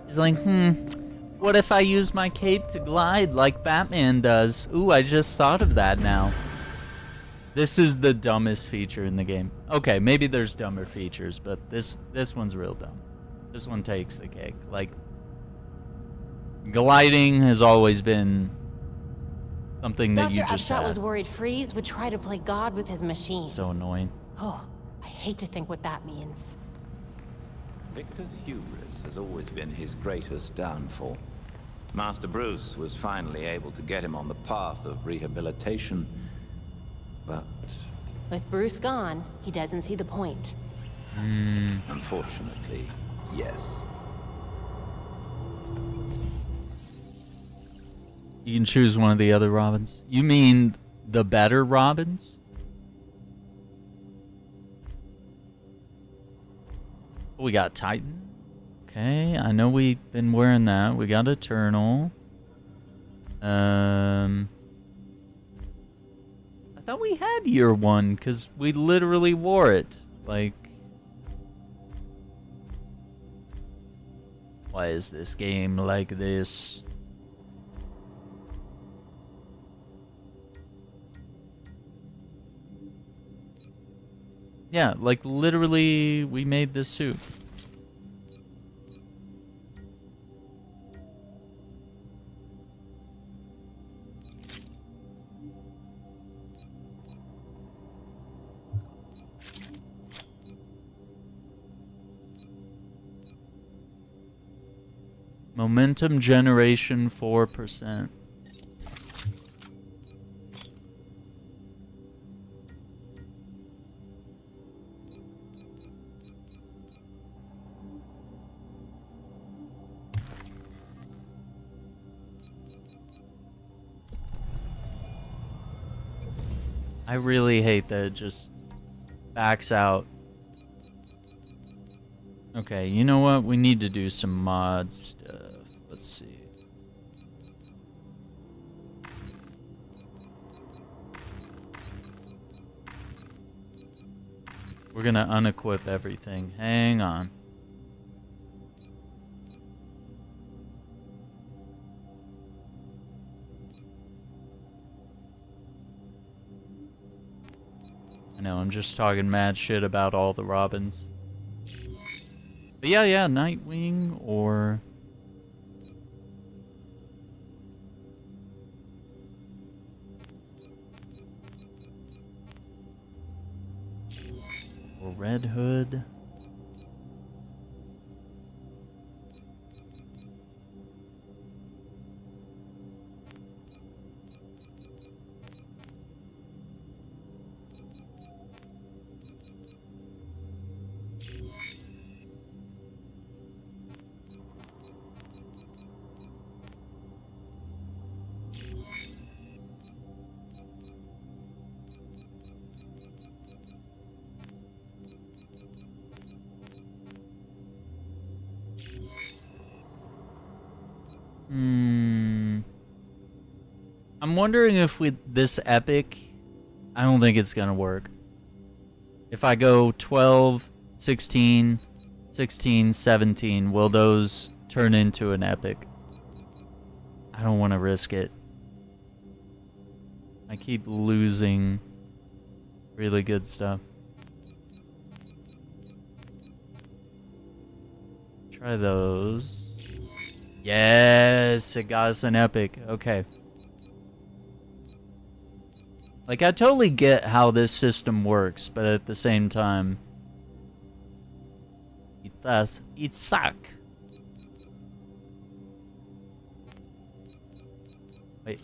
He's like, what if I use my cape to glide like Batman does? Ooh, I just thought of that now. This is the dumbest feature in the game. Okay, maybe there's dumber features, but this one's real dumb. This one takes the cake. Like, gliding has always been something that Dr. you just Upshot had. was worried Freeze would try to play God with his machine. So annoying. Oh, I hate to think what that means. Victor's hubris has always been his greatest downfall. Master Bruce was finally able to get him on the path of rehabilitation, but... With Bruce gone, he doesn't see the point. Unfortunately, yes. You can choose one of the other Robins. You mean the better Robins? We got Titan. Okay, I know we've been wearing that. We got Eternal. I thought we had Year One because we literally wore it. Like, why is this game like this? Yeah, like literally we made this suit. Momentum generation 4%. I really hate that it just backs out. Okay, you know what? We need to do some mod stuff. Let's see. We're gonna unequip everything. Hang on. I know, I'm just talking mad shit about all the Robins. But yeah, Nightwing or... or Red Hood. I'm wondering if with this epic, I don't think it's gonna work. If I go 12, 16, 16, 17, will those turn into an epic? I don't want to risk it. I keep losing really good stuff. Try those. Yes, it got us an epic. Okay. Like, I totally get how this system works, but at the same time, it suck. Wait.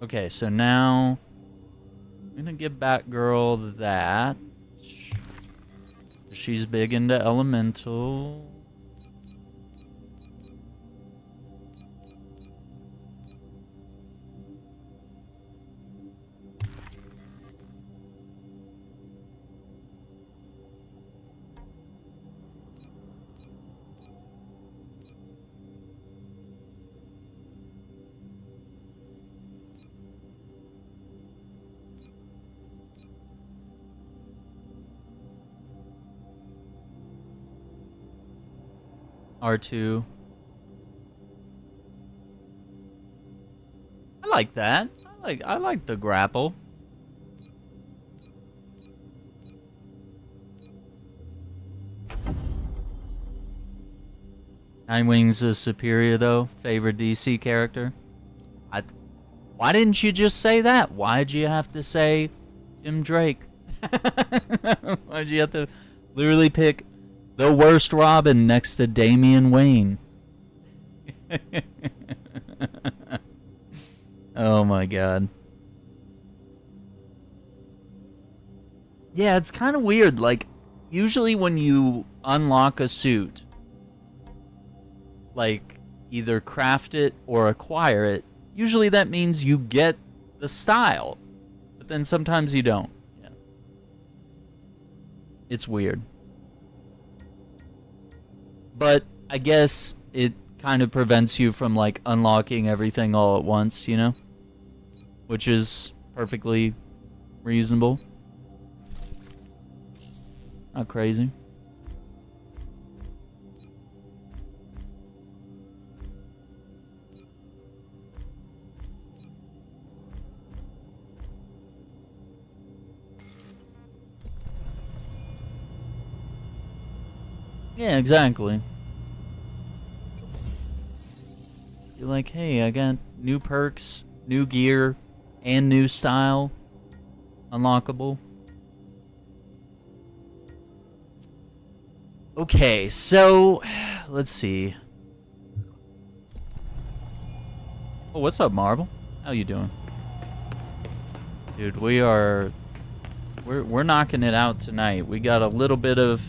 Okay, so now I'm gonna give Batgirl that. She's big into elemental. R2. I like that. I like the grapple. Nightwing's a superior though. Favorite DC character. Why didn't you just say that? Why'd you have to say Tim Drake? Why'd you have to literally pick the worst Robin next to Damian Wayne? Oh my god. Yeah, it's kind of weird. Like, usually when you unlock a suit, like, either craft it or acquire it, usually that means you get the style. But then sometimes you don't. Yeah. It's weird. But I guess it kind of prevents you from, like, unlocking everything all at once, you know? Which is perfectly reasonable. Not crazy. Yeah, exactly. You're like, hey, I got new perks, new gear, and new style. Unlockable. Okay, so let's see. Oh, what's up, Marvel? How you doing? Dude, we're knocking it out tonight. We got a little bit of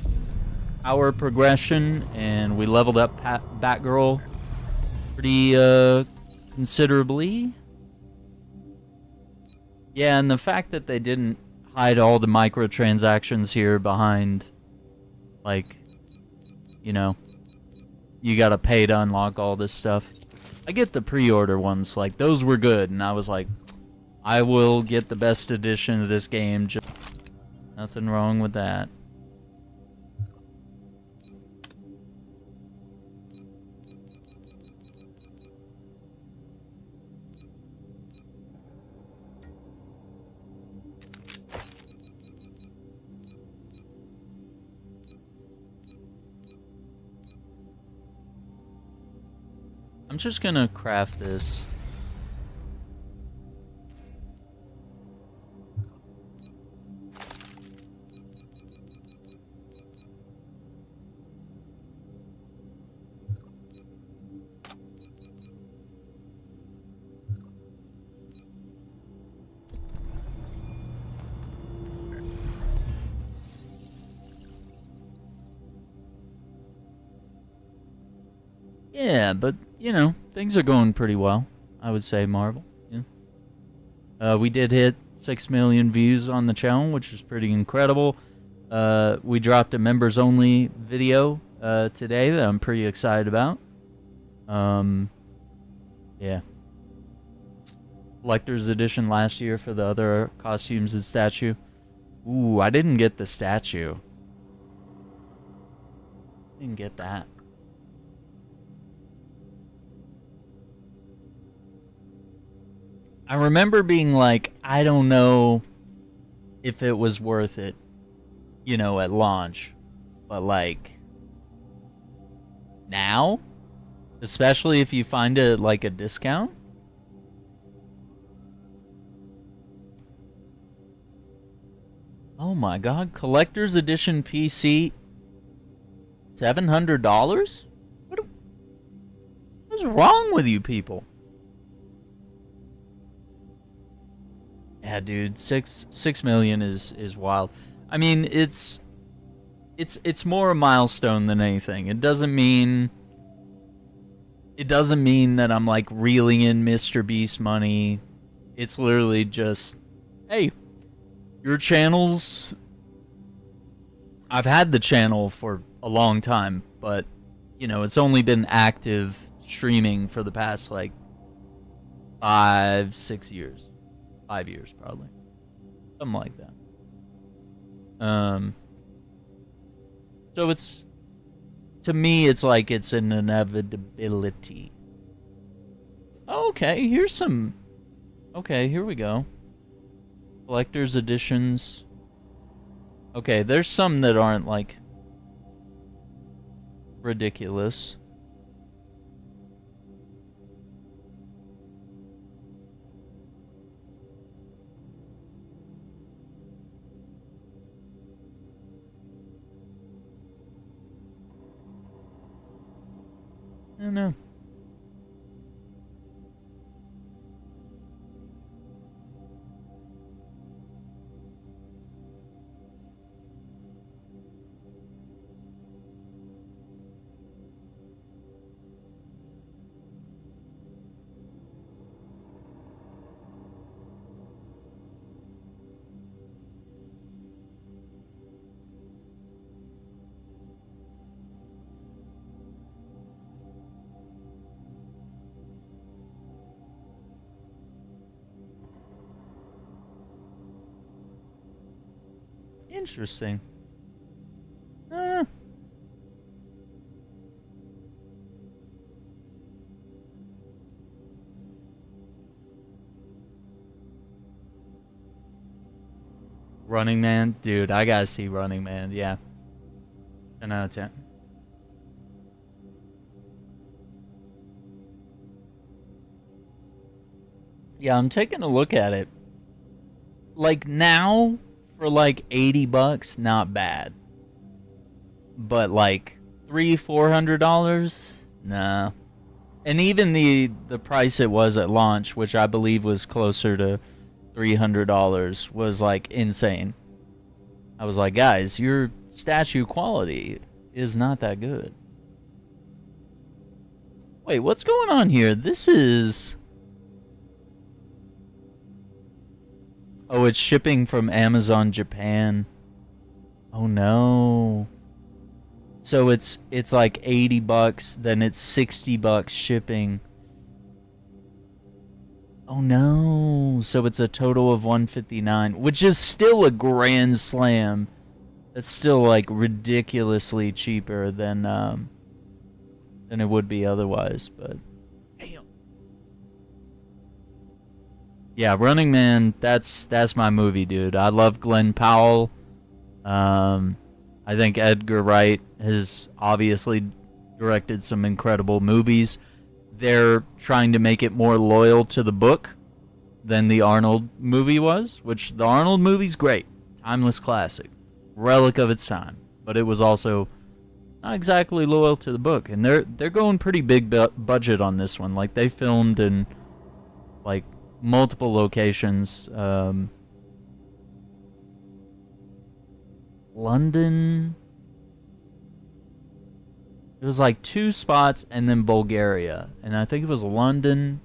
power progression, and we leveled up Batgirl pretty considerably. Yeah, and the fact that they didn't hide all the microtransactions here behind, like, you know, you gotta pay to unlock all this stuff. I get the pre-order ones, like, those were good, and I was like, I will get the best edition of this game. Just nothing wrong with that. I'm just gonna craft this. Yeah, but, you know, things are going pretty well, I would say, Marvel. Yeah. We did hit 6 million views on the channel, which is pretty incredible. We dropped a members-only video today that I'm pretty excited about. Yeah. Collector's edition last year for the other costumes and statue. Ooh, I didn't get the statue. Didn't get that. I remember being like, I don't know if it was worth it, you know, at launch. But, like, now? Especially if you find it, like, a discount? Oh my god, Collector's Edition PC, $700? What's wrong with you people? Yeah, dude, 6 million is wild. I mean, it's more a milestone than anything. It doesn't mean that I'm like reeling in Mr. Beast money. It's literally just, hey, your channel's... I've had the channel for a long time, but, you know, it's only been active streaming for the past, like, 5-6 years. 5 years, probably. Something like that. So it's... To me, it's like it's an inevitability. Okay, here's some... Okay, here we go. Collector's editions. Okay, there's some that aren't, like, ridiculous. I don't know. Interesting. Running Man? Dude, I gotta see Running Man, yeah. 10 out of 10. Yeah, I'm taking a look at it. Like, now, for like $80, not bad. But like $300-400? Nah. And even the price it was at launch, which I believe was closer to $300, was like insane. I was like, guys, your statue quality is not that good. Wait, what's going on here? This is... Oh, it's shipping from Amazon Japan. Oh no. So it's like $80, then it's $60 shipping. Oh no. So it's a total of $159, which is still a grand slam. That's still like ridiculously cheaper than it would be otherwise, but damn. Yeah, Running Man, that's my movie, dude. I love Glenn Powell. I think Edgar Wright has obviously directed some incredible movies. They're trying to make it more loyal to the book than the Arnold movie was, which the Arnold movie's great. Timeless classic. Relic of its time. But it was also not exactly loyal to the book. And they're going pretty big budget on this one. Like, they filmed in, like, multiple locations. London. It was like 2 spots and then Bulgaria. And I think it was London.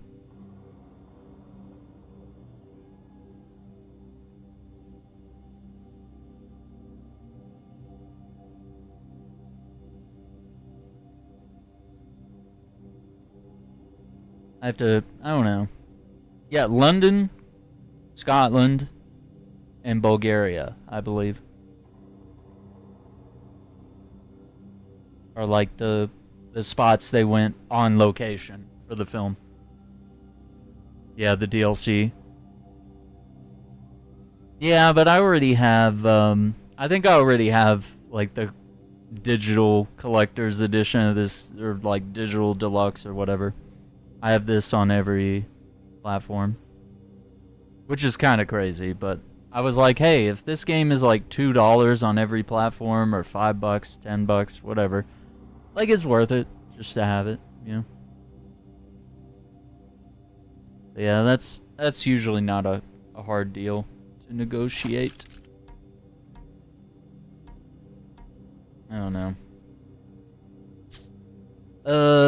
I don't know. Yeah, London, Scotland, and Bulgaria, I believe. Are like the spots they went on location for the film. Yeah, the DLC. Yeah, but I already have, I think I already have, like, the digital collector's edition of this, or, like, digital deluxe or whatever. I have this on every platform. Which is kind of crazy, but I was like, hey, if this game is like $2 on every platform, or $5, $10, whatever, like, it's worth it just to have it, you know? But yeah, that's usually not a hard deal to negotiate. I don't know.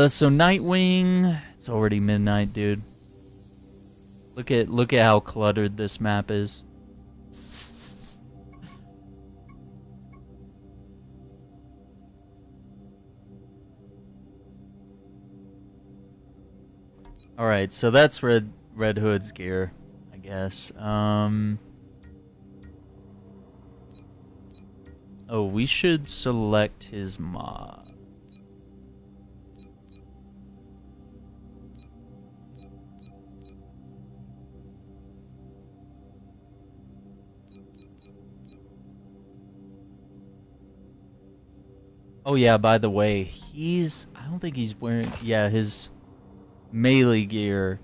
So Nightwing, it's already midnight, dude. Look at how cluttered this map is. All right, so that's Red Hood's gear, I guess. Oh, we should select his mod. Oh yeah, by the way, I don't think he's wearing, yeah, his melee gear.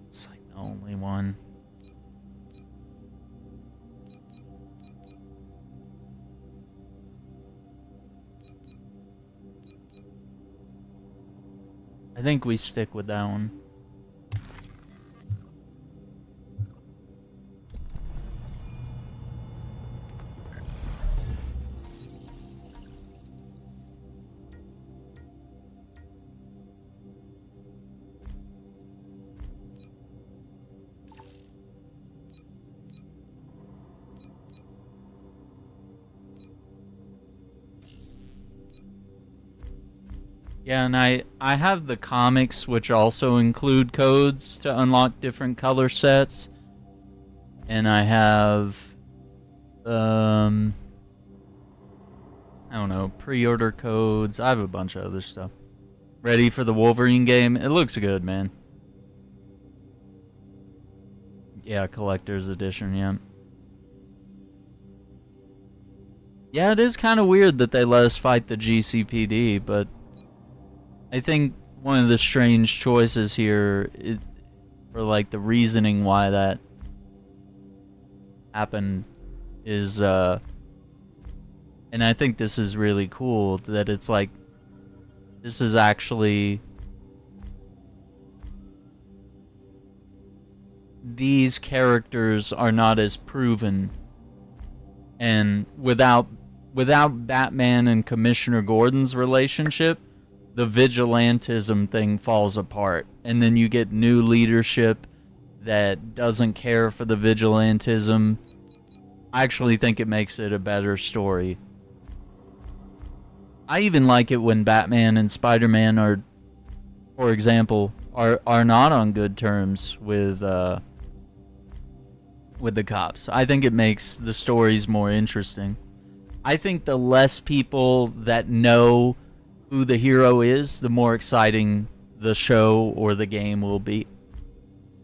It's like the only one. I think we stick with that one. Yeah, and I have the comics, which also include codes to unlock different color sets. and I have, I don't know, pre-order codes. I have a bunch of other stuff. Ready for the Wolverine game? It looks good, man. Yeah, collector's edition, yeah. Yeah, it is kind of weird that they let us fight the GCPD, but I think one of the strange choices here, or like the reasoning why that happened is, and I think this is really cool, that it's like, this is actually, these characters are not as proven, and without Batman and Commissioner Gordon's relationship, the vigilantism thing falls apart, and then you get new leadership that doesn't care for the vigilantism. I actually think it makes it a better story. I even like it when Batman and Spider-Man are, for example, are not on good terms with the cops. I think it makes the stories more interesting. I think the less people that know who the hero is, the more exciting the show or the game will be.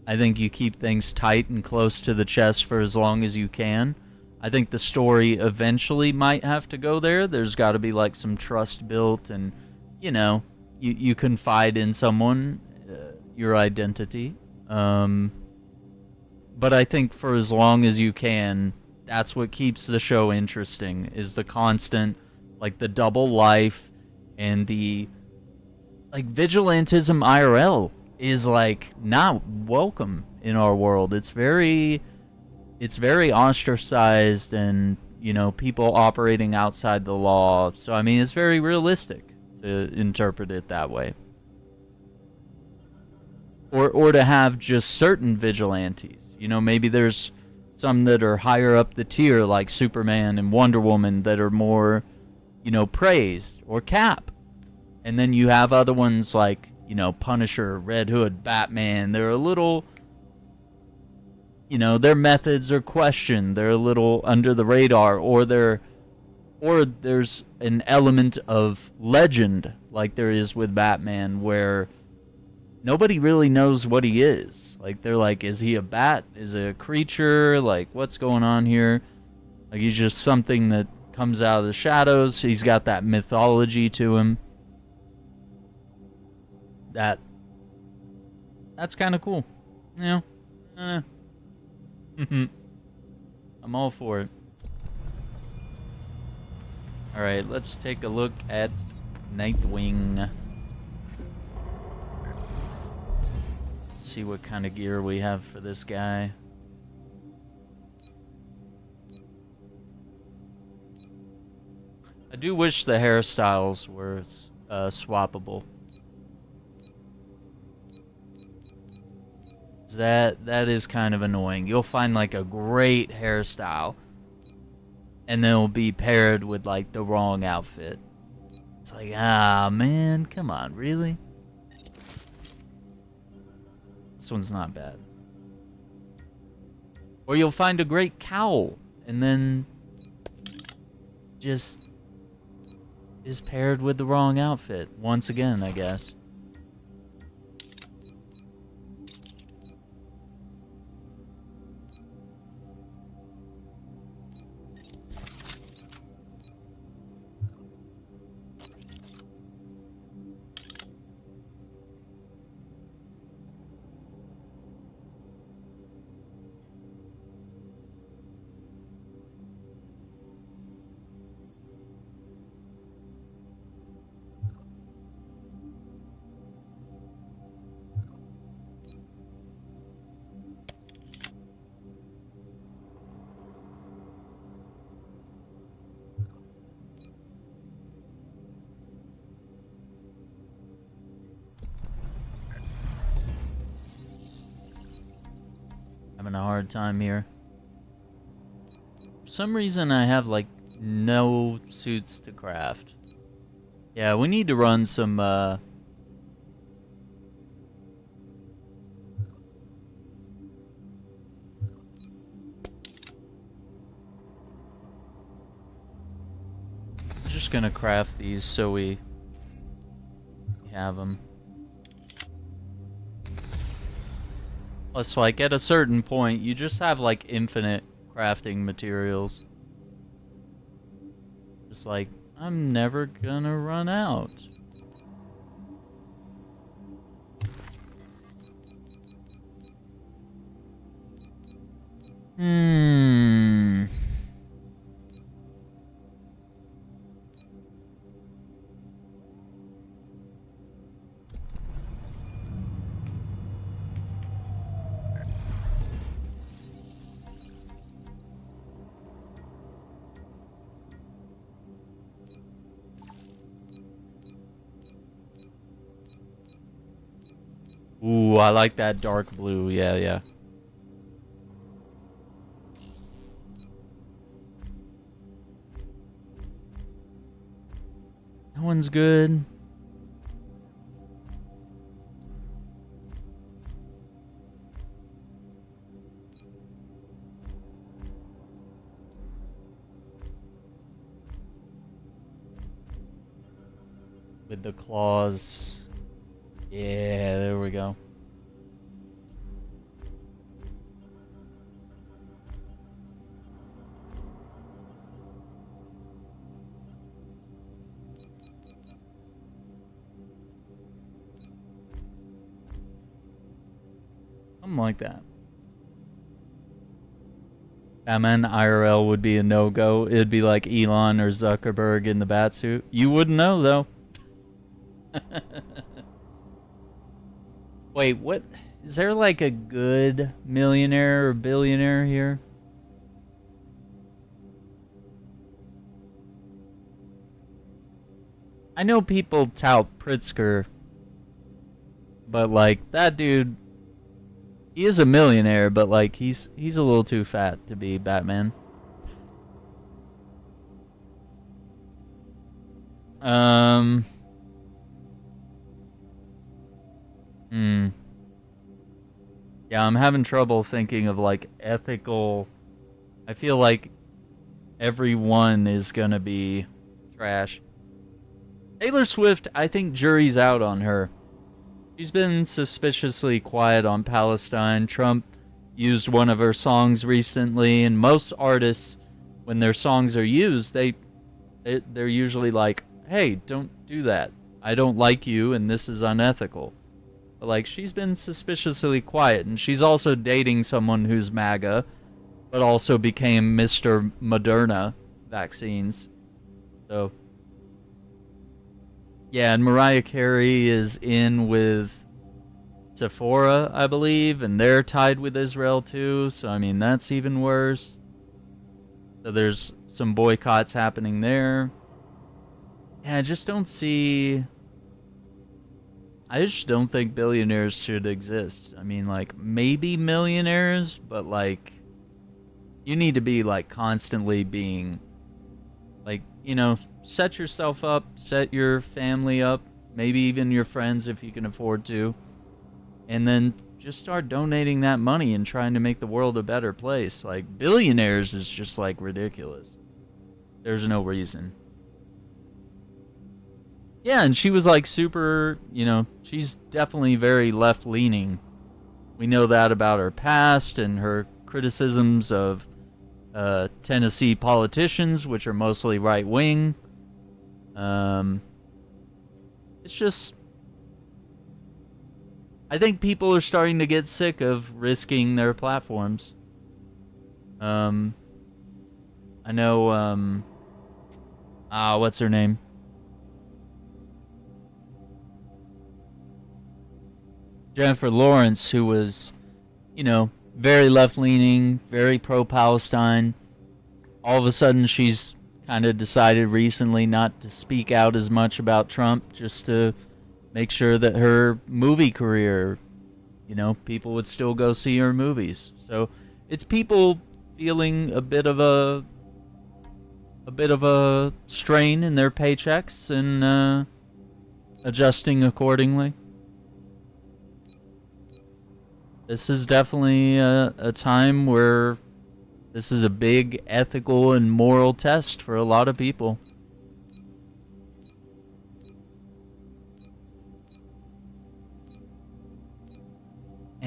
I think you keep things tight and close to the chest for as long as you can. I think the story eventually might have to go there. There's got to be like some trust built, and you know, you confide in someone, your identity. But I think for as long as you can, that's what keeps the show interesting, is the constant, like the double life, and the like vigilantism IRL is like not welcome in our world. It's very ostracized, and you know, people operating outside the law. So I mean, it's very realistic to interpret it that way. Or to have just certain vigilantes. You know, maybe there's some that are higher up the tier, like Superman and Wonder Woman, that are more, you know, praised, or Cap. And then you have other ones like, you know, Punisher, Red Hood, Batman. They're a little, you know, their methods are questioned. They're a little under the radar, or there's an element of legend, like there is with Batman, where nobody really knows what he is. Like, they're like, is he a bat? Is it a creature? Like, what's going on here? Like, he's just something that comes out of the shadows. He's got that mythology to him. That's kind of cool. You know? I'm all for it. Alright, let's take a look at Nightwing. See what kind of gear we have for this guy. I do wish the hairstyles were swappable. That is kind of annoying. You'll find like a great hairstyle, and then it'll be paired with like the wrong outfit. It's like, ah man, come on, really? This one's not bad. Or you'll find a great cowl, and then just is paired with the wrong outfit once again, I guess. Having a hard time here. For some reason I have like no suits to craft. Yeah, we need to run some just gonna craft these so we have them. Plus, like, at a certain point, you just have, like, infinite crafting materials. Just like, I'm never gonna run out. Ooh, I like that dark blue. Yeah, yeah. That one's good. With the claws. Yeah, there we go. Something like that. Batman IRL would be a no-go. It'd be like Elon or Zuckerberg in the Batsuit. You wouldn't know, though. Wait, what? Is there like a good millionaire or billionaire here? I know people tout Pritzker, but like that dude, he is a millionaire, but like he's a little too fat to be Batman. Yeah, I'm having trouble thinking of like ethical. I feel like everyone is gonna be trash. Taylor Swift, I think jury's out on her. She's been suspiciously quiet on Palestine. Trump used one of her songs recently, and most artists, when their songs are used, they're usually like, hey, don't do that. I don't like you, and this is unethical. But like, she's been suspiciously quiet, and she's also dating someone who's MAGA, but also became Mr. Moderna vaccines. So, yeah, and Mariah Carey is in with Sephora, I believe, and they're tied with Israel too, so I mean, that's even worse. So there's some boycotts happening there. Yeah, I just don't think billionaires should exist. I mean, like, maybe millionaires, but like, you need to be like constantly being like, you know, set yourself up, set your family up, maybe even your friends if you can afford to, and then just start donating that money and trying to make the world a better place. Like, billionaires is just like ridiculous. There's no reason. Yeah, and she was like super, you know, she's definitely very left-leaning. We know that about her past and her criticisms of Tennessee politicians, which are mostly right-wing. It's just, I think people are starting to get sick of risking their platforms. I know, what's her name? Jennifer Lawrence, who was, you know, very left-leaning, very pro-Palestine. All of a sudden, she's kind of decided recently not to speak out as much about Trump, just to make sure that her movie career, you know, people would still go see her movies. So it's people feeling a bit of a strain in their paychecks and adjusting accordingly. This is definitely a time where this is a big ethical and moral test for a lot of people.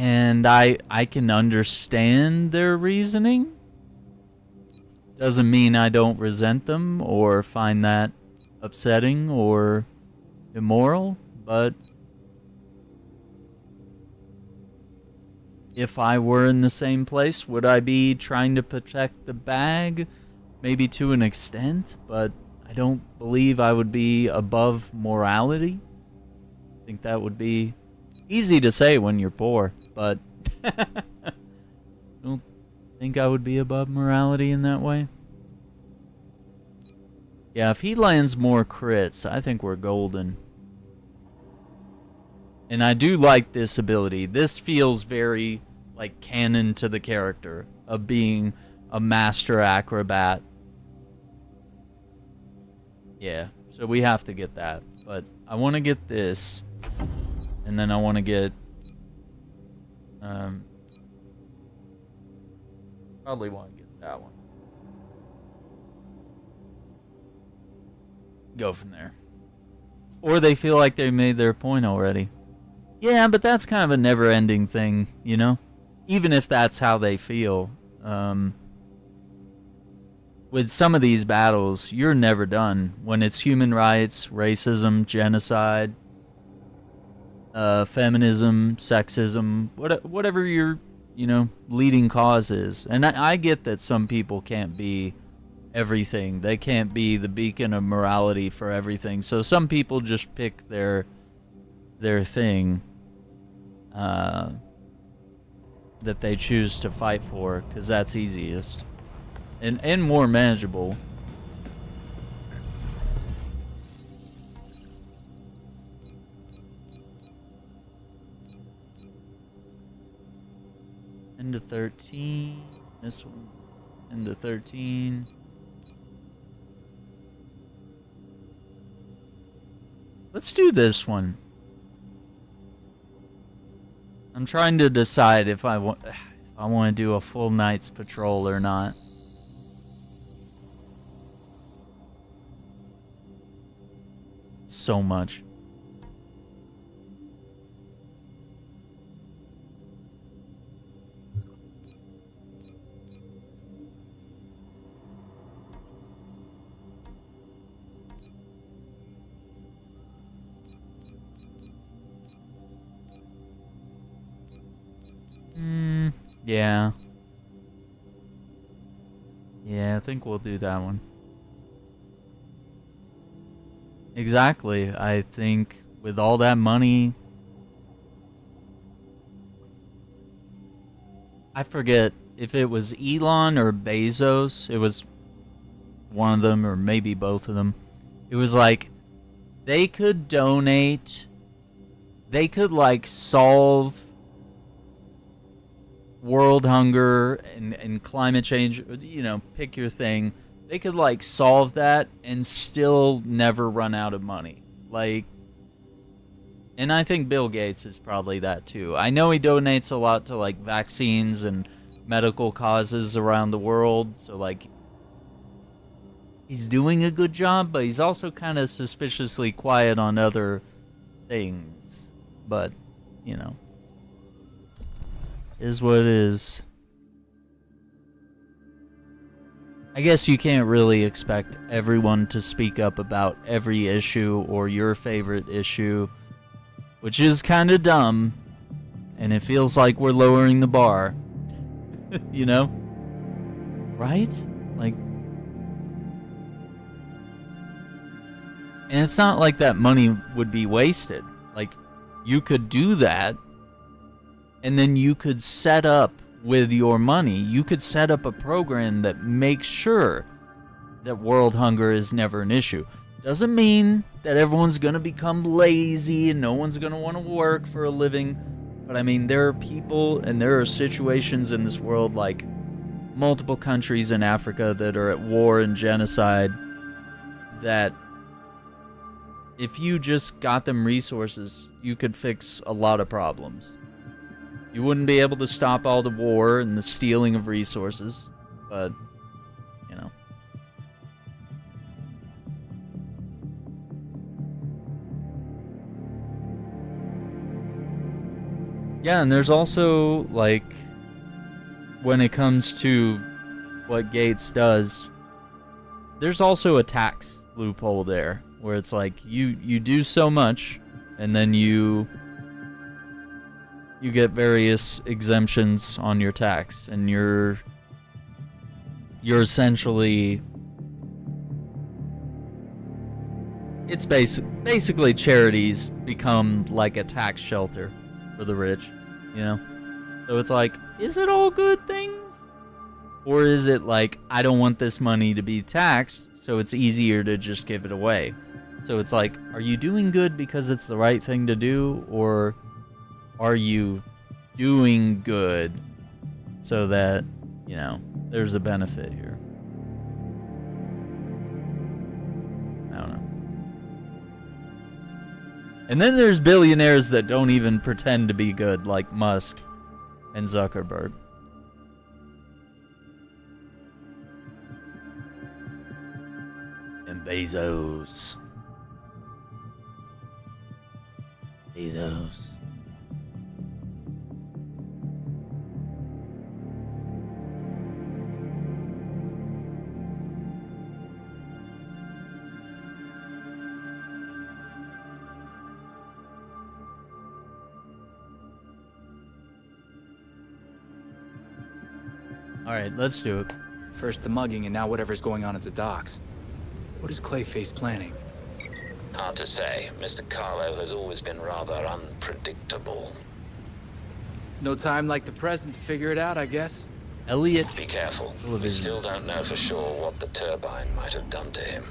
And I can understand their reasoning. Doesn't mean I don't resent them or find that upsetting or immoral, but if I were in the same place, would I be trying to protect the bag? Maybe to an extent, but I don't believe I would be above morality. I think that would be easy to say when you're poor, but I don't think I would be above morality in that way. Yeah, if he lands more crits, I think we're golden. And I do like this ability. This feels very like canon to the character of being a master acrobat. Yeah, so we have to get that. But I want to get this. And then I want to get... probably want to get that one. Go from there. Or they feel like they made their point already. Yeah, but that's kind of a never-ending thing, you know? Even if that's how they feel. With some of these battles, you're never done. When it's human rights, racism, genocide, feminism, sexism, whatever your, you know, leading cause is. And I get that some people can't be everything. They can't be the beacon of morality for everything. So some people just pick their thing that they choose to fight for, because that's easiest and more manageable. Into 13. This one. Into 13. Let's do this one. I'm trying to decide if I want to do a full night's patrol or not. So much. Yeah. Yeah, I think we'll do that one. Exactly. I think with all that money, I forget if it was Elon or Bezos. It was one of them, or maybe both of them. It was like they could donate, they could like solve world hunger and climate change, you know, pick your thing. They could like solve that and still never run out of money. Like, and I think Bill Gates is probably that too. I know he donates a lot to like vaccines and medical causes around the world, so like he's doing a good job, but he's also kind of suspiciously quiet on other things. But, you know, is what it is. I guess you can't really expect everyone to speak up about every issue or your favorite issue, which is kind of dumb, and it feels like we're lowering the bar. You know? Right? Like, and it's not like that money would be wasted. Like, you could do that, and then you could set up with your money, you could set up a program that makes sure that world hunger is never an issue. Doesn't mean that everyone's going to become lazy and no one's going to want to work for a living. But I mean, there are people and there are situations in this world, like multiple countries in Africa that are at war and genocide, that if you just got them resources, you could fix a lot of problems. You wouldn't be able to stop all the war and the stealing of resources, but, you know. Yeah, and there's also, like, when it comes to what Gates does, there's also a tax loophole there, where it's like, you do so much, and then you get various exemptions on your tax, and you're essentially... It's basically charities become like a tax shelter for the rich, you know? So it's like, is it all good things? Or is it like, I don't want this money to be taxed, so it's easier to just give it away? So it's like, are you doing good because it's the right thing to do? Or are you doing good so that, you know, there's a benefit here? I don't know. And then there's billionaires that don't even pretend to be good, like Musk and Zuckerberg. And Bezos. Alright, let's do it. First the mugging and now whatever's going on at the docks. What is Clayface planning? Hard to say. Mr. Carlo has always been rather unpredictable. No time like the present to figure it out, I guess. Elliot. Be careful. We still don't know for sure what the turbine might have done to him.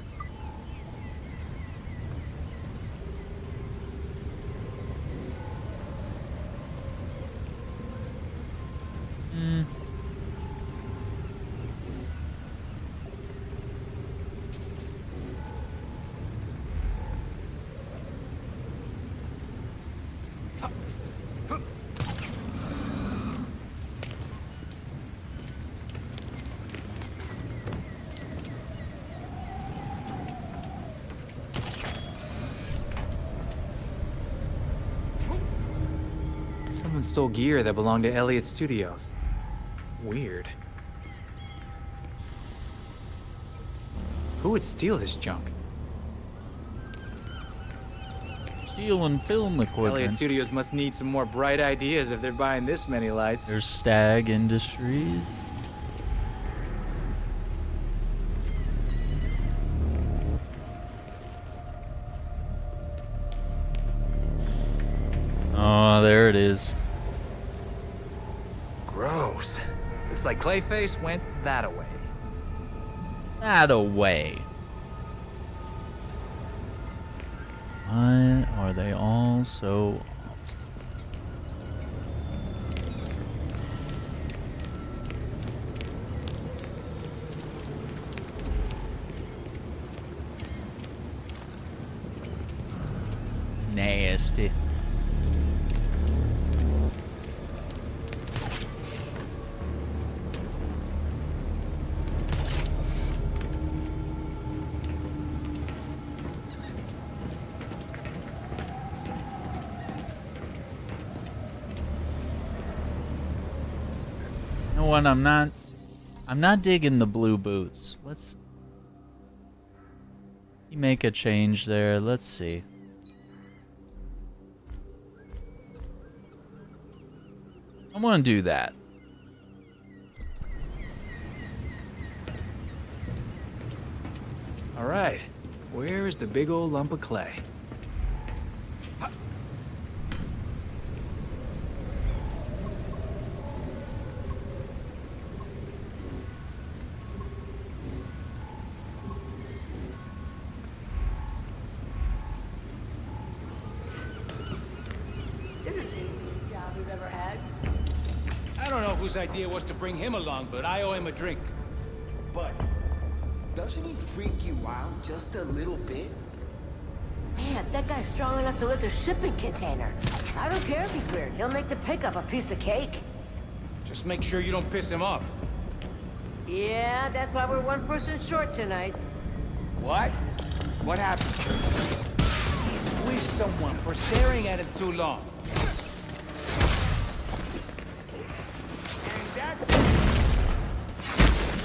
Someone stole gear that belonged to Elliot Studios. Weird. Who would steal this junk? Stealing film equipment. Elliot Studios must need some more bright ideas if they're buying this many lights. There's Stag Industries. Oh, there it is. Gross. Looks like Clayface went that-a-way. That-a-way. Why are they all so awful? Nasty. One, I'm not digging the blue boots. Let's make a change there. Let's see. I want to do that. All right. Where is the big old lump of clay? I don't know whose idea was to bring him along, but I owe him a drink. But doesn't he freak you out just a little bit? Man, that guy's strong enough to lift a shipping container. I don't care if he's weird. He'll make the pickup a piece of cake. Just make sure you don't piss him off. Yeah, that's why we're one person short tonight. What? What happened? He squished someone for staring at him too long.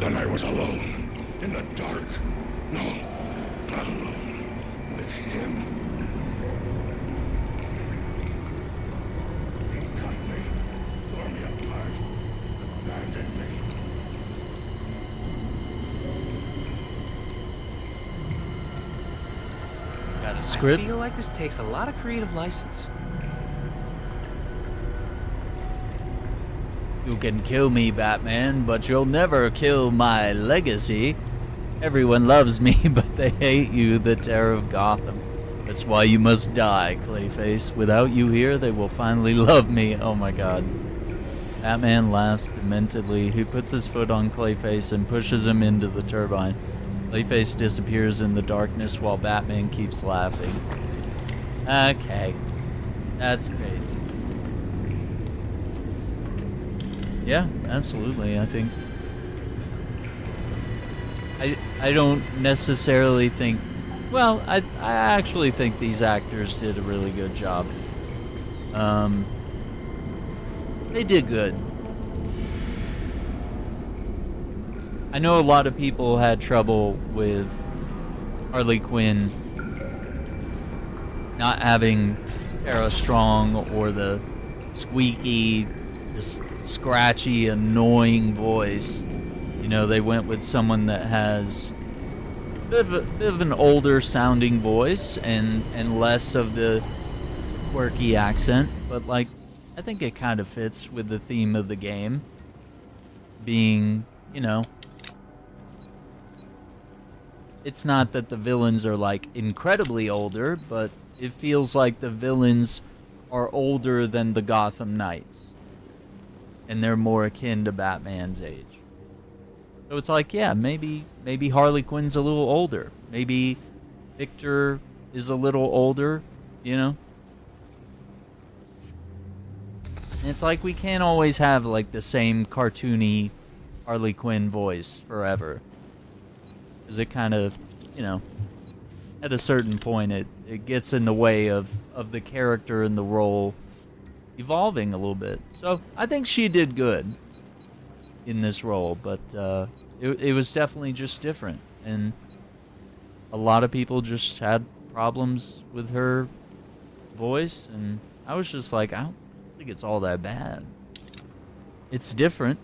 Then I was alone, in the dark. No, not alone, with him. He cut me, tore me apart, abandoned me. Got a script? I feel like this takes a lot of creative license. You can kill me, Batman, but you'll never kill my legacy. Everyone loves me, but they hate you, the terror of Gotham. That's why you must die, Clayface. Without you here, they will finally love me. Oh my god. Batman laughs dementedly. He puts his foot on Clayface and pushes him into the turbine. Clayface disappears in the darkness while Batman keeps laughing. Okay. That's crazy. Yeah, absolutely. I think I don't necessarily think, well, I actually think these actors did a really good job. They did good. I know a lot of people had trouble with Harley Quinn not having Tara Strong or the squeaky, just scratchy, annoying voice. You know, they went with someone that has a bit of an older sounding voice and less of the quirky accent, but like, I think it kind of fits with the theme of the game being, you know, it's not that the villains are like incredibly older, but it feels like the villains are older than the Gotham Knights. And they're more akin to Batman's age. So it's like, yeah, maybe Harley Quinn's a little older. Maybe Victor is a little older, you know? And it's like we can't always have like the same cartoony Harley Quinn voice forever. Because it kind of, you know, at a certain point it gets in the way of the character and the role evolving a little bit. So I think she did good in this role, but it was definitely just different, and a lot of people just had problems with her voice, and I was just like, I don't think it's all that bad. It's different,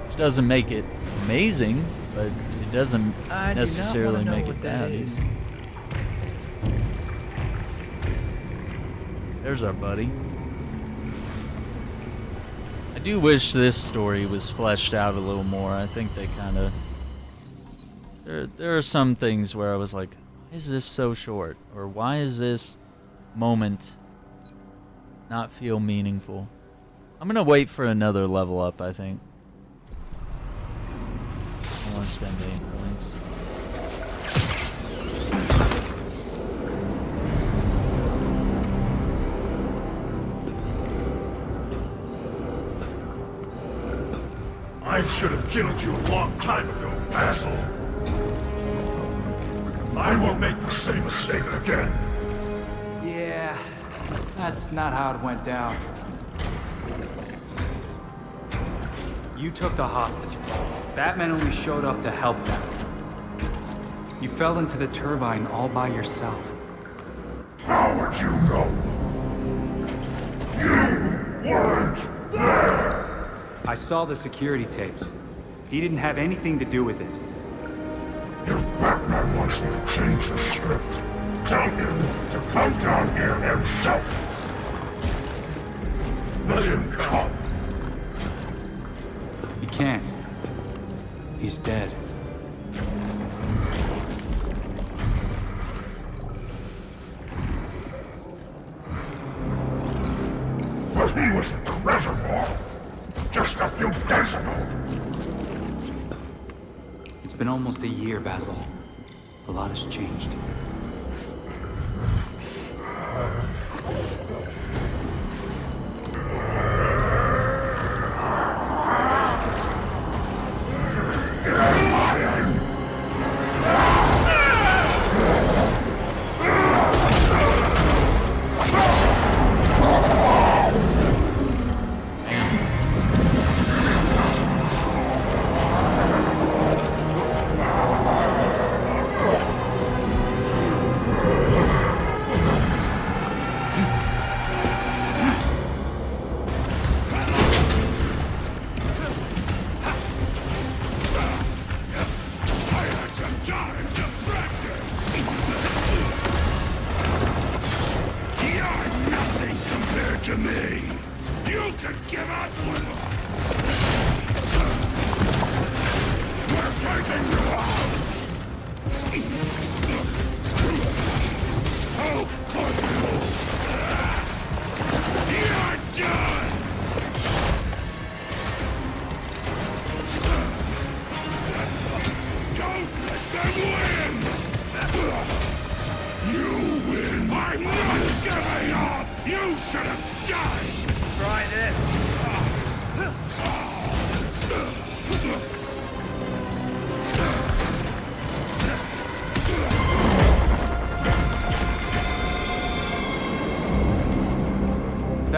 which doesn't make it amazing, but it doesn't necessarily make it bad either. There's our buddy. I do wish this story was fleshed out a little more. I think they kind of... There are some things where I was like, why is this so short? Or why is this moment not feel meaningful? I'm going to wait for another level up, I think. I don't want to spend 8 points. I should have killed you a long time ago, Basil. I won't make the same mistake again. Yeah, that's not how it went down. You took the hostages. Batman only showed up to help them. You fell into the turbine all by yourself. How would you know? You weren't there! I saw the security tapes. He didn't have anything to do with it. If Batman wants me to change the script, tell him to come down here himself. Let him come. He can't. He's dead. But he was at the reservoir just a few days ago. It's been almost a year, Basil. A lot has changed.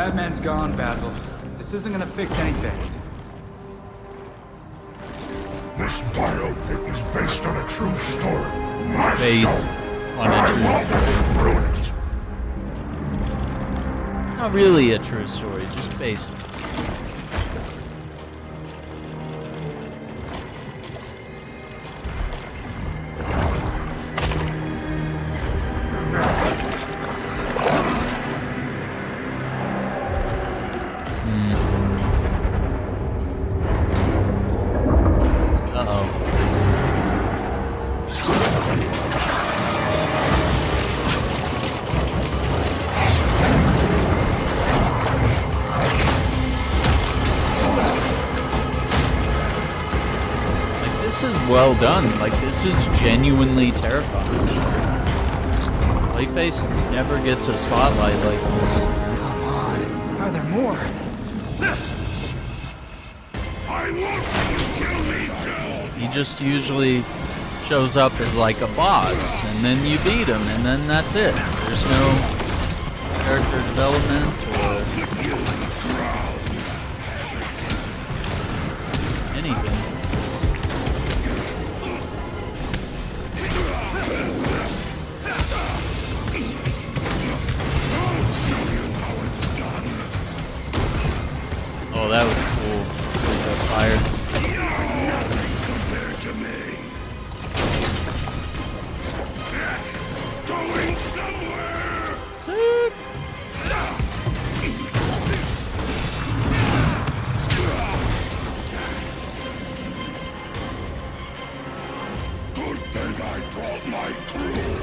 Batman's gone, Basil. This isn't gonna fix anything. This biopic is based on a true story. Based on a true story. Brilliant. Not really a true story, just based. Well done. Like, this is genuinely terrifying. Clayface never gets a spotlight like this. Come on. Are there more? I want you to kill me, Joe. He just usually shows up as like a boss, and then you beat him, and then that's it. There's no character development or anything. Oh, that was cool. He got fired. Compared to me. Going somewhere. Sick. Good thing I brought my crew.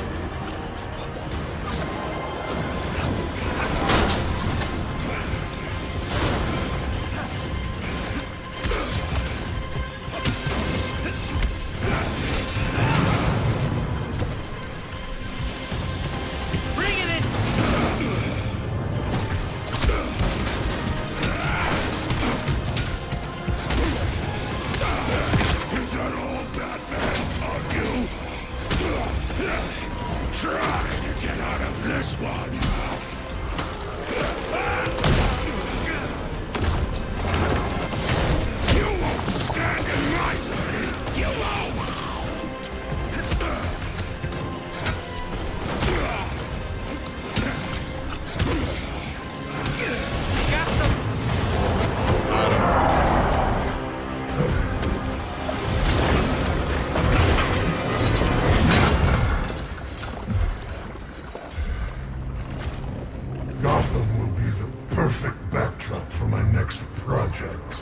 Gotham will be the perfect backdrop for my next project.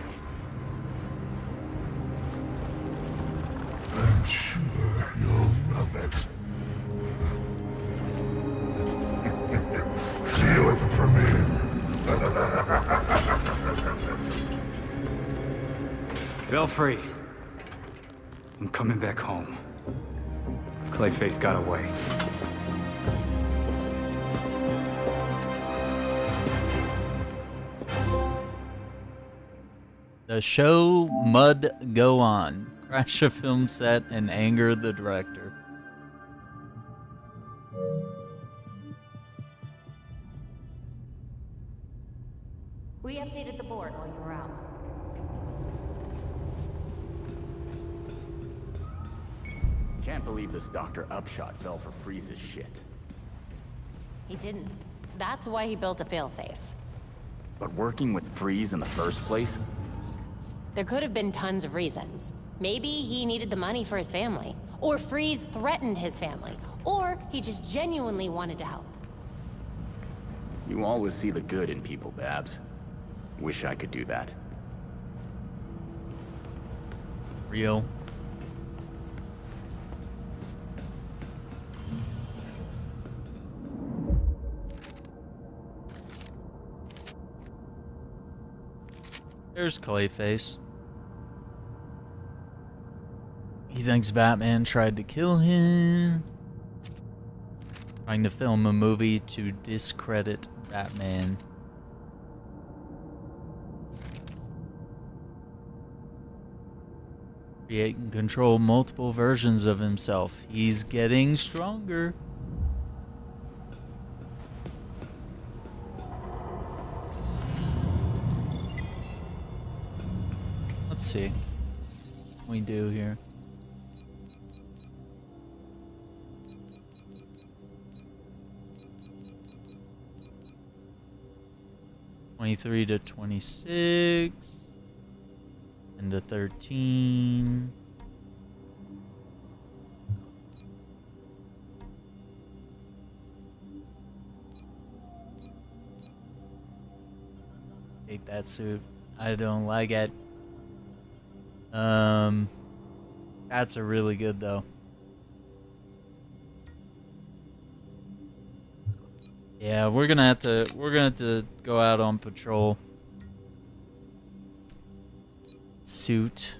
I'm sure you'll love it. See you at the premiere. Feel free. I'm coming back home. Clayface got away. The show mud go on. Crash a film set and anger the director. We updated the board while you were out. Can't believe this Dr. Upshot fell for Freeze's shit. He didn't. That's why he built a failsafe. But working with Freeze in the first place? There could have been tons of reasons. Maybe he needed the money for his family. Or Freeze threatened his family. Or he just genuinely wanted to help. You always see the good in people, Babs. Wish I could do that. Real. There's Clayface. He thinks Batman tried to kill him. Trying to film a movie to discredit Batman. Create and control multiple versions of himself. He's getting stronger. see. We do here. $23 to $26 and to $13. Hate that suit. I don't like it. That's a really good though. Yeah, we're gonna have to go out on patrol. Suit.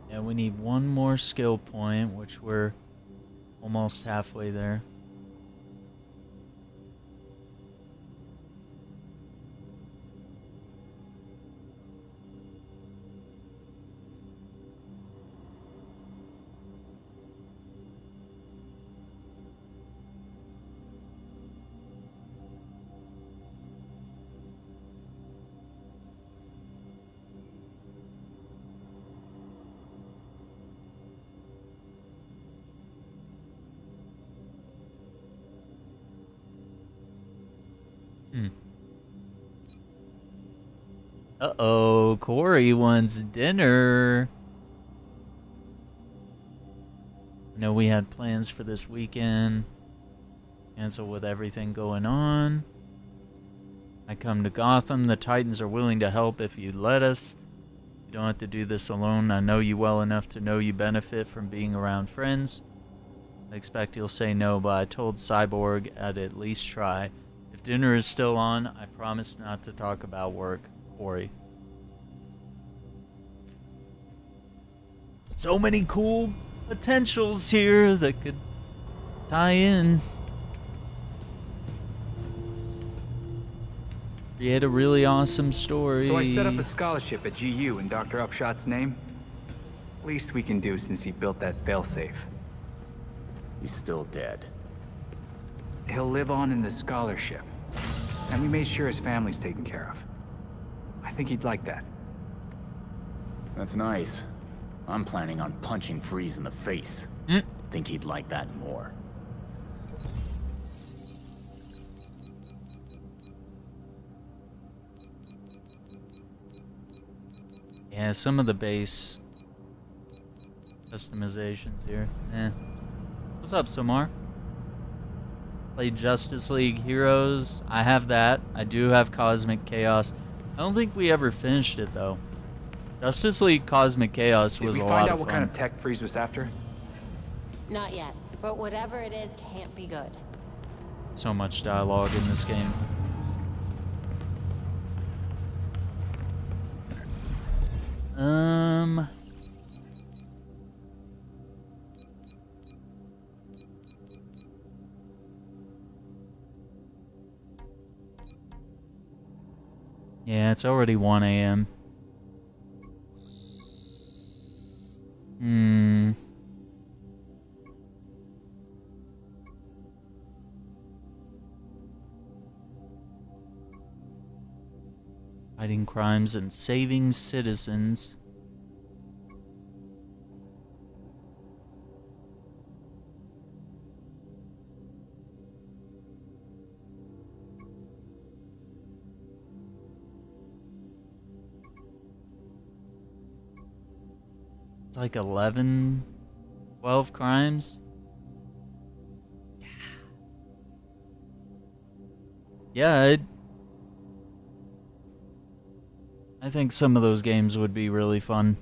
Yeah, we need one more skill point, which we're almost halfway there. Uh-oh, Corey wants dinner. I know we had plans for this weekend. Cancel with everything going on. I come to Gotham. The Titans are willing to help if you let us. You don't have to do this alone. I know you well enough to know you benefit from being around friends. I expect you'll say no, but I told Cyborg I'd at least try. If dinner is still on, I promise not to talk about work. Corey. So many cool potentials here that could tie in. Create a really awesome story. So I set up a scholarship at GU in Dr. Upshot's name. Least we can do since he built that failsafe. He's still dead. He'll live on in the scholarship. And we made sure his family's taken care of. I think he'd like that. That's nice. I'm planning on punching Freeze in the face. Think he'd like that more. Yeah, some of the base customizations here. What's up, Somar? Played Justice League Heroes. I have that. I do have Cosmic Chaos. I don't think we ever finished it though. Justice League Cosmic Chaos was a lot of fun. Did we find out what kind of tech Freeze was after? Not yet, but whatever it is can't be good. So much dialogue in this game. Yeah, it's already 1 a.m. Fighting crimes and saving citizens. It's like 11, 12 crimes. Yeah, I think some of those games would be really fun.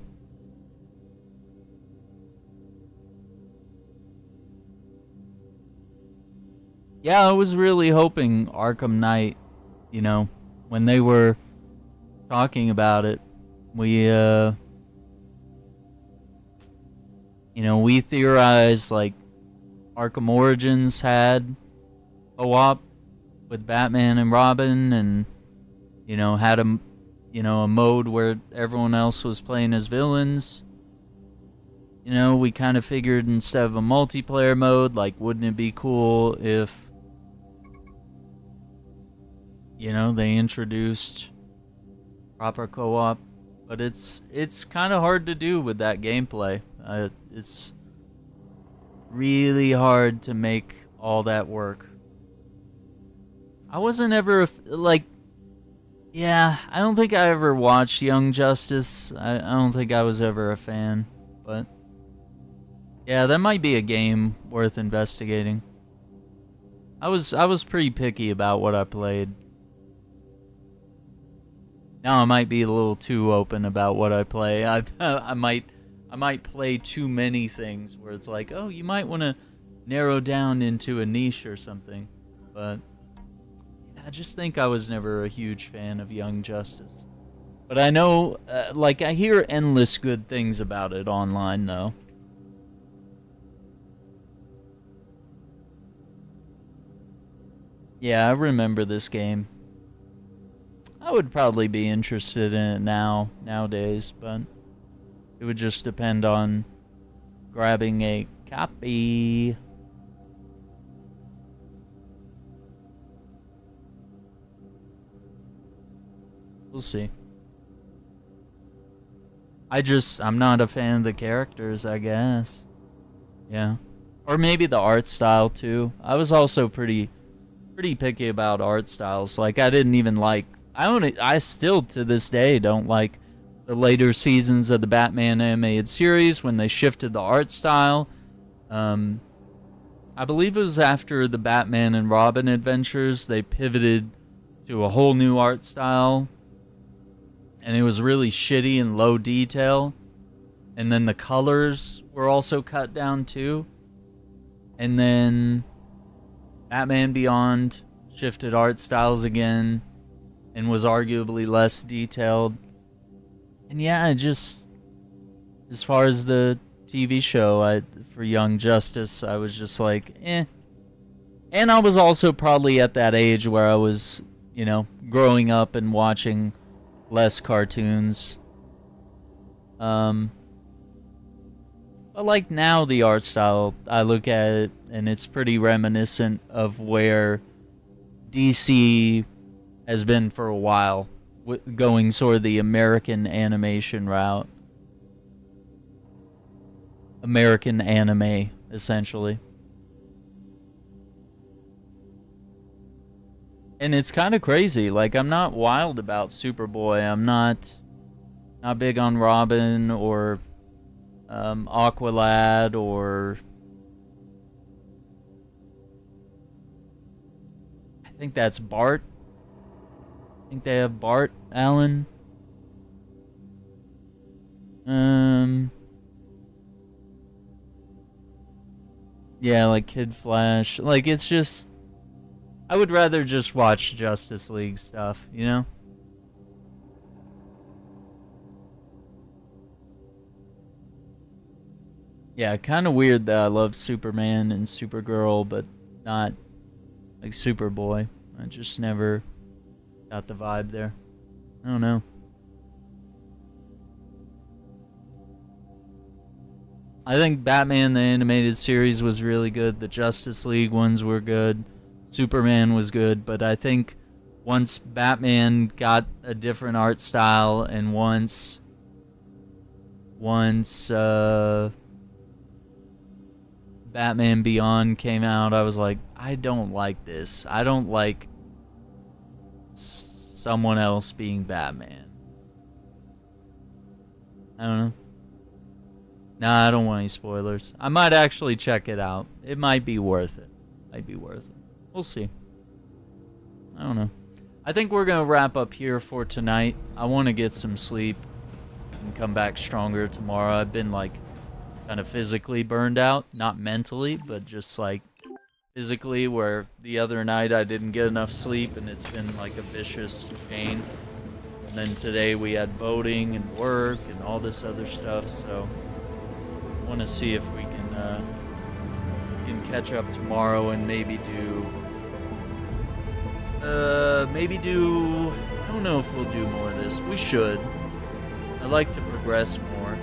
Yeah, I was really hoping Arkham Knight, you know, when they were talking about it, we, you know, we theorized like Arkham Origins had a WAP with Batman and Robin, and, you know, had a, you know, a mode where everyone else was playing as villains. You know, we kind of figured instead of a multiplayer mode, like, wouldn't it be cool if, you know, they introduced proper co-op, but it's kind of hard to do with that gameplay. It's really hard to make all that work. I wasn't ever like, yeah, I don't think I ever watched Young Justice. I don't think I was ever a fan, but yeah, that might be a game worth investigating. I was pretty picky about what I played. Now I might be a little too open about what I play. I might play too many things where it's like, oh, you might want to narrow down into a niche or something. But I just think I was never a huge fan of Young Justice. But I know, like, I hear endless good things about it online, though. Yeah, I remember this game. I would probably be interested in it nowadays, but it would just depend on grabbing a copy. We'll see. I'm not a fan of the characters, I guess. Yeah. Or maybe the art style, too. I was also pretty picky about art styles. Like, I didn't even like... I still, to this day, don't like the later seasons of the Batman animated series when they shifted the art style. I believe it was after the Batman and Robin adventures, they pivoted to a whole new art style. And it was really shitty and low detail. And then the colors were also cut down, too. And then Batman Beyond shifted art styles again and was arguably less detailed. And yeah, as far as the TV show for Young Justice, I was just like, eh. And I was also probably at that age where I was, you know, growing up and watching less cartoons. But like now, the art style, I look at it and it's pretty reminiscent of where DC has been for a while, going sort of the American animation route. American anime, essentially. And it's kind of crazy. Like, I'm not wild about Superboy. I'm not big on Robin or Aqualad or... I think that's Bart. I think they have Bart Allen. Yeah, like Kid Flash. Like, it's just... I would rather just watch Justice League stuff, you know? Yeah, kind of weird that I love Superman and Supergirl, but not like Superboy. I just never got the vibe there. I don't know. I think Batman the Animated Series was really good. The Justice League ones were good. Superman was good, but I think once Batman got a different art style and once Batman Beyond came out, I was like, I don't like this. I don't like someone else being Batman. I don't know. Nah, I don't want any spoilers. I might actually check it out. It might be worth it. We'll see. I don't know. I think we're going to wrap up here for tonight. I want to get some sleep and come back stronger tomorrow. I've been like kind of physically burned out. Not mentally, but just like physically, where the other night I didn't get enough sleep and it's been like a vicious chain. And then today we had voting and work and all this other stuff, so I want to see if we can catch up tomorrow and maybe do I don't know if we'll do more of this. We should. I like to progress more.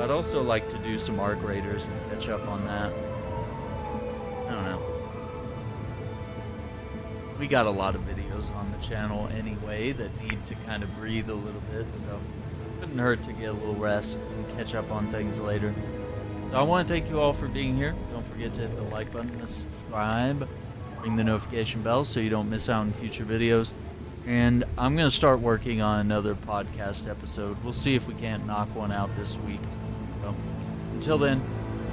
I'd also like to do some Arc Raiders and catch up on that. I don't know. we got a lot of videos on the channel anyway that need to kind of breathe a little bit, so it couldn't hurt to get a little rest and catch up on things later. So I want to thank you all for being here. Don't forget to hit the like button, and subscribe, ring the notification bell so you don't miss out on future videos. And I'm going to start working on another podcast episode. We'll see if we can't knock one out this week. So until then,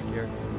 take care.